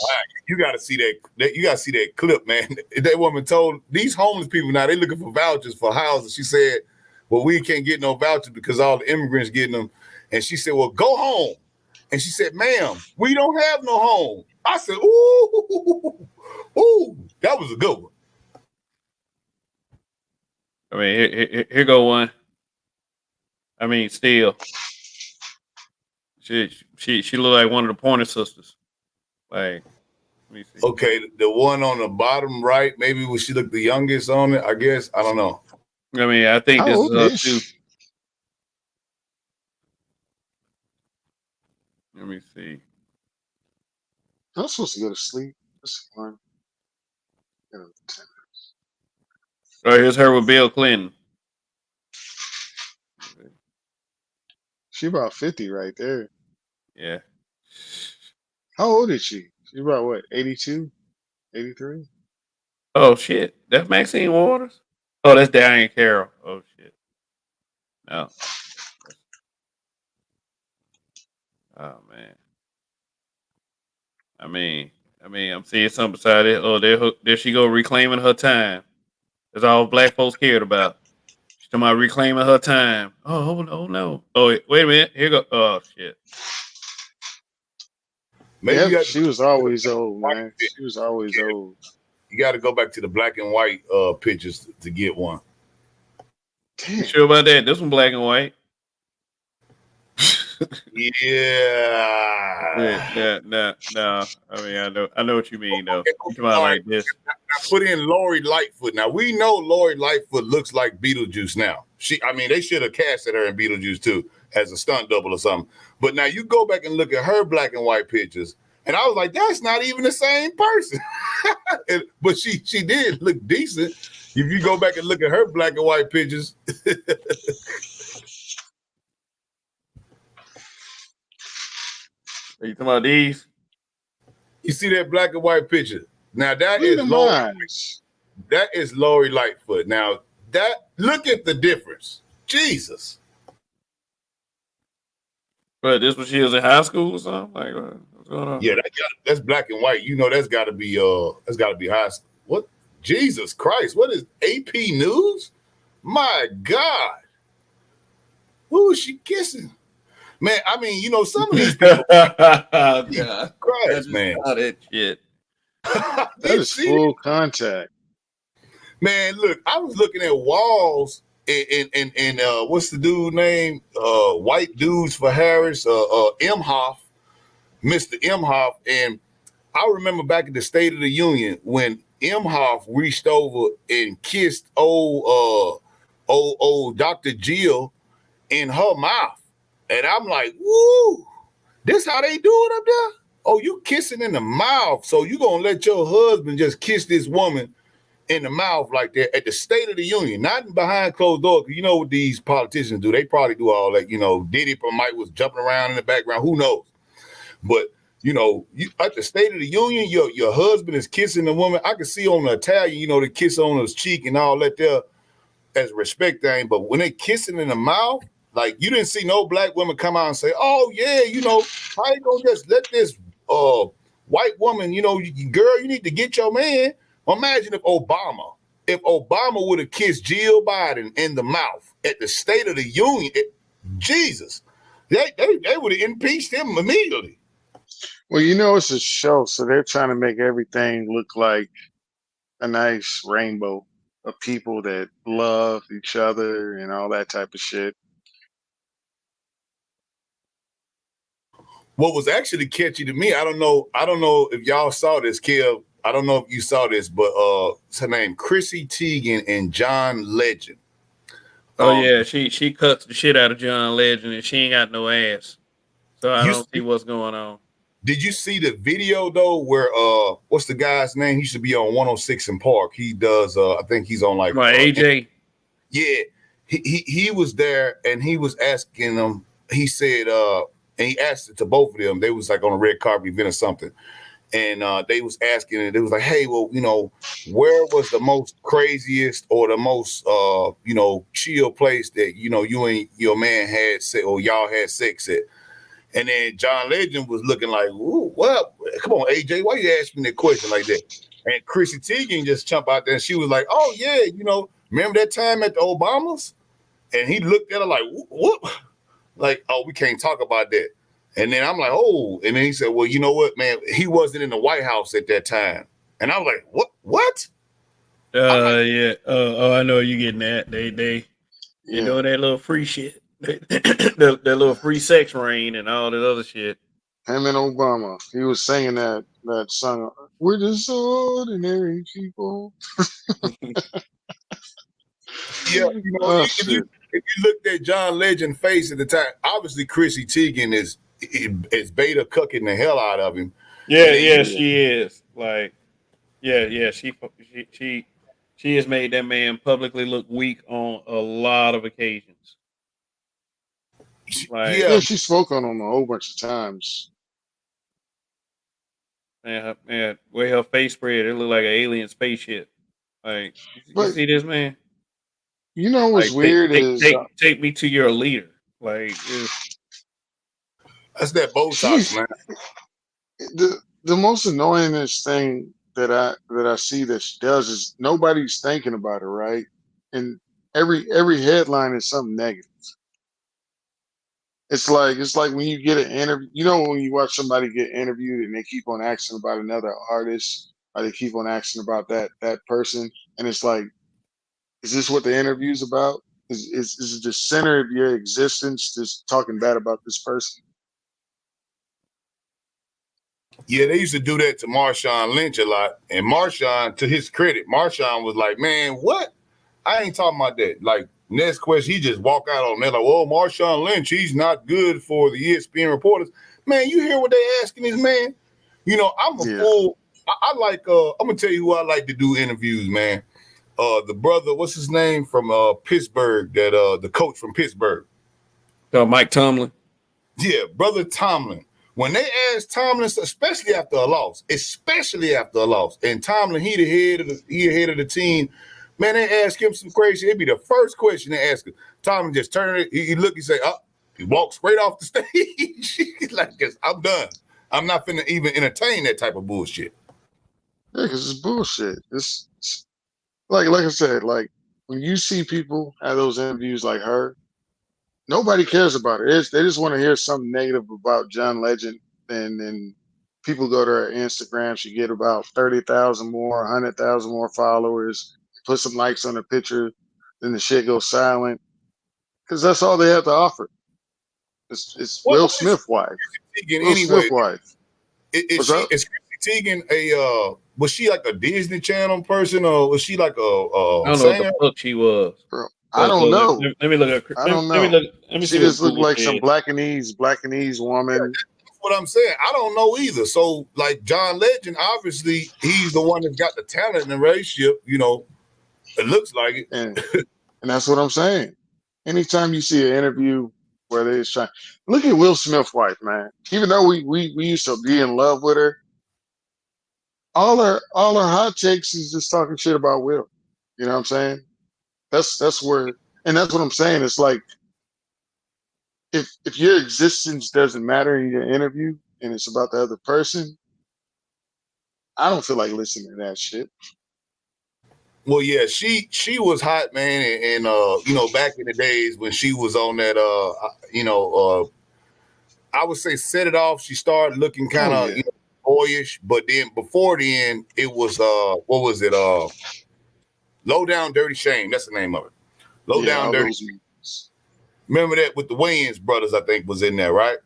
You got to see that. You got to see that clip, man. That woman told these homeless people now they looking for vouchers for houses. She said, "Well, we can't get no vouchers because all the immigrants getting them." And she said, "Well, go home." And she said, "Ma'am, we don't have no home." I said, "Ooh, ooh, that was a good one." I mean, here go one. I mean, still, she looked like one of the Pointer Sisters. Like, let me see. Okay, the one on the bottom right, maybe was she looked the youngest on it. I guess I don't know. I mean, I think How this is old her is too. she? Let me see. I'm supposed to go to sleep. That's fine. Yeah, 10. Oh, here's her with Bill Clinton. She about 50 right there. Yeah. How old is she? She about what? 82, 83? Oh shit, that's Maxine Waters. Oh, that's Diane Carroll. Oh shit. No. Oh man. I'm seeing something beside it. Oh, there she go reclaiming her time. That's all black folks cared about. She's talking about reclaiming her time. Oh no. Oh wait a minute. Here go. Oh shit. Maybe Yep, you have to she was always old, white man. picture. She was always old. You got to go back to the black and white pictures to get one. You Damn. sure about that? This one black and white. Yeah. No. I mean, I know what you mean though. Okay, You talking about all right. like this? Now put in Lori Lightfoot. Now we know Lori Lightfoot looks like Beetlejuice now. I mean, they should have casted her in Beetlejuice too as a stunt double or something. But now you go back and look at her black and white pictures, and I was like, that's not even the same person. But she did look decent. If you go back and look at her black and white pictures, Are you talking about these? you see that black and white picture. Now that Look at is them Lori. eyes. That is Lori Lightfoot. Now look at the difference. Jesus. But this when she was in high school or something? Like what's going on? Yeah, that's black and white. You know that's gotta be high school. What? Jesus Christ, what is AP News? My God. Who is she kissing? Man, I mean, some of these people, Oh, Jesus God. I Christ, just man. saw that shit. Do That you is see that? full contact. Man, look, I was looking at walls and what's the dude name? White Dudes for Harris, Imhoff, Mr. Imhoff. And I remember back at the State of the Union when Imhoff reached over and kissed old Dr. Jill in her mouth. And I'm like, woo, this how they do it up there? Oh, you kissing in the mouth. So you gonna let your husband just kiss this woman in the mouth like that at the State of the Union, not behind closed doors. You know what these politicians do? They probably do all that. Diddy Mike was jumping around in the background. Who knows? But you at the State of the Union, your husband is kissing the woman. I can see on the Italian, the kiss on his cheek and all that there as a respect thing. But when they kissing in the mouth, like you didn't see no black women come out and say, "Oh yeah, how you gonna just let this white woman, girl, you need to get your man." Imagine if Obama would have kissed Jill Biden in the mouth at the State of the Union, Jesus. They would have impeached him immediately. Well, you know, it's a show, so they're trying to make everything look like a nice rainbow of people that love each other and all that type of shit. What was actually catchy to me, I don't know if y'all saw this, Kev. I don't know if you saw this, but what's her name? Chrissy Teigen and John Legend. Oh Um, yeah, she cuts the shit out of John Legend, and she ain't got no ass, so I you don't see what's going on. did you see the video though where what's the guy's name? He should be on 106 in Park. He does I think he's on like My AJ. yeah. He was there and he was asking them, he said and he asked it to both of them. They was like on a red carpet event or something. And they was asking it, it was like, hey, well, where was the most craziest or the most chill place that you and your man had sex or y'all had sex at? And then John Legend was looking like, ooh, well, come on, AJ, why you asking that question like that? And Chrissy Teigen just jumped out there and she was like, oh, yeah, remember that time at the Obamas? And he looked at her like, what? Like, oh, we can't talk about that. And then I'm like, oh. And then he said, well, you know what, man? He wasn't in the White House at that time. And I was like, what? What? I'm like, Yeah. Oh, I know you getting that. They Yeah, doing that little free shit. That little free sex reign and all that other shit. him and Obama. He was singing that song. We're just ordinary people. yeah, Oh if you shit! if you looked at John Legend's face at the time, obviously Chrissy Teigen is beta cucking the hell out of him. Yeah, And then yeah, Yeah, she is. Like, yeah. She has made that man publicly look weak on a lot of occasions. Like, yeah. yeah, She spoke on him a whole bunch of times. man, way her face spread, it looked like an alien spaceship. Like, you But see this man? you know what's Like, take weird take is take take me to your leader. Like, that's that Botox, she's man. the most annoyingest thing that I see that she does is nobody's thinking about her, right? And every headline is something negative. It's like when you get an interview, when you watch somebody get interviewed and they keep on asking about another artist, or they keep on asking about that person, and it's like, is this what the interview's about? Is it the center of your existence just talking bad about this person? Yeah, they used to do that to Marshawn Lynch a lot. And Marshawn, to his credit, Marshawn was like, man, what? I ain't talking about that. Like, next question, he just walk out on that, like, well, Marshawn Lynch, he's not good for the ESPN reporters. Man, you hear what they asking this man? I'm a Yeah, fool. I like, I'm going to tell you who I like to do interviews, man. The brother, what's his name from Pittsburgh, the coach from Pittsburgh. Mike Tomlin. Yeah, brother Tomlin. When they asked Tomlin, especially after a loss, and Tomlin, he ahead of the team. Man, they ask him some crazy. It'd be the first question they ask him. Tomlin just turn it. He look. He say, "Oh," he walks straight off the stage. He's like, I'm done. I'm not finna even entertain that type of bullshit. yeah, because it's bullshit. It's like I said, like when you see people have those interviews like her, nobody cares about it. They just want to hear something negative about John Legend, and then people go to her Instagram. She get about 30,000 more, 100,000 more followers. Put some likes on her picture, then the shit goes silent because that's all they have to offer. It's Will What is Smith wife. Chrissy Teigen Will anyway? Smith wife. Is What's she up, is Chrissy Teigen was she like a Disney Channel person or was she like I a don't know what the singer? fuck she was. bro? I So don't let, know. let me look at I don't let me know. look let me She see what just looked Google like some said. Blackanese woman. That's what I'm saying. I don't know either. So, like John Legend, obviously, he's the one that's got the talent in the relationship. It looks like it. And and that's what I'm saying. Anytime you see an interview where they're trying, look at Will Smith's wife, man. Even though we used to be in love with her, all her hot takes is just talking shit about Will. You know what I'm saying? That's where, and that's what I'm saying. It's like if your existence doesn't matter in your interview and it's about the other person, I don't feel like listening to that shit. Well, yeah, she was hot, man, and back in the days when she was on that, I would say set it off. She started looking kind Oh of yeah, boyish, but then before then it was what was it? Low Down Dirty Shame. That's the name of it. Low yeah, Down all Dirty. those movies. Remember that with the Wayans brothers? I think was in there, right?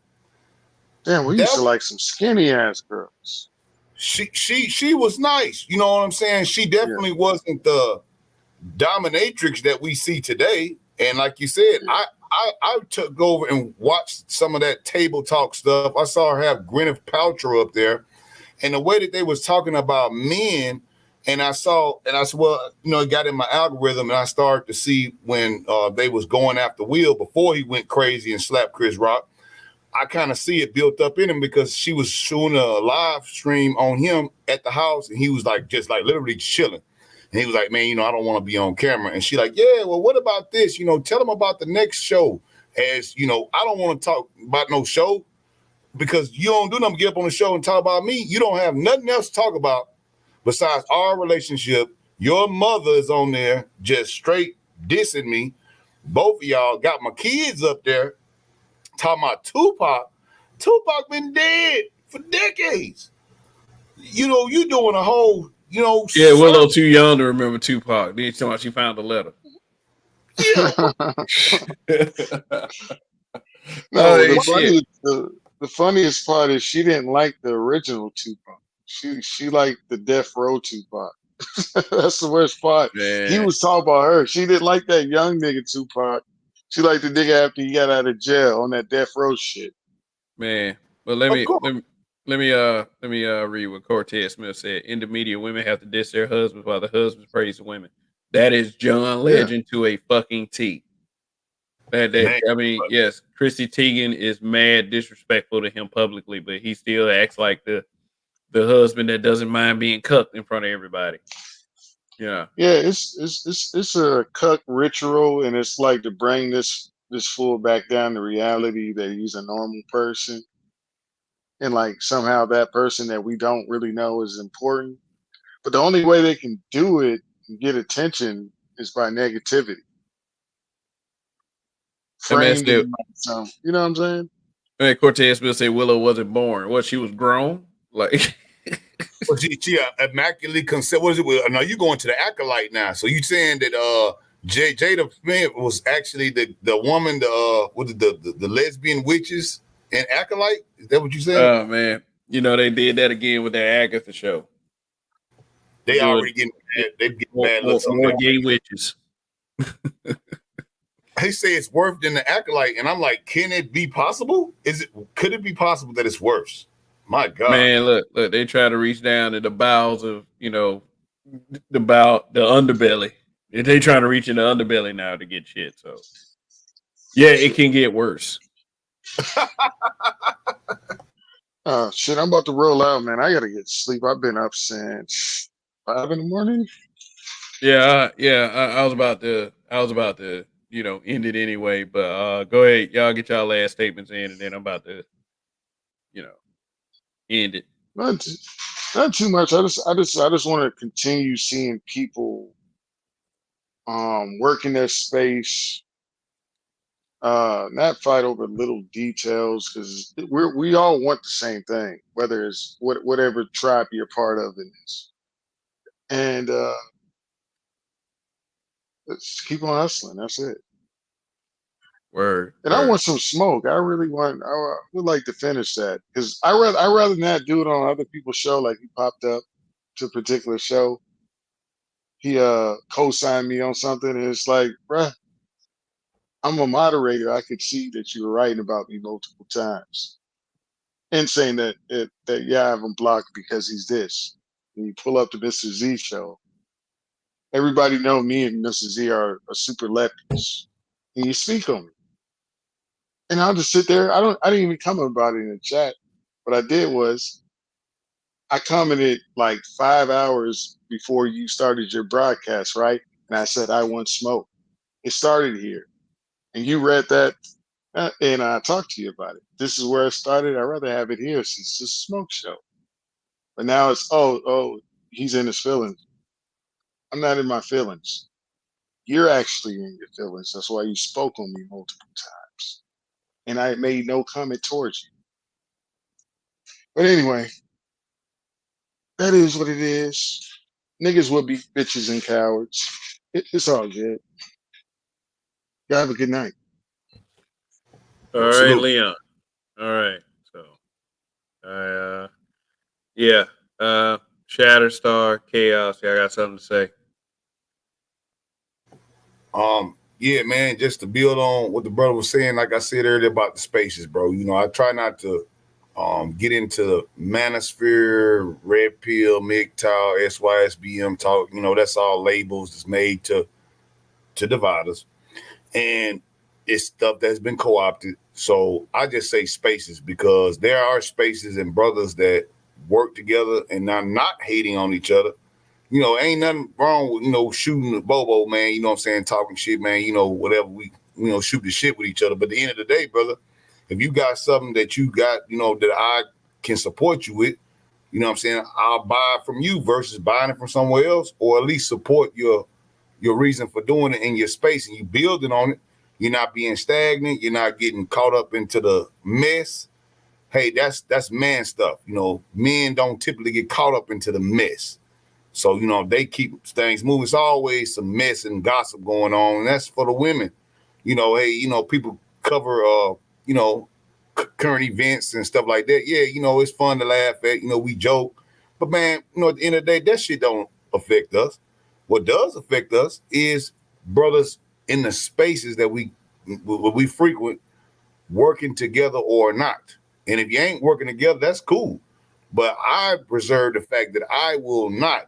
Damn, we used That to like some skinny ass girls. she was nice. You know what I'm saying? She Yeah, definitely wasn't the dominatrix that we see today. And like you said, yeah, I took over and watched some of that table talk stuff. I saw her have Gwyneth Paltrow up there, and the way that they was talking about men, and I said, well, it got in my algorithm, and I started to see when they was going after Will before he went crazy and slapped Chris Rock. I kind of see it built up in him because she was showing a live stream on him at the house, and he was like just like literally chilling. And he was like, man, I don't want to be on camera. And she like, yeah, well, what about this? Tell him about the next show. As I don't want to talk about no show because you don't do nothing, get up on the show and talk about me. You don't have nothing else to talk about besides our relationship. Your mother is on there just straight dissing me. Both of y'all got my kids up there talking about Tupac. Tupac been dead for decades. You doing a whole, Yeah, Willow too young to remember Tupac. Then she she found the letter. no, Oh the shit, funniest the funniest part is she didn't like the original Tupac. She liked the Death Row Tupac. That's the worst part. He man, was talking about her. She didn't like that young nigga Tupac. She liked the nigga after he got out of jail on that Death Row shit. man. But let Of me course. let me let me read what Cortez Smith said. In the media, women have to diss their husbands while the husbands praise the women. That is John Yeah. Legend to a fucking T. That Man, I mean, yes, Chrissy Teigen is mad disrespectful to him publicly, but he still acts like the husband that doesn't mind being cucked in front of everybody. Yeah, Yeah, it's a cuck ritual, and it's like to bring this fool back down to reality that he's a normal person, and like somehow that person that we don't really know is important. But the only way they can do it and get attention is by negativity, that man framed said. in like some. You know what I'm saying? Man, Cortez will say Willow wasn't born. What, she was grown? Like, well, she immaculately conceived. What is it? Now you going to the acolyte now. So you saying that Jada Smith was actually the woman, what is the lesbian witches and acolyte? Is that what you saying? oh man, they did that again with that Agatha show. They Doing already getting mad. They getting more, mad more, looks on more their gay face. witches. They say it's worse than the acolyte, and I'm like, can it be possible? Could it be possible that it's worse? My God. Man, look, they try to reach down to the bowels of, the underbelly. They trying to reach in the underbelly now to get shit. So yeah, it Shit. can get worse. Shit, I'm about to roll out, man. I gotta get sleep. I've been up since 5 in the morning. Yeah. I was about to end it anyway. But go ahead, y'all get y'all last statements in, and then I'm about to you know end it. Not too, not too much. I just want to continue seeing people work in their space, not fight over little details because we all want the same thing, whether it's whatever tribe you're part of in this. And let's keep on hustling. That's it. Word, And I word. want some smoke. I really want. I would like to finish that because I rather not do it on other people's show. Like he popped up to a particular show. He co-signed me on something, and it's like, bruh, I'm a moderator. I could see that you were writing about me multiple times and saying that yeah, I have him blocked because he's this. And you pull up to Mr. Z show. Everybody know me and Mr. Z are super lefties. And you speak on me. And I'll just sit there. I didn't even comment about it in the chat. What I did was I commented like 5 hours before you started your broadcast, right? And I said I want smoke. It started here. And you read that and I talked to you about it. This is where it started. I'd rather have it here since it's a smoke show. But now it's he's in his feelings. I'm not in my feelings. You're actually in your feelings. That's why you spoke on me multiple times. and I made no comment towards you. But anyway, that is what it is. Niggas will be bitches and cowards. It's all good. Y'all have a good night. All Yo, right, salute. Leon. All right. So, I yeah. Shatterstar, Chaos. Yeah, I got something to say. Yeah, man, just to build on what the brother was saying, like I said earlier about the spaces, bro. I try not to get into Manosphere, Red Pill, MGTOW, SYSBM talk. That's all labels that's made to divide us. And it's stuff that's been co-opted. So I just say spaces because there are spaces and brothers that work together and are not hating on each other. Ain't nothing wrong with, shooting the bobo, man, what I'm saying, talking shit, man, whatever we, shoot the shit with each other. But at the end of the day, brother, if you got something that you got, that I can support you with, what I'm saying, I'll buy it from you versus buying it from somewhere else, or at least support your reason for doing it in your space and you building on it. You're not being stagnant. You're not getting caught up into the mess. Hey, that's man stuff. Men don't typically get caught up into the mess. So, they keep things moving. It's always some mess and gossip going on. And that's for the women. Hey, people cover, current events and stuff like that. Yeah, it's fun to laugh at. We joke. But, man, at the end of the day, that shit don't affect us. What does affect us is brothers in the spaces that we frequent working together or not. And if you ain't working together, that's cool. But I reserve the fact that I will not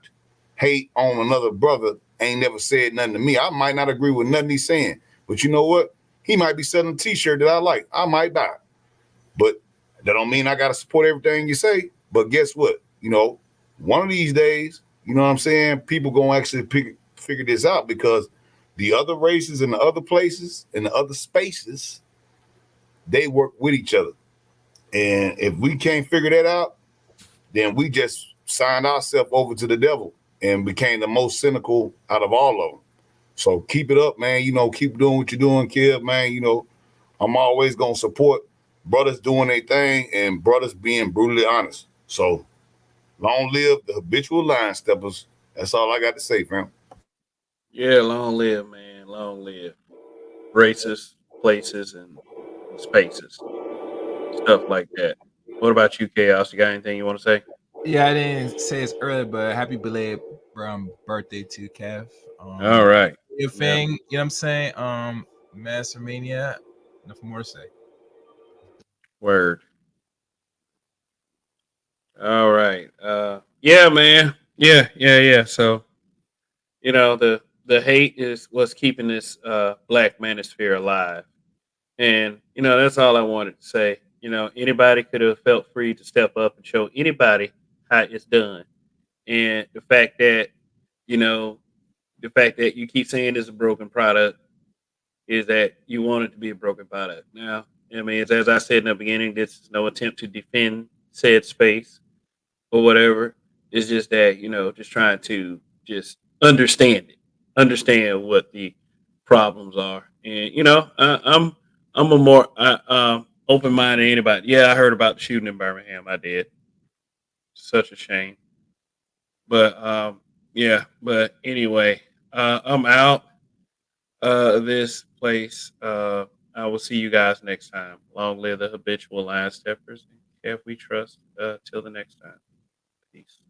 hate on another brother. Ain't never said nothing to me. I might not agree with nothing he's saying, but you know what? He might be selling a T-shirt that I like. I might buy it. But that don't mean I gotta support everything you say. But guess what? One of these days, you know what I'm saying, people gonna actually figure this out because the other races and the other places and the other spaces, they work with each other. And if we can't figure that out, then we just signed ourselves over to the devil and became the most cynical out of all of them. So keep it up, man. Keep doing what you're doing, kid, man. I'm always gonna support brothers doing their thing and brothers being brutally honest. So long live the habitual line steppers. That's all I got to say, fam. Yeah, long live, man. Long live. Races, places, and spaces. Stuff like that. What about you, Chaos? You got anything you want to say? Yeah, I didn't say this earlier, but happy belated birthday to Kev. All right. Your Yeah. thing, you know what I'm saying? Master Mania, nothing more to say. Word. All right. Yeah, man. Yeah. So, the hate is what's keeping this black manosphere alive. And, that's all I wanted to say. Anybody could have felt free to step up and show anybody how it's done. And you know, the fact that you keep saying it's a broken product is that you want it to be a broken product. Now, I mean, it's, as I said in the beginning, this is no attempt to defend said space or whatever. It's just that just trying to just understand what the problems are, and I'm a more open minded than anybody. Yeah, I heard about the shooting in Birmingham. I did. Such a shame, but yeah. But anyway, I'm out of this place. I will see you guys next time. Long live the habitual line steppers. If we trust, till the next time. Peace.